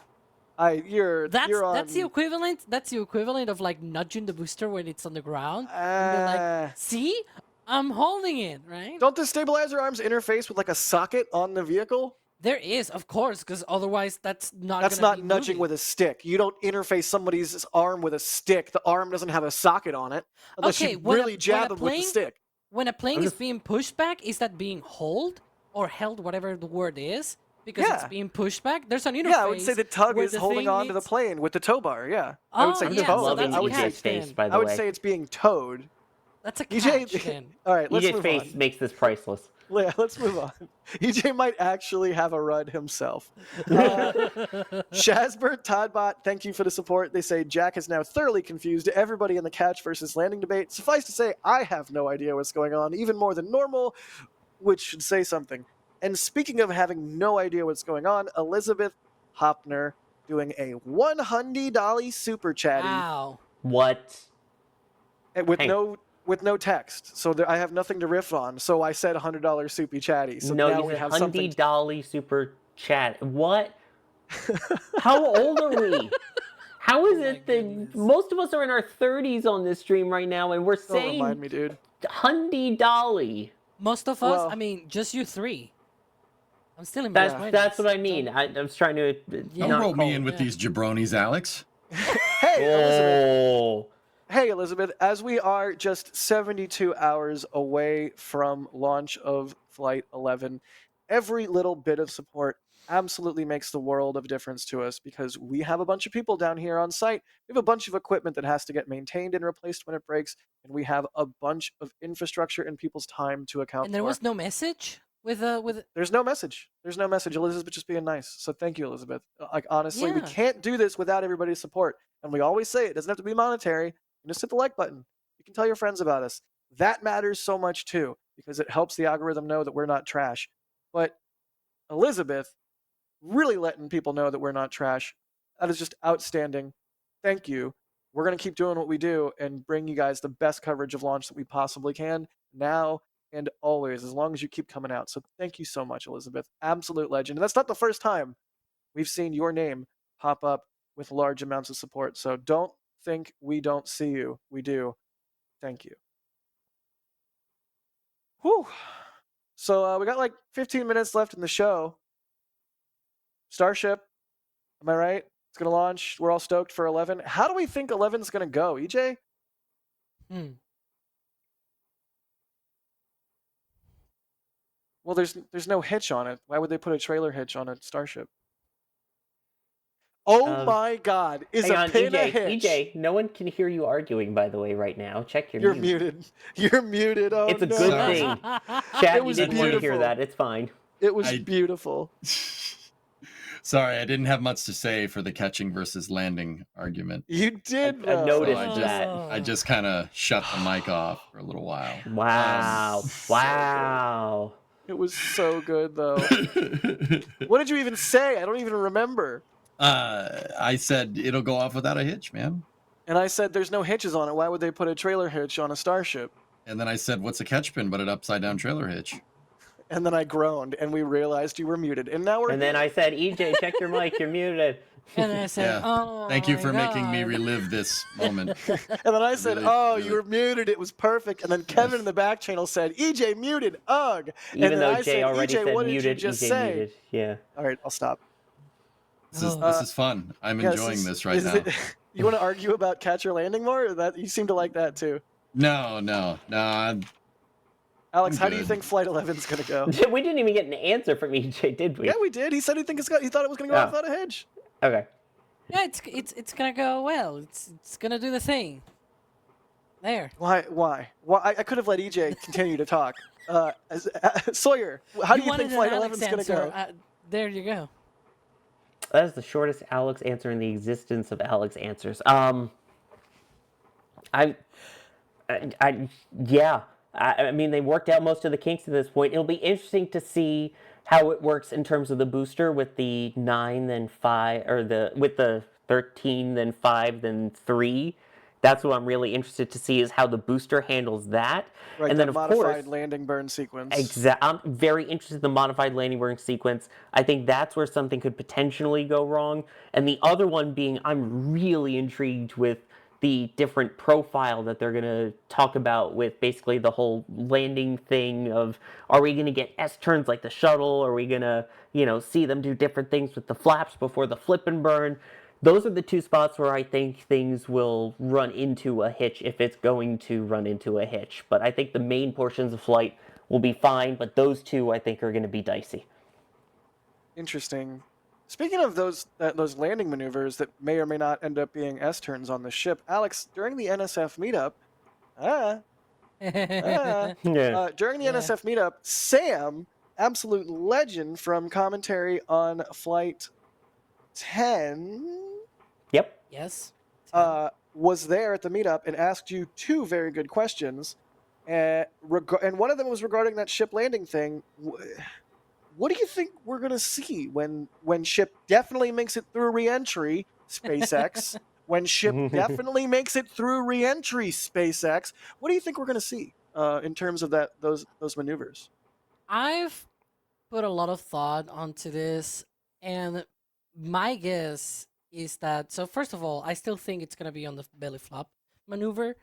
You're on. That's the equivalent. That's the equivalent of like nudging the booster when it's on the ground. And you're like, see, I'm holding it, right? Don't the stabilizer arms interface with like a socket on the vehicle? There is, of course, because otherwise that's not. That's gonna not be nudging moving. with a stick. You don't interface somebody's arm with a stick. The arm doesn't have a socket on it unless Okay, you when a- really jab when a them with the plane- stick. When a plane is being pushed back, is that being hold or held, whatever the word is? Because it's Yeah. being pushed back. There's an interface. Yeah, I would say the tug where is the holding thing on to the needs- plane with the tow bar. Yeah, I would Oh, say I'm yeah, just so towed. loving that's a I would say EJ's catch face, then. by the I would way. say it's being towed. That's a EJ, catch then. all right, let's EJ's move face on. makes this priceless. Yeah, let's move on. EJ might actually have a RUD himself. Shazbert Toddbot, thank you for the support. They say Jack is now thoroughly confused. Everybody in the catch versus landing debate. Suffice to say, I have no idea what's going on, even more than normal, which should say something. And speaking of having no idea what's going on, Elizabeth Hopner doing a $100 super chatty Wow. What? with Hey. no text. So I have nothing to riff on. So I said $100 soupy chatty. So no, now you we said have something. $100 super chat. What? How old are we? How is it that most of us are in our 30s on this stream right now, and we're Don't saying remind me, dude. Hundy Dolly? Most of us, I mean, just you three. I'm still in my 20s. That's what I mean. I was trying to Don't roll me in with these jabronis, Alex. Hey, Elizabeth. Hey, Elizabeth. As we are just 72 hours away from launch of Flight 11, every little bit of support absolutely makes the world of difference to us because we have a bunch of people down here on site. We have a bunch of equipment that has to get maintained and replaced when it breaks, and we have a bunch of infrastructure and people's time to account And there for. was no message with There's no message. There's no message. Elizabeth just being nice. So thank you, Elizabeth. Like honestly, we Yeah. can't do this without everybody's support. And we always say it doesn't have to be monetary. You just hit the like button. You can tell your friends about us. That matters so much too because it helps the algorithm know that we're not trash. But Elizabeth really letting people know that we're not trash. That is just outstanding. Thank you. We're going to keep doing what we do and bring you guys the best coverage of launch that we possibly can now and always, as long as you keep coming out. So thank you so much, Elizabeth. Absolute legend. And that's not the first time we've seen your name pop up with large amounts of support. So don't think we don't see you. We do. Thank you. Whew. So we got like 15 minutes left in the show. Starship, am I right? It's going to launch. We're all stoked for 11. How do we think 11's going to go, EJ? Well, there's no hitch on it. Why would they put a trailer hitch on a Starship? Oh my God! Is hang a on, pin EJ, a hitch? EJ, no one can hear you arguing, by the way, right now. Check your You're mute. muted. You're muted. Oh, It's a no. good thing. Chat, It you was didn't want to hear beautiful. that. It's fine. It was beautiful. Sorry, I didn't have much to say for the catching versus landing argument. You did, I noticed So that. I just kind of shut the mic off for a little while. Wow. Wow. It was so good, though. What did you even say? I don't even remember. I said it'll go off without a hitch, man. And I said there's no hitches on it. Why would they put a trailer hitch on a Starship? And then I said, what's a catch pin but an upside down trailer hitch? And then I groaned, and we realized you were muted. And now we're And then I said, EJ, check your mic. You're muted. And then I said, oh, thank you my for making me God. relive this moment. And then I said, you were muted. It was perfect. And then Kevin in the back channel said, EJ muted. Ugh. Even and though then I Jay said, already EJ, said what muted, did you just EJ say? muted. Yeah. All right, I'll stop. This is fun. I'm enjoying this right now. You want to argue about catcher landing more? Or that you seem to like that too. No. Alex, how do you think Flight 11's gonna go? We didn't even get an answer from EJ, did we? Yeah, we did. He said he thought it was gonna go off without a hedge. Okay. Yeah, it's gonna go well. It's gonna do the thing. There. Why? I could have let EJ continue to talk. Sawyer, how do you think Flight 11's gonna go? There you go. That is the shortest Alex answer in the existence of Alex answers. I mean, they worked out most of the kinks at this point. It'll be interesting to see how it works in terms of the booster with the 9, then 5, or with the 13, then 5, then 3. That's what I'm really interested to see is how the booster handles that. Right, and the then, of modified course, landing burn sequence. I'm very interested in the modified landing burn sequence. I think that's where something could potentially go wrong. And the other one being, I'm really intrigued with the different profile that they're going to talk about with basically the whole landing thing of, are we going to get S-turns like the shuttle? Are we going to, see them do different things with the flaps before the flip and burn? Those are the two spots where I think things will run into a hitch if it's going to run into a hitch. But I think the main portions of flight will be fine, but those two I think are going to be dicey. Interesting. Speaking of those landing maneuvers that may or may not end up being S-turns on the ship, Alex, during the NSF meetup, during the NSF meetup, Sam, absolute legend from commentary on Flight 10. Yep. Yes. Was there at the meetup and asked you two very good questions, and one of them was regarding that ship landing thing. What do you think we're gonna see when ship definitely makes it through reentry, SpaceX? When ship definitely makes it through reentry, SpaceX. What do you think we're gonna see in terms of those maneuvers? I've put a lot of thought onto this, and my guess is that, so first of all, I still think it's gonna be on the belly flop maneuver,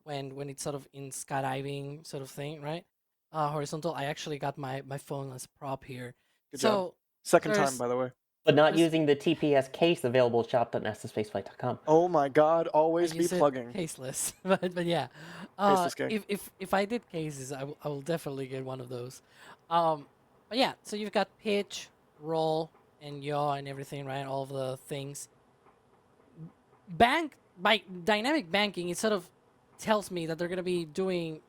when it's sort of in skydiving sort of thing, right? Horizontal. I actually got my phone as a prop here. Good job. So Second time, there's by the way. But not There's- using the TPS case available at shop.nasaspaceflight.com. Oh my God! I Always be use it plugging. caseless, but yeah, Faceless gang. if I did cases, I will definitely get one of those. But yeah, so you've got pitch, roll, and yaw and everything, right? All of the things. Bank by dynamic banking, it sort of tells me that they're gonna be doing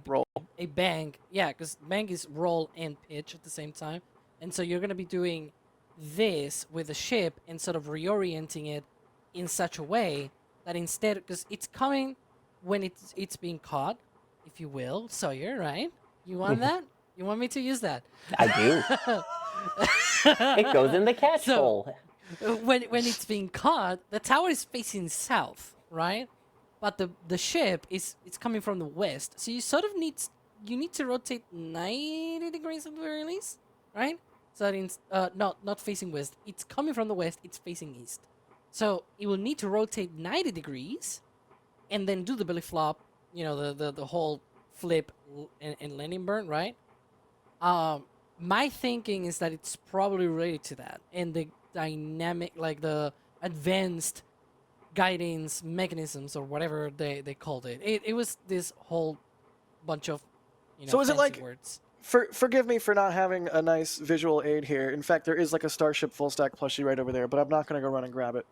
Roll. a bank, yeah, because bank is roll and pitch at the same time, and so you're gonna be doing this with the ship and sort of reorienting it in such a way that instead, because it's coming when it's being caught, if you will, Sawyer, right? You want that? You want me to use that? I do. It goes in the catch So- hole. when it's being caught, the tower is facing south, right? But the ship is it's coming from the west, so you sort of need to rotate 90 degrees at the very least, right? So that it's not facing west. It's coming from the west. It's facing east, so it will need to rotate 90 degrees, and then do the belly flop. You know, the whole flip and landing burn, right? My thinking is that it's probably related to that, and the dynamic, like the advanced guidance mechanisms or whatever they called it. It was this whole bunch of, So is it fancy like- words. Forgive me for not having a nice visual aid here. In fact, there is like a Starship full stack plushie right over there, but I'm not going to go run and grab it.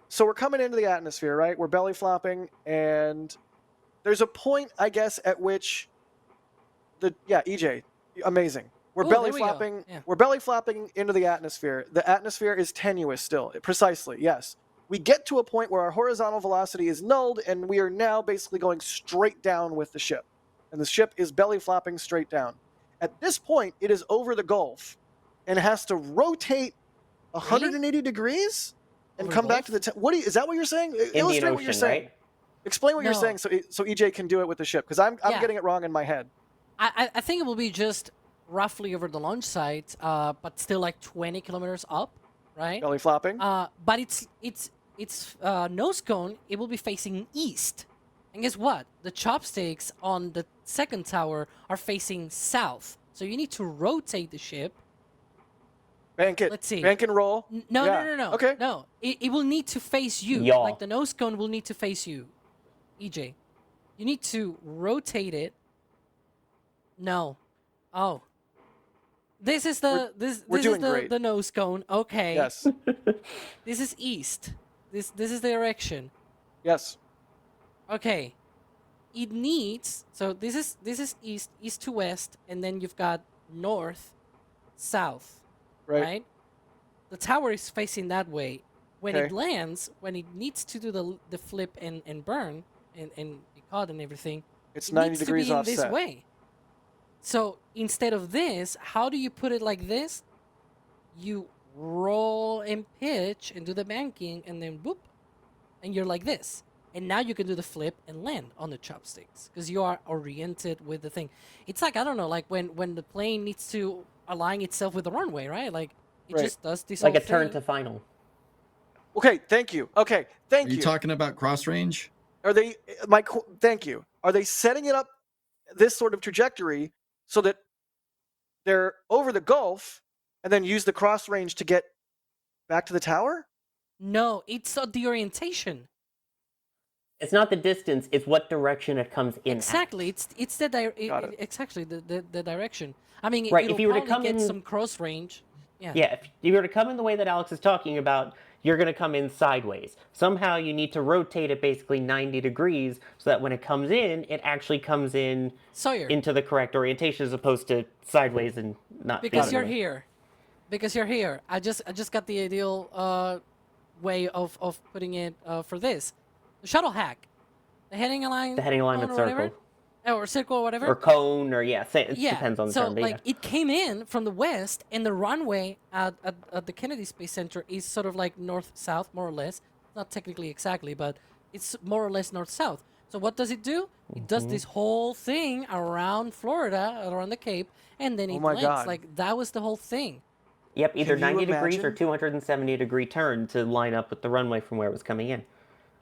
So we're coming into the atmosphere, right? We're belly flopping, and there's a point, I guess, at which EJ, amazing. We're Ooh, belly there we go. flopping. Yeah. We're belly flopping into the atmosphere. The atmosphere is tenuous still. Precisely, yes. We get to a point where our horizontal velocity is nulled, and we are now basically going straight down with the ship. And the ship is belly flopping straight down. At this point, it is over the Gulf and has to rotate 180 degrees and Over the come back to Gulf? the is that what you're saying? Indian Illustrate what you're Ocean, saying. right? Explain what you're No. saying so EJ can do it with the ship, because I'm Yeah. getting it wrong in my head. I think it will be just roughly over the launch site, but still like 20 kilometers up, right? Belly flopping. But it's nose cone. It will be facing east, and guess what? The chopsticks on the second tower are facing south. So you need to rotate the ship. Bank it. Let's see. Bank and roll. No, Yeah. no. Okay. No, it will need to face you. Yaw. Like the nose cone will need to face you, EJ. You need to rotate it. No. Oh. This is the we're this doing is the, great. the nose cone. Okay. Yes. This is east. This is the direction. Yes. Okay. It needs, so this is east to west, and then you've got north, south, right? The tower is facing that way. When it Okay. lands, when it needs to do the flip and burn and be caught and everything, It's it 90 needs degrees to be in offset. this way. So instead of this, how do you put it like this? You roll and pitch and do the banking, and then boop, and you're like this. And now you can do the flip and land on the chopsticks because you are oriented with the thing. It's like, I don't know, like when the plane needs to align itself with the runway, right? Like it Right. just does this Like a whole turn thing. to final. Okay, thank you. Okay, thank Are you you. talking about cross range? Are they thank you. Are they setting it up this sort of trajectory so that they're over the Gulf and then use the cross range to get back to the tower? No, it's the orientation. It's not the distance; it's what direction it comes in. Exactly. At. It's the Got it. exactly the direction. I mean, Right, it'll if you were to probably come get in- some cross range. Yeah. Yeah, if you were to come in the way that Alex is talking about, you're going to come in sideways. Somehow you need to rotate it basically 90 degrees so that when it comes in, it actually comes in Sawyer. into the correct orientation as opposed to sideways and not. Because facing you're it. here. Because you're here. I just got the ideal way of putting it for this. The shuttle hack. The heading alignment. The heading alignment or whatever. circle. Or circle or whatever. Or cone, or it Yeah, depends on the so term. But like it came in from the west, and the runway at the Kennedy Space Center is sort of like north-south, more or less. Not technically exactly, but it's more or less north-south. So what does it do? It does this whole thing around Florida, around the Cape, and then Oh it my lands. God. Like that was the whole thing. Yep, either Can you 90 degrees or imagine? 270-degree turn to line up with the runway from where it was coming in.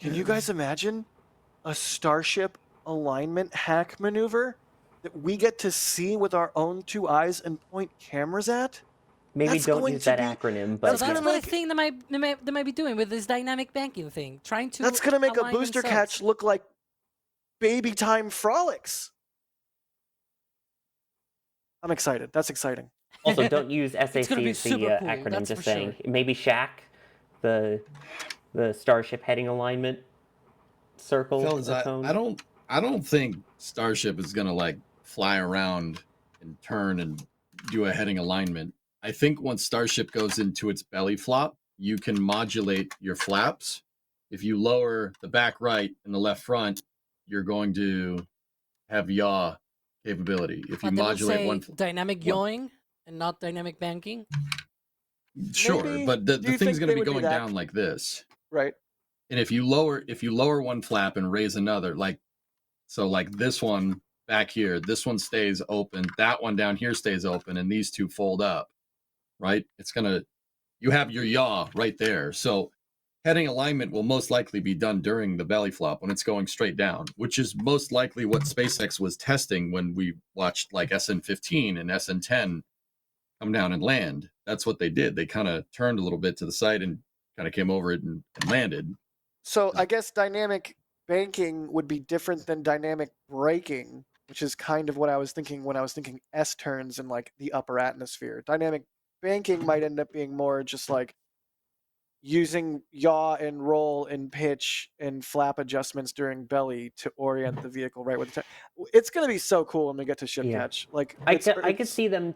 Can you guys imagine a Starship alignment hack maneuver that we get to see with our own 2 eyes and point cameras at? Maybe That's don't going use to that be- acronym, So but that's that's gonna what I make- think they might be doing with this dynamic banking thing, trying to. That's gonna make a align booster themselves. catch look like baby time frolics. I'm excited. That's exciting. also don't use SAC It's gonna be as the super cool, acronym. that's Just for saying, sure. maybe Shack, the Starship heading alignment circle Fellas, or cone. I don't think Starship is gonna like fly around and turn and do a heading alignment. I think once Starship goes into its belly flop, you can modulate your flaps. If you lower the back right and the left front, you're going to have yaw capability. If you But they will modulate say one, dynamic one- yawing and not dynamic banking. sure, Maybe. but Do the you thing's think going they to be would do going that? down like this. Right. And if you lower one flap and raise another, like so, like this one back here, this one stays open, that one down here stays open, and these two fold up. Right? You have your yaw right there. So heading alignment will most likely be done during the belly flop when it's going straight down, which is most likely what SpaceX was testing when we watched like SN15 and SN10 come down and land. That's what they did. They kind of turned a little bit to the side and kind of came over it and landed. So I guess dynamic banking would be different than dynamic braking, which is kind of what I was thinking when I was thinking S turns in like the upper atmosphere. Dynamic banking might end up being more just like using yaw and roll and pitch and flap adjustments during belly to orient the vehicle right with the it's going to be so cool when we get to ship Yeah. catch. Like I could see them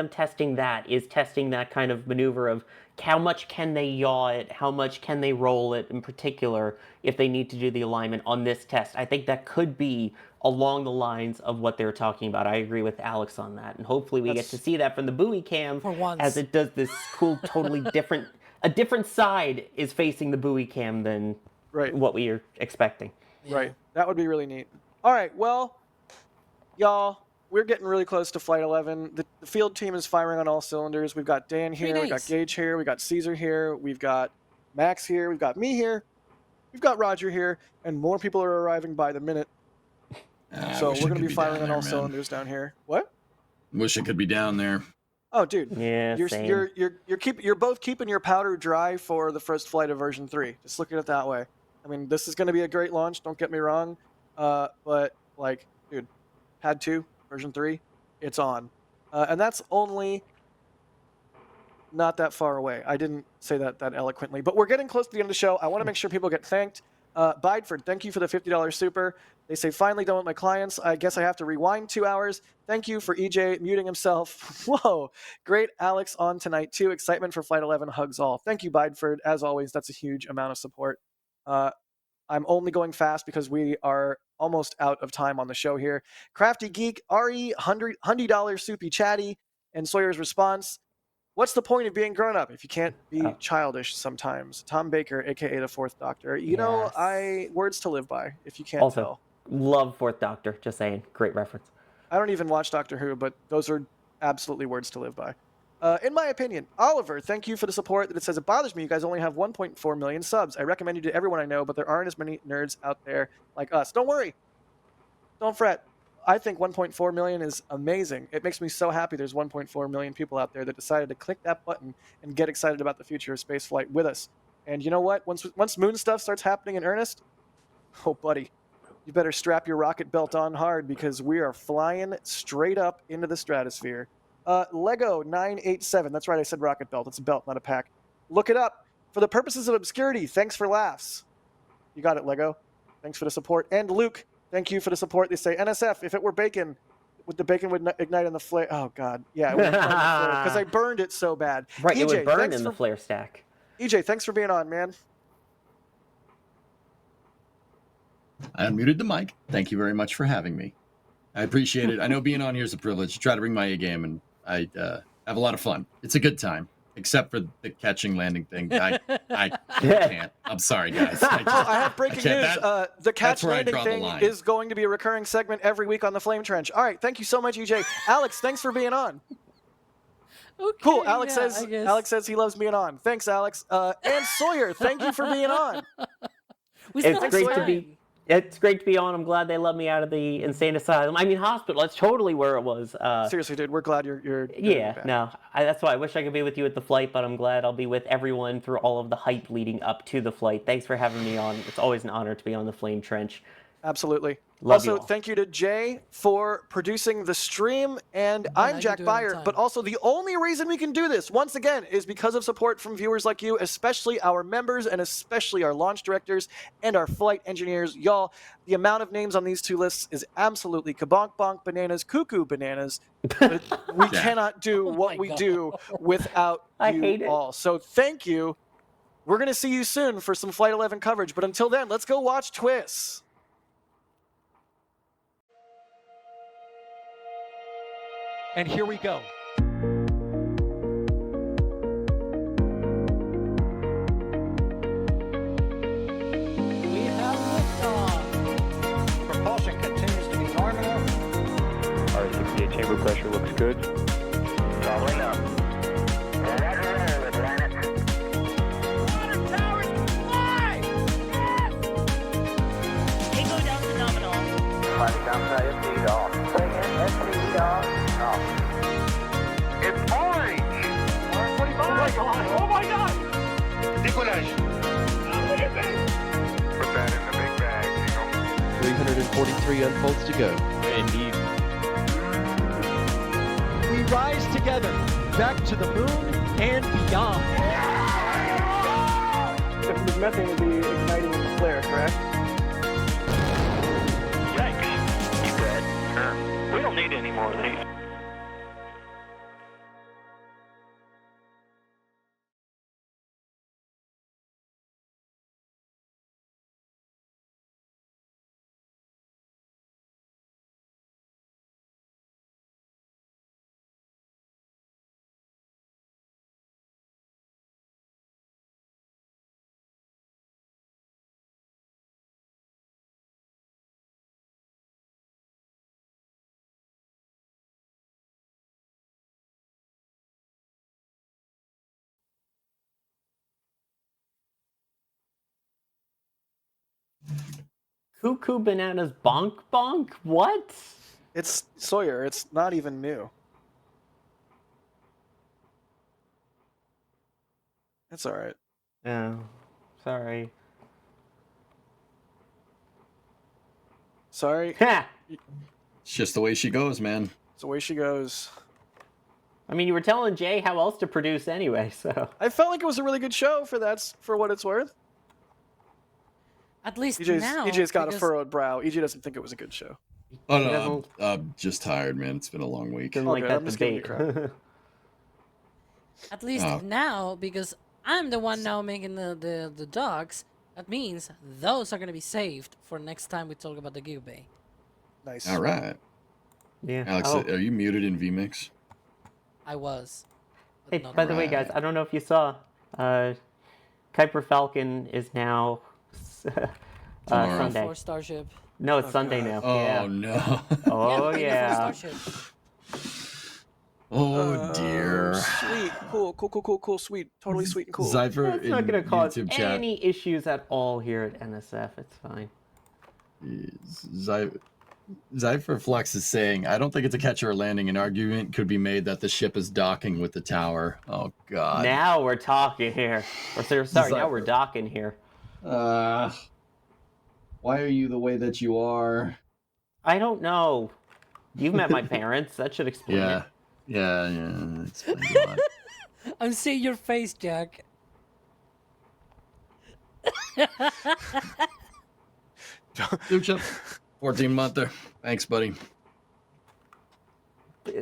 testing that kind of maneuver of how much can they yaw it, how much can they roll it in particular if they need to do the alignment on this test. I think that could be along the lines of what they're talking about. I agree with Alex on that, and hopefully we get to see that from the buoy cam For once. as it does this cool, totally different. A different side is facing the buoy cam than Right. what we are expecting. Right. That would be really neat. All right. Well, y'all, we're getting really close to Flight 11. The field team is firing on all cylinders. We've got Dan here. We got days. Gage here. We got Caesar here. We've got Max here. We've got me here. We've got Roger here. And more people are arriving by the minute. So we're going to be firing on all cylinders down here. What? Wish it could be down there. Oh, dude. Yeah, same. You're both keeping your powder dry for the first flight of version 3. Just look at it that way. I mean, this is going to be a great launch. Don't get me wrong. But like, dude, Pad 2, version 3, it's on. And that's only not that far away. I didn't say that eloquently, but we're getting close to the end of the show. I want to make sure people get thanked. Bideford, thank you for the $50 super. They say, finally done with my clients. I guess I have to rewind 2 hours. Thank you for EJ muting himself. Whoa. Great Alex on tonight, too. Excitement for Flight 11. Hugs all. Thank you, Bideford. As always, that's a huge amount of support. I'm only going fast because we are almost out of time on the show here. Crafty Geek, RE, $100 soupy chatty, and Sawyer's response. What's the point of being grown up if you can't be childish sometimes? Tom Baker, aka the Fourth Doctor. You know, words to live by, if you can't Also, tell. love Fourth Doctor, just saying. Great reference. I don't even watch Doctor Who, but those are absolutely words to live by. In my opinion, Oliver, thank you for the support. That it says, it bothers me you guys only have 1.4 million subs. I recommend you to everyone I know, but there aren't as many nerds out there like us. Don't worry. Don't fret. I think 1.4 million is amazing. It makes me so happy there's 1.4 million people out there that decided to click that button and get excited about the future of spaceflight with us. And you know what? Once moon stuff starts happening in earnest, oh, buddy, you better strap your rocket belt on hard because we are flying straight up into the stratosphere. Lego 987. That's right, I said rocket belt. It's a belt, not a pack. Look it up. For the purposes of obscurity, thanks for laughs. You got it, Lego. Thanks for the support. And Luke, thank you for the support. They say, NSF, if it were bacon, the bacon would ignite in the flare. Oh, God. Yeah, it would ignite in the flare because I burned it so bad. Right, EJ, it would burn in the flare stack. EJ, thanks for being on, man. I unmuted the mic. Thank you very much for having me. I appreciate it. I know being on here is a privilege. I try to bring my A game, and I have a lot of fun. It's a good time. except for the catching landing thing. I can't. I'm sorry, guys. Well, I have breaking news. The catch that's where I landing draw the thing line. is going to be a recurring segment every week on the Flame Trench. All right, thank you so much, EJ. Alex, thanks for being on. Okay, Cool. Alex yeah, I says guess. Alex says he loves being on. Thanks, Alex. And Sawyer, thank you for being on. We still It's have great to time. be. It's great to be on. I'm glad they let me out of the insane asylum. I mean, hospital. That's totally where it was. Seriously, dude, we're glad you're Yeah, back. no, that's why I wish I could be with you at the flight, but I'm glad I'll be with everyone through all of the hype leading up to the flight. Thanks for having me on. It's always an honor to be on the Flame Trench. Absolutely. Love you Also, all. thank you to Jay for producing the stream. And I I'm can Jack do it Byer. anytime. But also, the only reason we can do this, once again, is because of support from viewers like you, especially our members and especially our launch directors and our flight engineers. Y'all, the amount of names on these two lists is absolutely kabonk bonk bananas, cuckoo bananas. But we Yeah. cannot do Oh what my we God. do without I you hate it. all. So thank you. We're going to see you soon for some Flight 11 coverage. But until then, let's go watch Twists. And here we go. We have liftoff. Propulsion continues to be nominal. R68 chamber pressure looks good. Following up. Roger, Atlantis. Water towers, fly! Yes! Tango down to nominal. Flight downside speed off. Bring in SPD off. It's orange! Oh my god! Oh my god! Decollage. Put that in the big bag, Eagle. 343 unfolds to go. Indeed. We rise together back to the moon and beyond. This methane would be igniting in the flare, correct? Yikes. You bet. We don't need any more of these. Cuckoo bananas bonk bonk? What? It's Sawyer. It's not even new. That's all right. Oh, sorry. Sorry. Ha! It's just the way she goes, man. It's the way she goes. I mean, you were telling Jay how else to produce anyway, so. I felt like it was a really good show for what it's worth. At least EJ's, now. EJ's got a because- furrowed brow. EJ doesn't think it was a good show. Oh He no, doesn't- I'm just tired, man. It's been a long week. Doesn't Oh, like good. that I'm just giving you debate. At least Oh. now, because I'm the one now making the dogs, that means those are going to be saved for next time we talk about the Gig Bay. Nice. All right, Yeah. Alex, Oh. are you muted in vMix? I was. but Hey, not by the way, Right. guys, I don't know if you saw, Kuiper Falcon is now Tomorrow. Sunday. For Starship. No, it's Oh, Sunday God. now. Oh yeah. no. Oh Maybe for yeah. Starship. Oh dear. Sweet. Cool. Sweet. Totally sweet and cool. Zypher That's not in going to cause YouTube chat. any issues at all here at NSF. It's fine. Zypher Flux is saying, I don't think it's a catch or a landing. An argument could be made that the ship is docking with the tower. Oh god. Now we're talking here. Or sorry, now we're Zypher. docking here. Why are you the way that you are? I don't know. You've met my parents. That should explain Yeah. it. Yeah. Explains a lot. I'm seeing your face, Jack. Dude, chip. 14-monther. Thanks, buddy.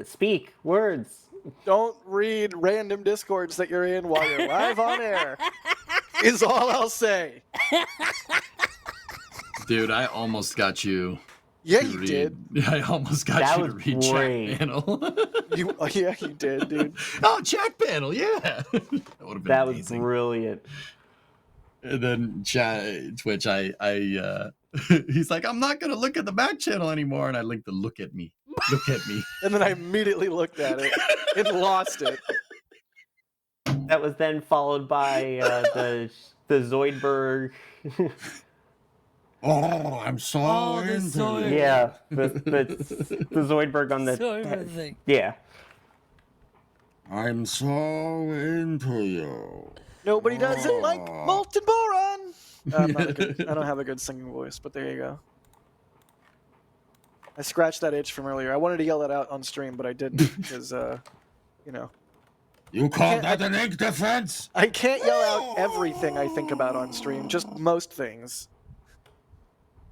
Speak words. Don't read random discords that you're in while you're live on air. Is all I'll say. Dude, I almost got you Yeah, to you read. did. I almost got That you to was read great. chat panel. Yeah, you did, dude. Oh, chat panel, yeah. That would have been That was amazing. brilliant. And then Twitch, he's like, I'm not gonna look at the back channel anymore, and I linked the look at me. And then I immediately looked at it and lost it. That was then followed by the Zoidberg. Oh, I'm so Oh, the into Zoidberg. you. Yeah, the Zoidberg on the Zoidberg thing. Yeah. I'm so into you. Nobody does it like Oh. Molten Boron. I don't have a good singing voice, but there you go. I scratched that itch from earlier. I wanted to yell it out on stream, but I didn't because, you know. You call that an ink defense? I can't yell out everything I think about on stream, just most things.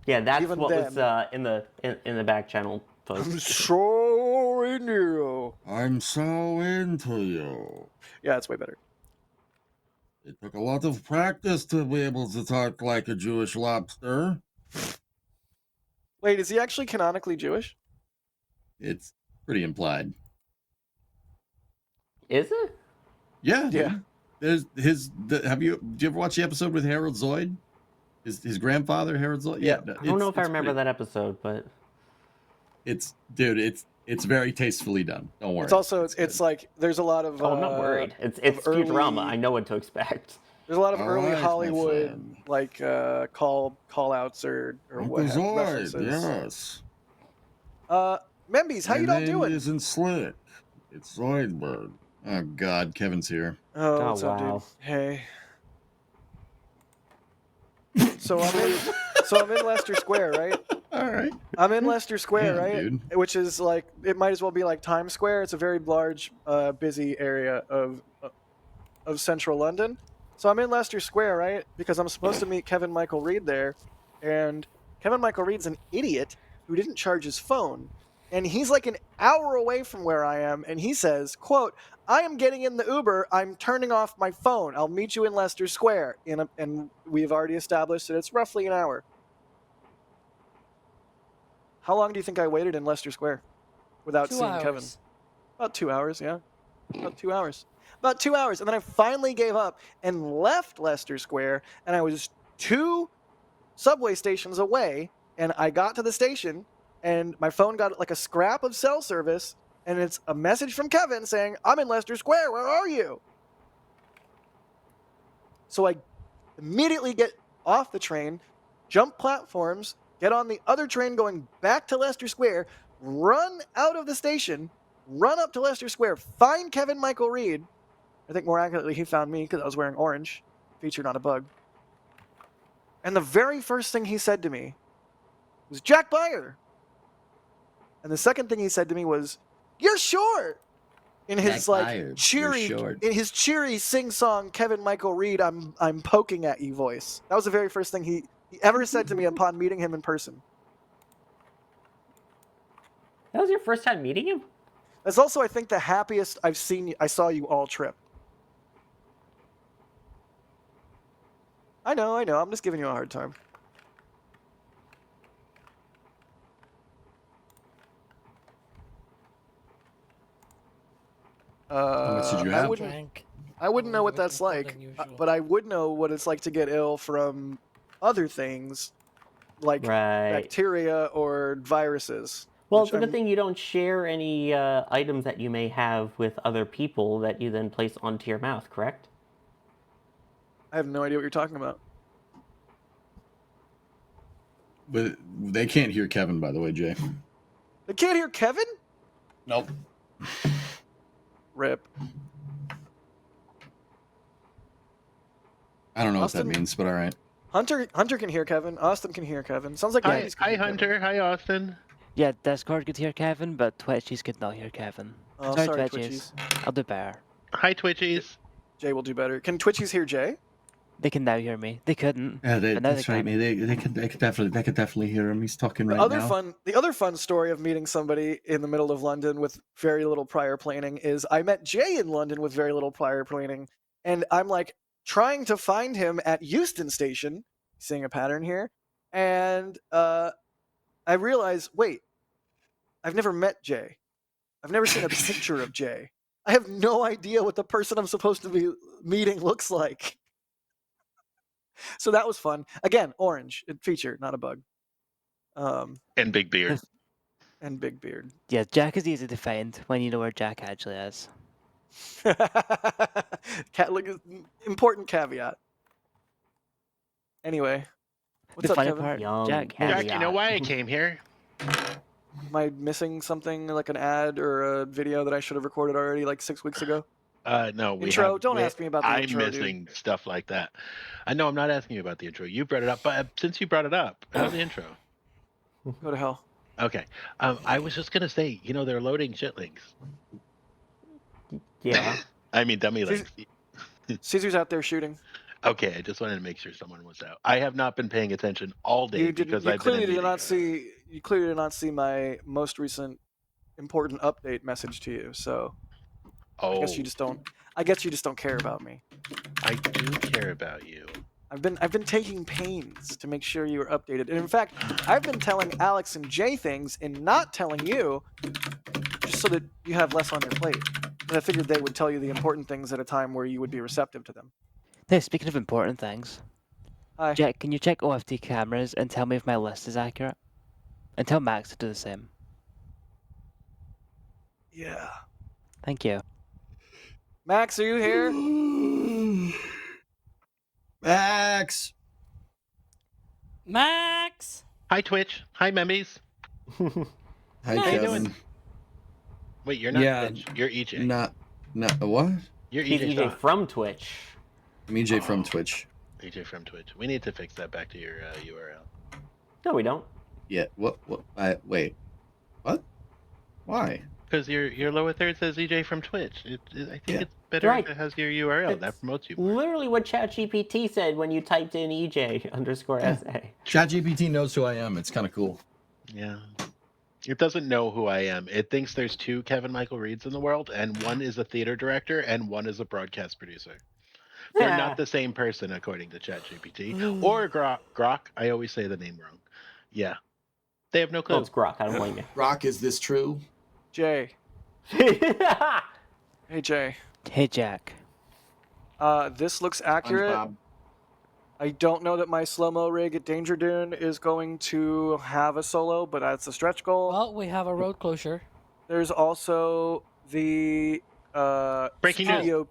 Yeah, that's Even what then. was in the back channel post. I'm so into you. I'm so into you. Yeah, it's way better. It took a lot of practice to be able to talk like a Jewish lobster. Wait, is he actually canonically Jewish? It's pretty implied. Is it? Yeah. Yeah. There's do you ever watch the episode with Harold Zoid? His grandfather, Harold Zoid? Yeah. I don't know if I remember that episode, but it's very tastefully done. Don't worry. It's also it's like there's a lot of I'm not worried. It's Futurama. I know what to expect. There's a lot of early Alright, my Hollywood friend. like call outs or Uncle what have Zoid, references. yes. Membies, how My you all name doing? isn't Slick. It's Zoidberg. Oh God, Kevin's here. Oh, what's up, wow. dude? Hey. So I'm in Leicester Square, right? All right. I'm in Leicester Square, Damn, right? dude. Which is like it might as well be like Times Square. It's a very large, busy area of central London. So I'm in Leicester Square, right? Because I'm supposed to meet Kevin Michael Reed there, and Kevin Michael Reed's an idiot who didn't charge his phone, and he's like an hour away from where I am, and he says, "quote I am getting in the Uber. I'm turning off my phone. I'll meet you in Leicester Square." And we've already established that it's roughly an hour. How long do you think I waited in Leicester Square without 2 seeing hours. Kevin? About 2 hours, yeah. About 2 hours. About 2 hours. And then I finally gave up and left Leicester Square, and I was 2 subway stations away, and I got to the station, and my phone got like a scrap of cell service, and it's a message from Kevin saying, "I'm in Leicester Square, where are you?" So I immediately get off the train, jump platforms, get on the other train going back to Leicester Square, run out of the station, run up to Leicester Square, find Kevin Michael Reed. I think more accurately, he found me because I was wearing orange, featured on a bug. And the very first thing he said to me was, "Jack Byer." And the second thing he said to me was, "You're short." In his Jack Byer, you're cheery, short. in his cheery sing-song Kevin Michael Reed, I'm poking at you voice. That was the very first thing he ever said to me upon meeting him in person. That was your first time meeting him? That's also, I think, the happiest I saw you all trip. I know. I'm just giving you a hard time. much did you have? I wouldn't know what that's like, but I would know what it's like to get ill from other things, like bacteria or viruses. Well, it's a good thing you don't share any items that you may have with other people that you then place onto your mouth, correct? I have no idea what you're talking about. But they can't hear Kevin, by the way, Jay. They can't hear Kevin? Nope. Rip. I don't know what that means, but all right. Hunter can hear Kevin. Austin can hear Kevin. Sounds like Hi Hunter. Hi Austin. Yeah, Discord could hear Kevin, but Twitchies could not hear Kevin. Oh, sorry, Twitchies. I'll do better. Hi Twitchies. Jay will do better. Can Twitchies hear Jay? They can now hear me. They couldn't. Yeah, but now that's right, man. They could definitely hear him. He's talking right now. The other fun story of meeting somebody in the middle of London with very little prior planning is I met Jay in London with very little prior planning, and I'm like trying to find him at Euston Station, seeing a pattern here, and I realize, wait, I've never met Jay. I've never seen a picture of Jay. I have no idea what the person I'm supposed to be meeting looks like. So that was fun. Again, orange feature, not a bug. And big beard. And big beard. Yeah, Jack is easy to find when you know where Jack actually is. Important caveat. Anyway, what's The up, funny Kevin? part, Young Jack, Jack, you know why I came here? Am I missing something like an ad or a video that I should have recorded already like 6 weeks ago? No, we Intro? have. Don't ask me about the I'm intro, dude. missing stuff like that. I know I'm not asking you about the intro. You brought it up, but since you brought it up, how's the intro? Go to hell. Okay. I was just gonna say, they're loading shitlings. Yeah. I mean, dummy links. Caesar's out there shooting. Okay, I just wanted to make sure someone was out. I have not been paying attention all day because I've been in meetings. You clearly did not see my most recent important update message to you. So I guess you just don't. I guess you just don't care about me. I do care about you. I've been taking pains to make sure you are updated, and in fact, I've been telling Alex and Jay things and not telling you, just so that you have less on your plate. And I figured they would tell you the important things at a time where you would be receptive to them. Hey, speaking of important things, Hi. Jack, can you check OFT cameras and tell me if my list is accurate? And tell Max to do the same. Yeah. Thank you. Max, are you here? Max. Max. Hi Twitch. Hi Memes. Hi, Nice. Kevin. Wait, you're not Yeah, Twitch. You're EJ. Not what? You're He's EJ. EJ from Twitch. I'm EJ from Twitch. EJ from Twitch. We need to fix that back to your URL. No, we don't. Yeah. What? Wait. What? Why? Because your lower third says EJ from Twitch. I think it's better Right. if it has your URL. That promotes you more. Literally what ChatGPT said when you typed in EJ_SA. ChatGPT knows who I am. It's kind of cool. Yeah. It doesn't know who I am. It thinks there's two Kevin Michael Reeds in the world, and one is a theater director, and one is a broadcast producer. They're not the same person, according to ChatGPT. Or Grok. I always say the name wrong. Yeah. They have no clue. Well, it's Grok. I don't blame you. Rock, is this true? Jay. Hey, Jay. Hey, Jack. This looks accurate. SpongeBob. I don't know that my slow-mo rig at Danger Dune is going to have a solo, but that's a stretch goal. Well, we have a road closure. There's also the Breaking studio. news.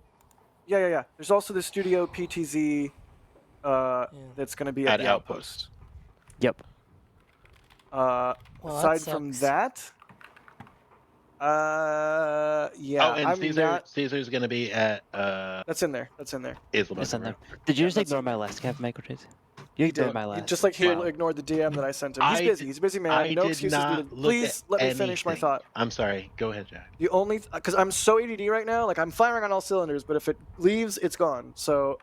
Yeah. There's also the studio PTZ that's going to be at the outpost. Yep. Well, Aside that from sucks. that, yeah. Oh, and I'm Caesar's going to be at That's in there. Islam. It's in there. Did you just that's ignore in my there. list, Kevin Michael Reed? You ignored my list. Just like he Wow. ignored the DM that I sent him. He's busy. He's a busy man. I no did excuses not needed. look Please at let me finish my anything. thought. I'm sorry. Go ahead, Jack. The only because I'm so ADD right now, like I'm firing on all cylinders, but if it leaves, it's gone. So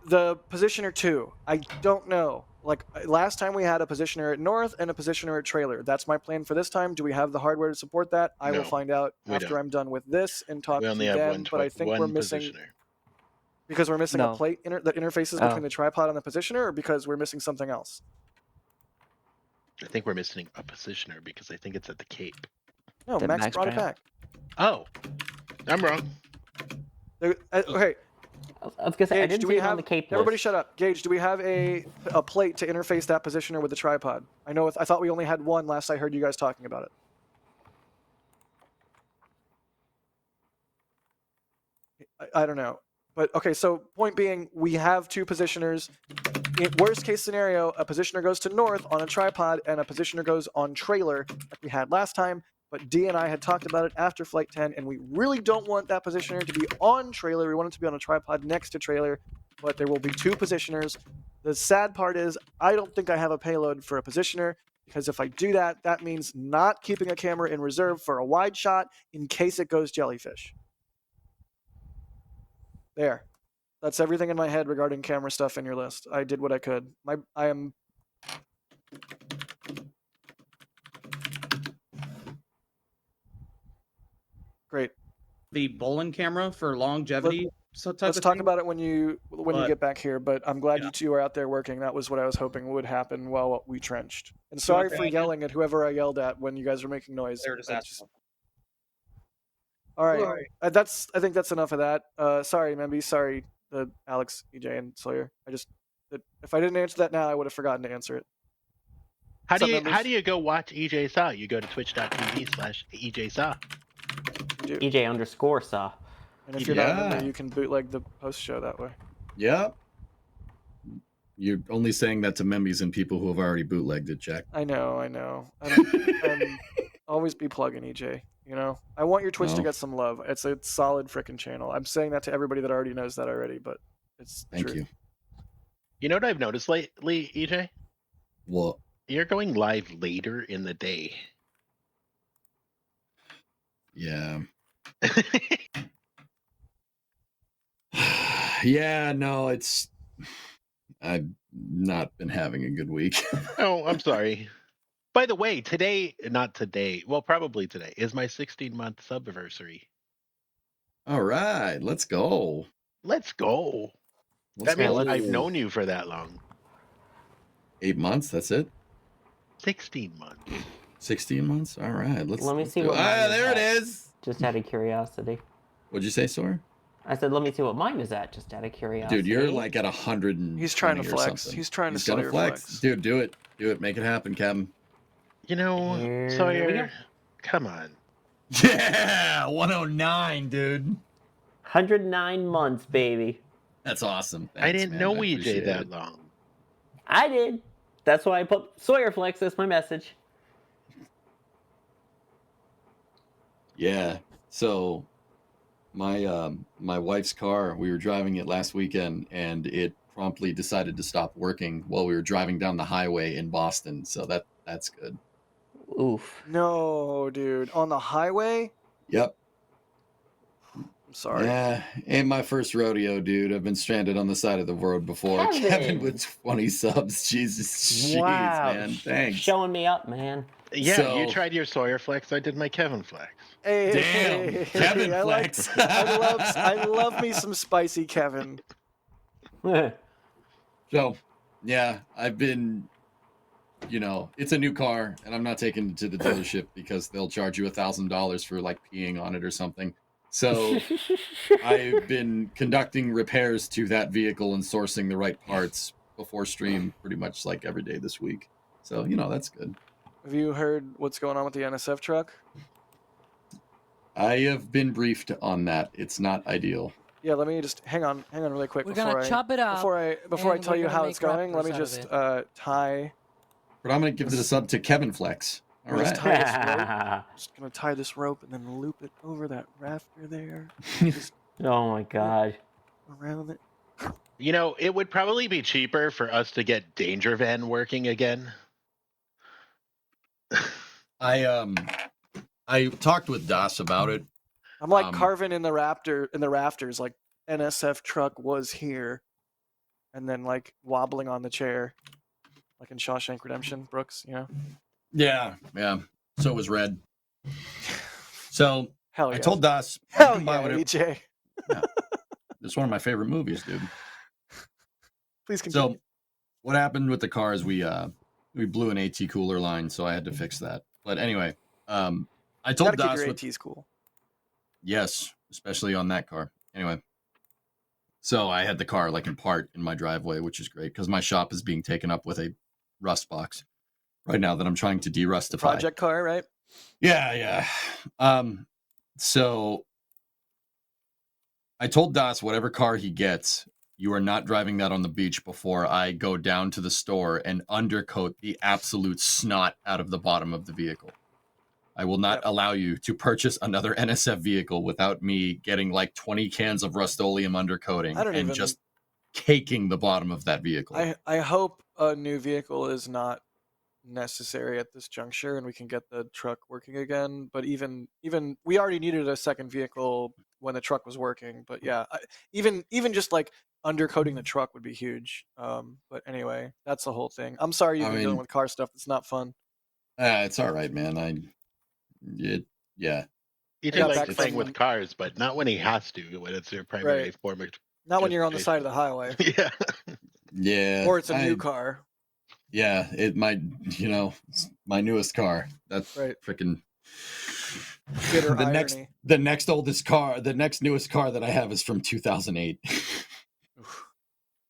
the positioner 2, I don't know. Like last time we had a positioner at north and a positioner at trailer. That's my plan for this time. Do we have the hardware to support that? I will No, find out we after don't. I'm done with this and talk We to only have them. But I think we're one missing positioner. because we're missing No. a plate that interfaces Oh. between the tripod and the positioner, or because we're missing something else. I think we're missing a positioner because I think it's at the Cape. No, Did Max Max brought it bring it? back. Oh, I'm wrong. Okay, I was gonna say I Gage, didn't do see we it on have? the Cape Everybody, list. shut up. Gage, do we have a plate to interface that positioner with the tripod? I know. I thought we only had one last I heard you guys talking about it. I don't know, but okay. So point being, we have two positioners. In worst case scenario, a positioner goes to north on a tripod, and a positioner goes on trailer, like we had last time. But D and I had talked about it after Flight 10, and we really don't want that positioner to be on trailer. We want it to be on a tripod next to trailer, but there will be two positioners. The sad part is I don't think I have a payload for a positioner, because if I do that, that means not keeping a camera in reserve for a wide shot in case it goes jellyfish. There. That's everything in my head regarding camera stuff in your list. I did what I could. I am... Great. The Bolin camera for longevity Let's talk about it when you get back here. But I'm glad Yeah. you two are out there working. That was what I was hoping would happen while we trenched. And You sorry want for that? yelling at whoever I yelled at when you guys were making noise. There, just I ask just- them. All right, Sorry. I think that's enough of that. Sorry, Memby. Sorry, Alex, EJ, and Sawyer. If I didn't answer that now, I would have forgotten to answer it. How What's do up, you members? go watch EJ Saw? You go to twitch.tv/EJ Saw. You do. EJ_Saw. And if you're not a member, Yeah. you can bootleg the post show that way. Yep. You're only saying that to membies and people who have already bootlegged it, Jack. I know. I'm always be plugging EJ. You know, I want your Twitch to Well. get some love. It's a solid freaking channel. I'm saying that to everybody that already knows that already, but it's Thank true. you. You know what I've noticed lately, EJ? What? You're going live later in the day. Yeah. Yeah, no, I've not been having a good week. Oh, I'm sorry. By the way, probably today, is my 16-month subversary. All right, let's go. Let's go. That means I've known you for that long. 8 months, that's it? 16 months. 16 months? All right, let's Let me see do what it. mine is There it at. is. Just out of curiosity. What'd you say, Sawyer? I said, let me see what mine is at, just out of curiosity. Dude, you're like at 100 and He's trying to or flex. something. He's trying to He's sell gonna your flex. Dude, do it. Do it. Make it happen, Captain. You know, Here we go. Sawyer, come on. Yeah, 109, dude. 109 months, baby. That's awesome. I Thanks, didn't man. know I EJ appreciate that it. long. I did. That's why I put Sawyer Flex as my message. Yeah. So my wife's car, we were driving it last weekend and it promptly decided to stop working while we were driving down the highway in Boston. So that's good. Oof. No, dude, on the highway. Yep. I'm sorry. Yeah, ain't my first rodeo, dude. I've been stranded on the side of the road before. Kevin with 20 subs. Jesus. Wow. Jeez, man. Thanks. Showing me up, man. Yeah, you tried your Sawyer flex. I did my Kevin flex. Hey, Damn, Kevin I flex. I love me some spicy Kevin. So, yeah, I've been, it's a new car, and I'm not taking it to the dealership because they'll charge you $1,000 for like peeing on it or something. So I've been conducting repairs to that vehicle and sourcing the right parts before stream pretty much like every day this week. So, that's good. Have you heard what's going on with the NSF truck? I have been briefed on that. It's not ideal. Yeah, let me just hang on really quick. We're gonna chop it up. Before I and tell we're you gonna how make it's going, let me rappers just out of tie. But I'm going to give this up to Kevin Flex. All Just right. tie this rope. Just gonna tie this rope and then loop it over that rafter there. Just Oh my god. around it. It would probably be cheaper for us to get Danger Van working again. I talked with Das about it. I'm like carving in the rafters, like NSF truck was here, and then like wobbling on the chair, like in Shawshank Redemption, Brooks. Yeah. So it was red. So Hell yeah. I told Das, Hell buy yeah, whatever. EJ. Yeah. It's one of my favorite movies, dude. Please continue. So what happened with the car is we blew an AT cooler line, so I had to fix that. But anyway, I told Gotta keep Das your ATs cool. Yes, especially on that car. Anyway, so I had the car like in part in my driveway, which is great because my shop is being taken up with a rust box right now that I'm trying to derustify. Project car, right? Yeah. So I told Das whatever car he gets, you are not driving that on the beach before I go down to the store and undercoat the absolute snot out of the bottom of the vehicle. I will not allow you to purchase another NSF vehicle without me getting like 20 cans of Rust-Oleum undercoating and just caking the bottom of that vehicle. I hope a new vehicle is not necessary at this juncture and we can get the truck working again. But even we already needed a second vehicle when the truck was working. But yeah, even just like undercoating the truck would be huge. But anyway, that's the whole thing. I'm sorry you've been dealing with car stuff. It's not fun. It's all right, man. Yeah. EJ got likes back to thing with from- cars, but not when he has to, when it's their primary form of Not when you're on the side of the highway. Yeah. Yeah. Or it's a new car. Yeah, my newest car. That's Right. freaking Bitter the irony. next oldest car, the next newest car that I have is from 2008.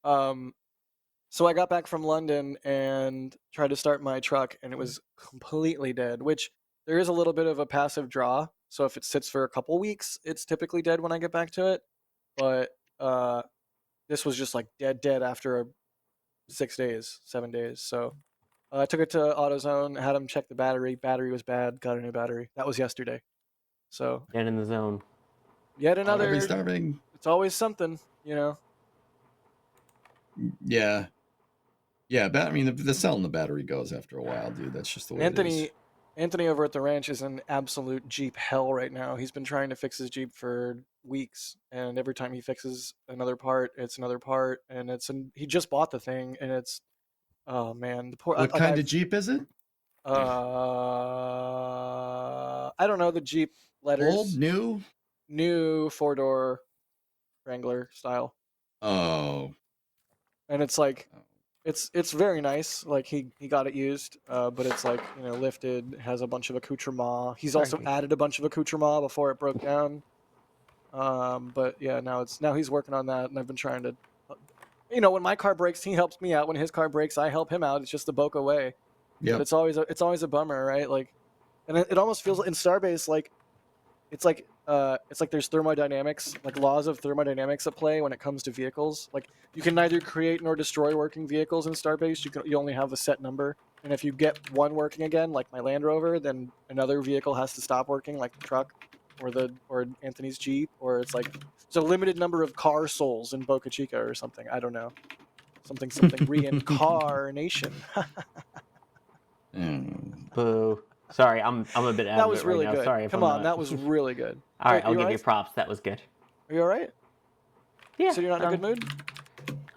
So I got back from London and tried to start my truck, and it was completely dead, which there is a little bit of a passive draw. So if it sits for a couple weeks, it's typically dead when I get back to it. But this was just like dead after 6 days, 7 days. So I took it to AutoZone, had them check the battery. Battery was bad, got a new battery. That was yesterday. So Get in the zone. yet another. Already starving. It's always something, you know. Yeah. Yeah, I mean, the cell in the battery goes after a while, dude. That's just the way it is. Anthony over at the ranch is in absolute Jeep hell right now. He's been trying to fix his Jeep for weeks, and every time he fixes another part, it's another part, and he just bought the thing, and it's, oh man, the poor. What kind of Jeep is it? I don't know the Jeep letters. Old, new, 4-door Wrangler style. Oh. And it's like, it's very nice. Like he got it used, but it's like, you know, lifted, has a bunch of accoutrement. He's also added a bunch of accoutrement before it broke down. But yeah, now he's working on that, and I've been trying to, you know, when my car breaks, he helps me out. When his car breaks, I help him out. It's just the Boca way. Yeah. It's always a bummer, right? Like, and it almost feels in Starbase like it's like there's thermodynamics, like laws of thermodynamics at play when it comes to vehicles. Like you can neither create nor destroy working vehicles in Starbase. You only have a set number, and if you get one working again, like my Land Rover, then another vehicle has to stop working, like the truck or Anthony's Jeep, or it's like it's a limited number of car souls in Boca Chica or something. I don't know, something reincarnation. Boo. Sorry, I'm a bit out That of was it right really now. good. Sorry if Come I'm on, not. that was really good. All right, Wait, I'll you give all you right? props. That was good. Are you all right? Yeah. So you're not in a good mood?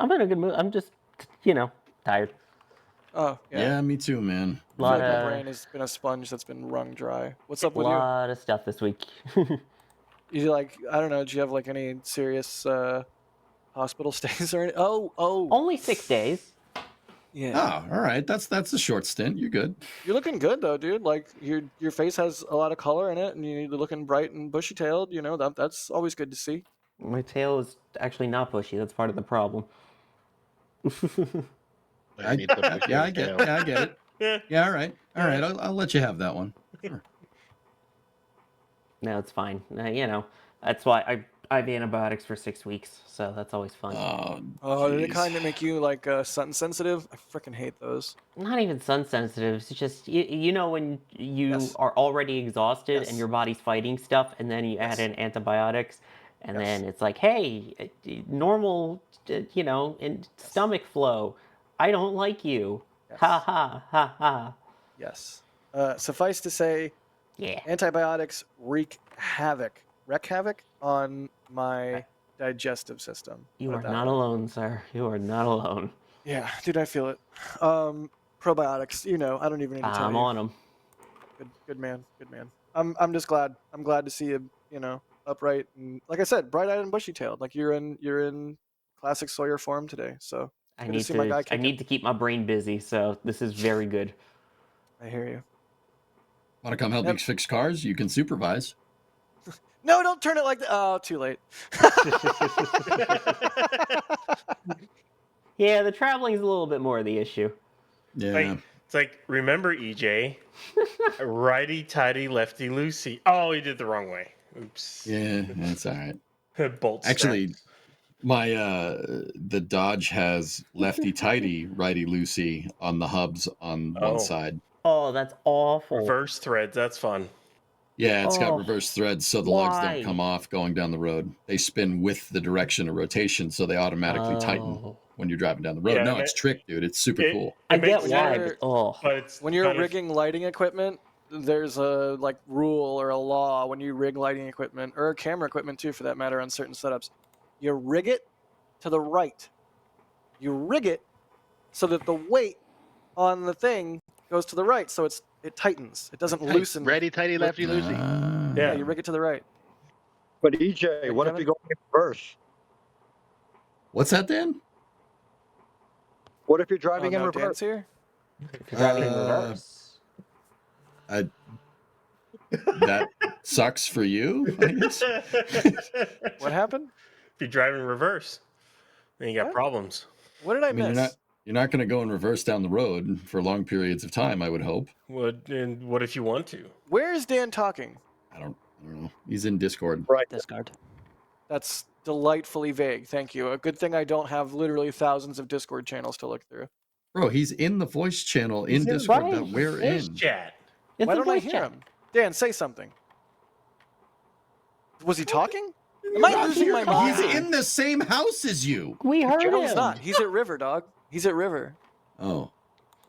I'm in a good mood. I'm just, tired. Oh, yeah. Yeah, me too, man. I feel like my brain has been a sponge that's been wrung dry. What's up with you? A lot of stuff this week. You like, I don't know, do you have like any serious hospital stays or anything? Oh. Only 6 days. Yeah. Oh, all right. That's a short stint. You're good. You're looking good though, dude. Like your face has a lot of color in it, and you're looking bright and bushy-tailed. You know that's always good to see. My tail is actually not bushy. That's part of the problem. I get it. Yeah, I get it. Yeah, all right. All right. I'll let you have that one. Sure. No, it's fine. That's why I have antibiotics for 6 weeks, so that's always fun. Oh, do they kind of make you like sun sensitive? I freaking hate those. Not even sun sensitive. It's just you know when you are already exhausted and your body's fighting stuff, and then you add in antibiotics, and then it's like, hey, normal, and stomach flow. I don't like you. Ha ha ha ha. Yes. Suffice to say, antibiotics wreak havoc on my digestive system. You Put are it that not way. alone, sir. You are not alone. Yeah, dude, I feel it. Probiotics, I don't even need to tell I'm you. on them. Good man. I'm just glad. I'm glad to see you, upright and, like I said, bright-eyed and bushy-tailed. Like you're in classic Sawyer form today. So I good need to see my guy I kicking. need to keep my brain busy, so this is very good. I hear you. Want to come help me fix cars? You can supervise. No, don't turn it like that. Oh, too late. Yeah, the traveling's a little bit more of the issue. Yeah. It's like, remember EJ? Righty-tighty, lefty-loosey. Oh, he did the wrong way. Oops. Yeah, that's all right. Bolt Actually, my the Dodge has lefty-tighty, righty-loosey on the hubs on one side. Oh, that's awful. Reverse threads, that's fun. Yeah, it's got reverse threads, so the lugs don't come off going down the road. They spin with the direction of rotation, so they automatically tighten when you're driving down the road. Yeah, No, and it's trick, dude. It's super cool. I get why, but it's when you're kind of- rigging lighting equipment, there's a rule or a law when you rig lighting equipment or camera equipment too, for that matter, on certain setups. You rig it to the right. You rig it so that the weight on the thing goes to the right, so it tightens. It doesn't loosen. Ready, tighty, lefty, loosey. Yeah, you rig it to the right. But EJ, what if Kevin? you go in reverse? What's that, Dan? What if you're Oh, driving in no, reverse? Dan's here? If you're driving in reverse. That sucks for you, I guess. What happened? If you drive in reverse, then you got What? problems. What did I I mean, miss? you're not going to go in reverse down the road for long periods of time, I would hope. And what if you want to? Where is Dan talking? I don't know. He's in Discord. Right. Discard. That's delightfully vague. Thank you. A good thing I don't have literally thousands of Discord channels to look through. Bro, he's in the voice channel in He's in Discord right. that we're Voice in. chat. It's Why a don't I voice hear chat. him? Dan, say something. Was he talking? Am I losing my mind? He's in the same house as you. We heard No, him. he's not. He's at River, dog. He's at River. Oh,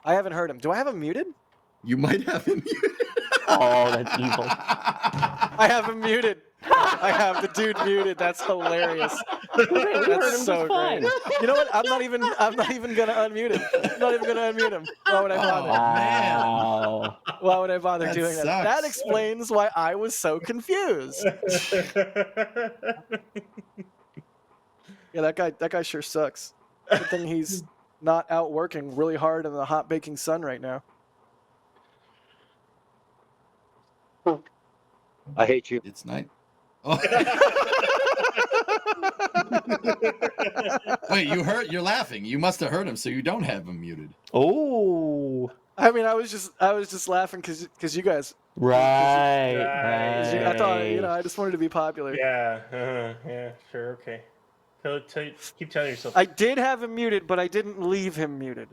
I haven't heard him. Do I have him muted? you might have him. Oh, that's evil. I have him muted. I have the dude muted. That's hilarious. We heard him That's so just fine. great. You know what? I'm not even gonna unmute him. I'm not even gonna unmute him. Why would I bother? Wow. Why would I bother That doing that? sucks. That explains why I was so confused. Yeah, that guy sure sucks. Good thing he's not out working really hard in the hot baking sun right now. I hate you. It's night. Oh. Wait, you're laughing. You must have heard him, so you don't have him muted. Oh. I mean, I was just laughing because you guys. Right. I thought, I just wanted to be popular. Yeah. Yeah. Sure. Okay. Keep telling yourself. I did have him muted, but I didn't leave him muted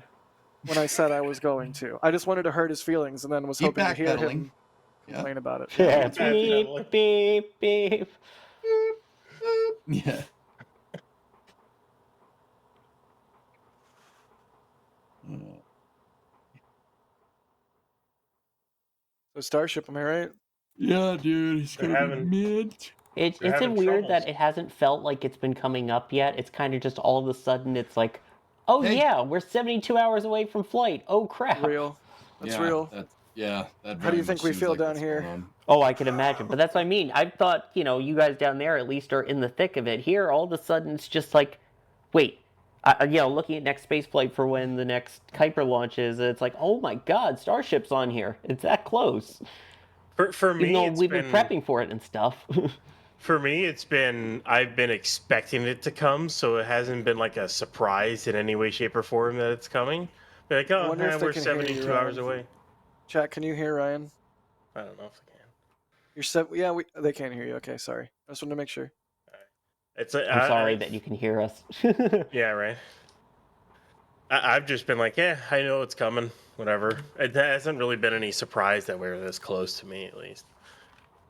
when I said I was going to. I just wanted to hurt his feelings, and then was Keep hoping to hear backpedaling. him complain about it. Yeah. That's right. Beep, beep, beep. Yeah. So Starship, am I right? Yeah, dude. He's They're gonna be having- mid. It's They're a having weird troubles. that it hasn't felt like it's been coming up yet. It's kind of just all of a sudden it's like, oh Hey. yeah, we're 72 hours away from flight. Oh crap. Real. That's real. That How do very you think much we seems feel like down what's here? going on. Oh, I can imagine. But that's what I mean. I thought, you guys down there at least are in the thick of it. Here, all of a sudden, it's just like, wait, looking at next space flight for when the next Kuiper launches, it's like, oh my God, Starship's on here. It's that close. For me, Even though it's we've been prepping for it and stuff. For me, I've been expecting it to come, so it hasn't been like a surprise in any way, shape, or form that it's coming. Be like, I oh, wonder if they we're can hear you, 72 hours Ryan. away. Chat, can you hear Ryan? I don't know if I can. Yeah, they can't hear you. Okay, sorry. I just wanted to make sure. It's I'm sorry that you can hear us. Yeah, right. I've just been like, yeah, I know it's coming. Whatever. It hasn't really been any surprise that we're this close to me, at least.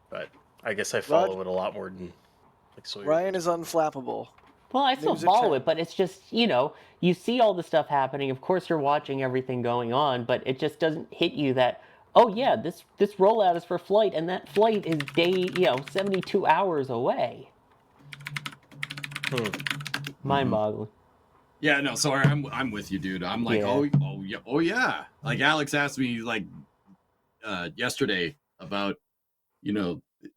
But I guess I follow it a lot more than like Sawyer. Ryan is unflappable. Well, I still News at follow 10. it, but it's just, you see all the stuff happening. Of course, you're watching everything going on, but it just doesn't hit you that, oh, yeah, this rollout is for flight, and that flight is 72 hours away. Mind-boggling. Yeah, no, sorry, I'm with you, dude. I'm like, Yeah. oh yeah. Like Alex asked me yesterday about,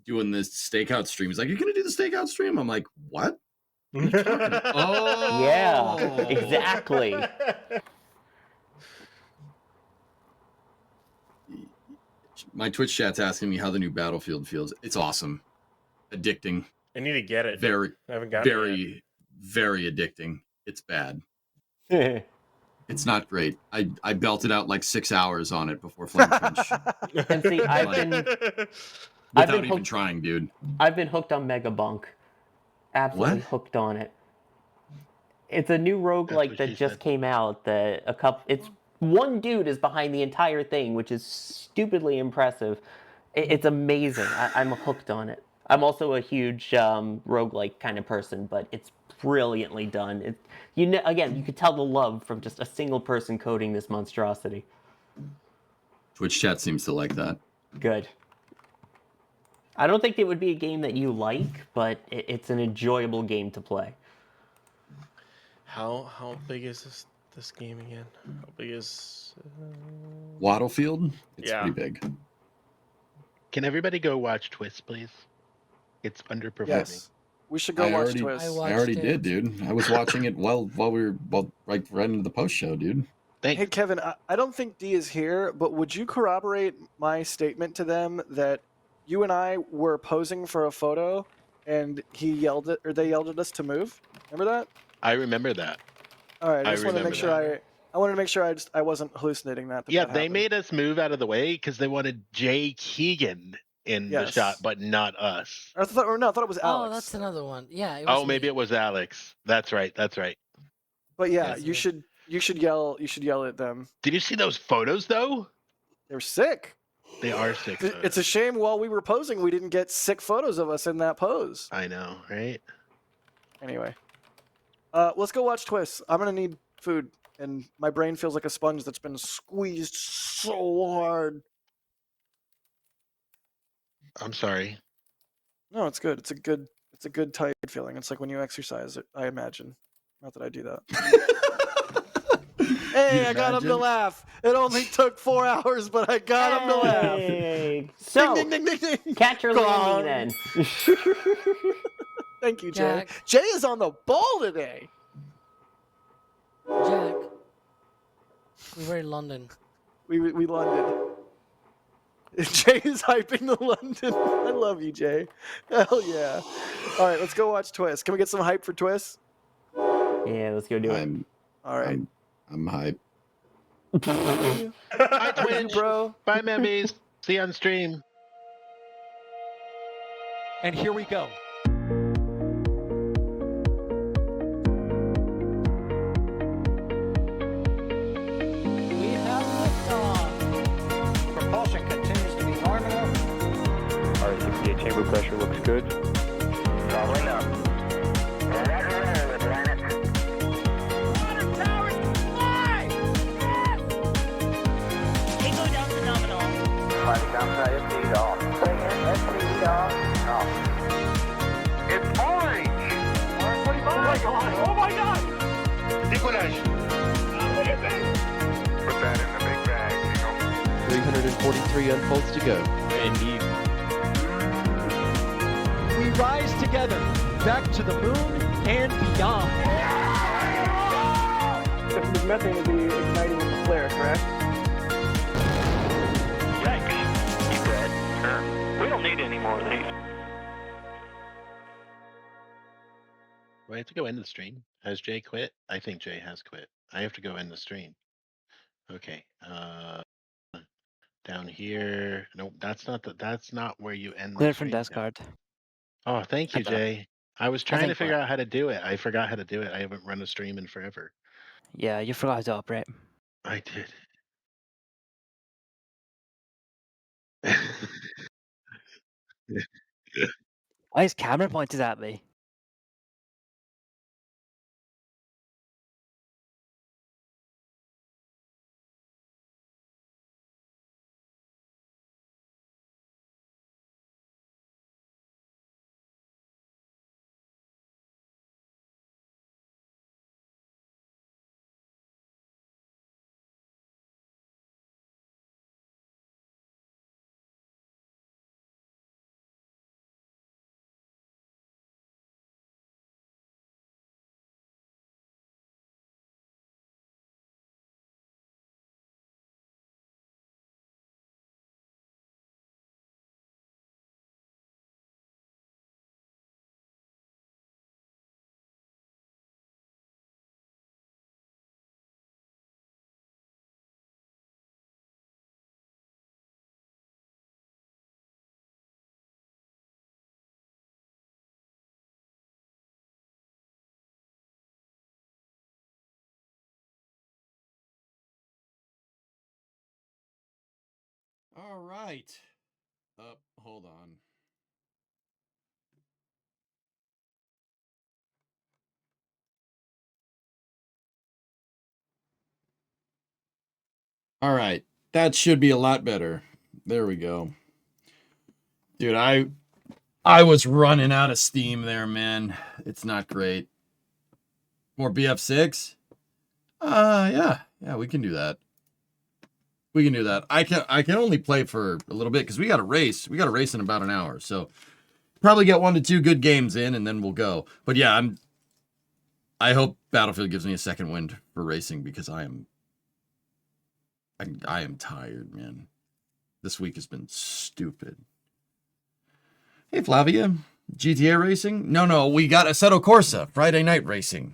doing this stakeout stream. He's like, "You're gonna do the stakeout stream?" I'm like, "What? What are you talking about?" Oh, Yeah, exactly. My Twitch chat's asking me how the new Battlefield feels. It's awesome, addicting. I need to get it. Very, I haven't gotten it yet. very, very addicting. It's bad. It's not great. I belted out like 6 hours on it before Flame Trench. And see, I've been Without even hooked- trying, dude. I've been hooked on Megabunk. Absolutely What? hooked on it. It's a new roguelike that just came out. It's one dude is behind the entire thing, which is stupidly impressive. It's amazing. I'm hooked on it. I'm also a huge roguelike kind of person, but it's brilliantly done. Again, you could tell the love from just a single person coding this monstrosity. Twitch chat seems to like that. Good. I don't think it would be a game that you like, but it's an enjoyable game to play. How big is this game again? How big is? Wattlefield? It's Yeah. pretty big. Can everybody go watch Twist, please? It's underperforming. Yes. We should go watch Twist. I already did, dude. I was watching it while we were right into the post show, dude. Hey, Kevin, I don't think D is here, but would you corroborate my statement to them that you and I were posing for a photo and they yelled at us to move? Remember that? I remember that. All right, I just wanted to remember make sure I wanted to make sure I wasn't hallucinating that. Yeah, that they happened. made us move out of the way because they wanted Jay Keegan in the shot, but not us. I thought it was Alex. Oh, that's another one. Yeah, it was maybe it was Alex. That's right. But yeah, you should yell at them. Did you see those photos though? They're sick. They are sick. It's a shame while we were posing we didn't get sick photos of us in that pose. I know, right? Anyway, let's go watch Twist. I'm gonna need food, and my brain feels like a sponge that's been squeezed so hard. I'm sorry. No, it's good. It's a good tight feeling. It's like when you exercise. I imagine. Not that I do that. Hey, I got him to laugh. It only took 4 hours, but I got him to laugh. So, ding, ding, ding, ding, ding. catch your landing then. Thank you, Jay. Jay is on the ball today. Jack. We were in London. We landed. Jay is hyping the London. I love you, Jay. Hell yeah. All right, let's go watch Twist. Can we get some hype for Twist? Yeah, let's go do it. All right. I'm hype. Bye, Twitch, bro. Bye, memes. See you on stream. And here we go. We have liftoff. Propulsion continues to be normal. R68 chamber pressure looks good. Following up. Water towers, fly! Yes! Tango down to nominal. Flighting down to SPD off. Bring in SPD off. It's orange! Orange 45! Oh my god! Oh my god! Decollage! What is it? Put that in the big bag, 343 unfolds to go. Indeed. We rise together back to the moon and beyond. The methane will be igniting in the flare, correct? Yikes. You good? Sure. We don't need any more of these. Do I have to go end the stream? Has Jay quit? I think Jay has quit. I have to go end the stream. Okay. Down here. Nope, that's not where you end Clear the from stream. Discord. Oh, thank you, I thought- Jay. I was trying to think figure what- out how to do it. I forgot how to do it. I haven't run a stream in forever. Yeah, you forgot how to operate. I did. Why is camera pointed at me? All right. Hold on. All right. That should be a lot better. There we go. Dude, I was running out of steam there, man. It's not great. More BF6? Yeah, we can do that. We can do that. I can only play for a little bit because we got a race. We got a race in about an hour, so probably get 1 to 2 good games in, and then we'll go. But yeah, I hope Battlefield gives me a second wind for racing because I am tired, man. This week has been stupid. Hey, Flavia, GTA racing? No, we got Assetto Corsa Friday night racing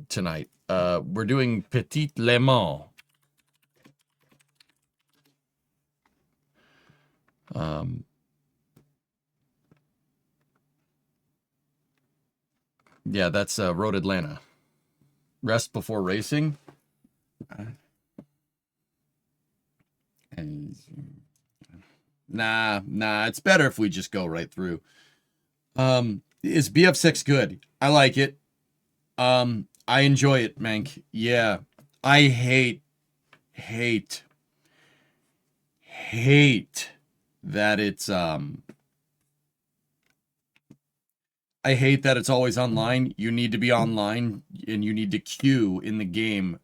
tonight. We're doing Petit Le Mans. Yeah, that's Road Atlanta. Rest before racing. Nah, it's better if we just go right through. Is BF6 good? I like it. I enjoy it, Mank. Yeah. I hate that it's I hate that it's always online. You need to be online and you need to queue in the game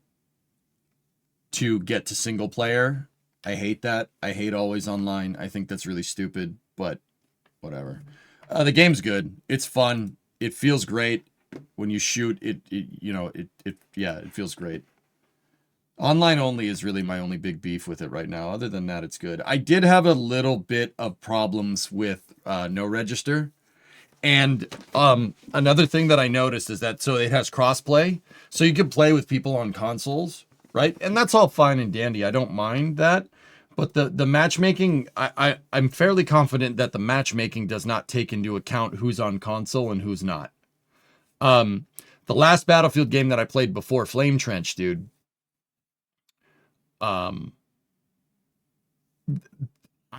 to get to single player. I hate that. I hate always online. I think that's really stupid, but whatever. The game's good. It's fun. It feels great when you shoot. It feels great. Online only is really my only big beef with it right now. Other than that, it's good. I did have a little bit of problems with no register. And another thing that I noticed is that so it has crossplay, so you can play with people on consoles, right? And that's all fine and dandy. I don't mind that. But the matchmaking, I'm fairly confident that the matchmaking does not take into account who's on console and who's not. The last Battlefield game that I played before Flame Trench, dude, I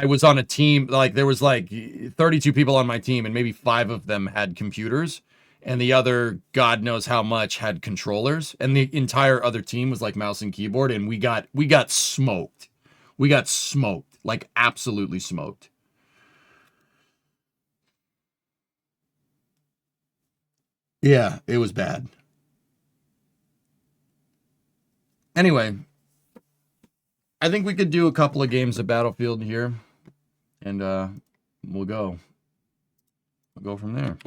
was on a team, like there was like 32 people on my team and maybe 5 of them had computers and the other God knows how much had controllers, and the entire other team was like mouse and keyboard, and we got smoked. We got smoked, like absolutely smoked. Yeah, it was bad. Anyway, I think we could do a couple of games of Battlefield here, and we'll go from there.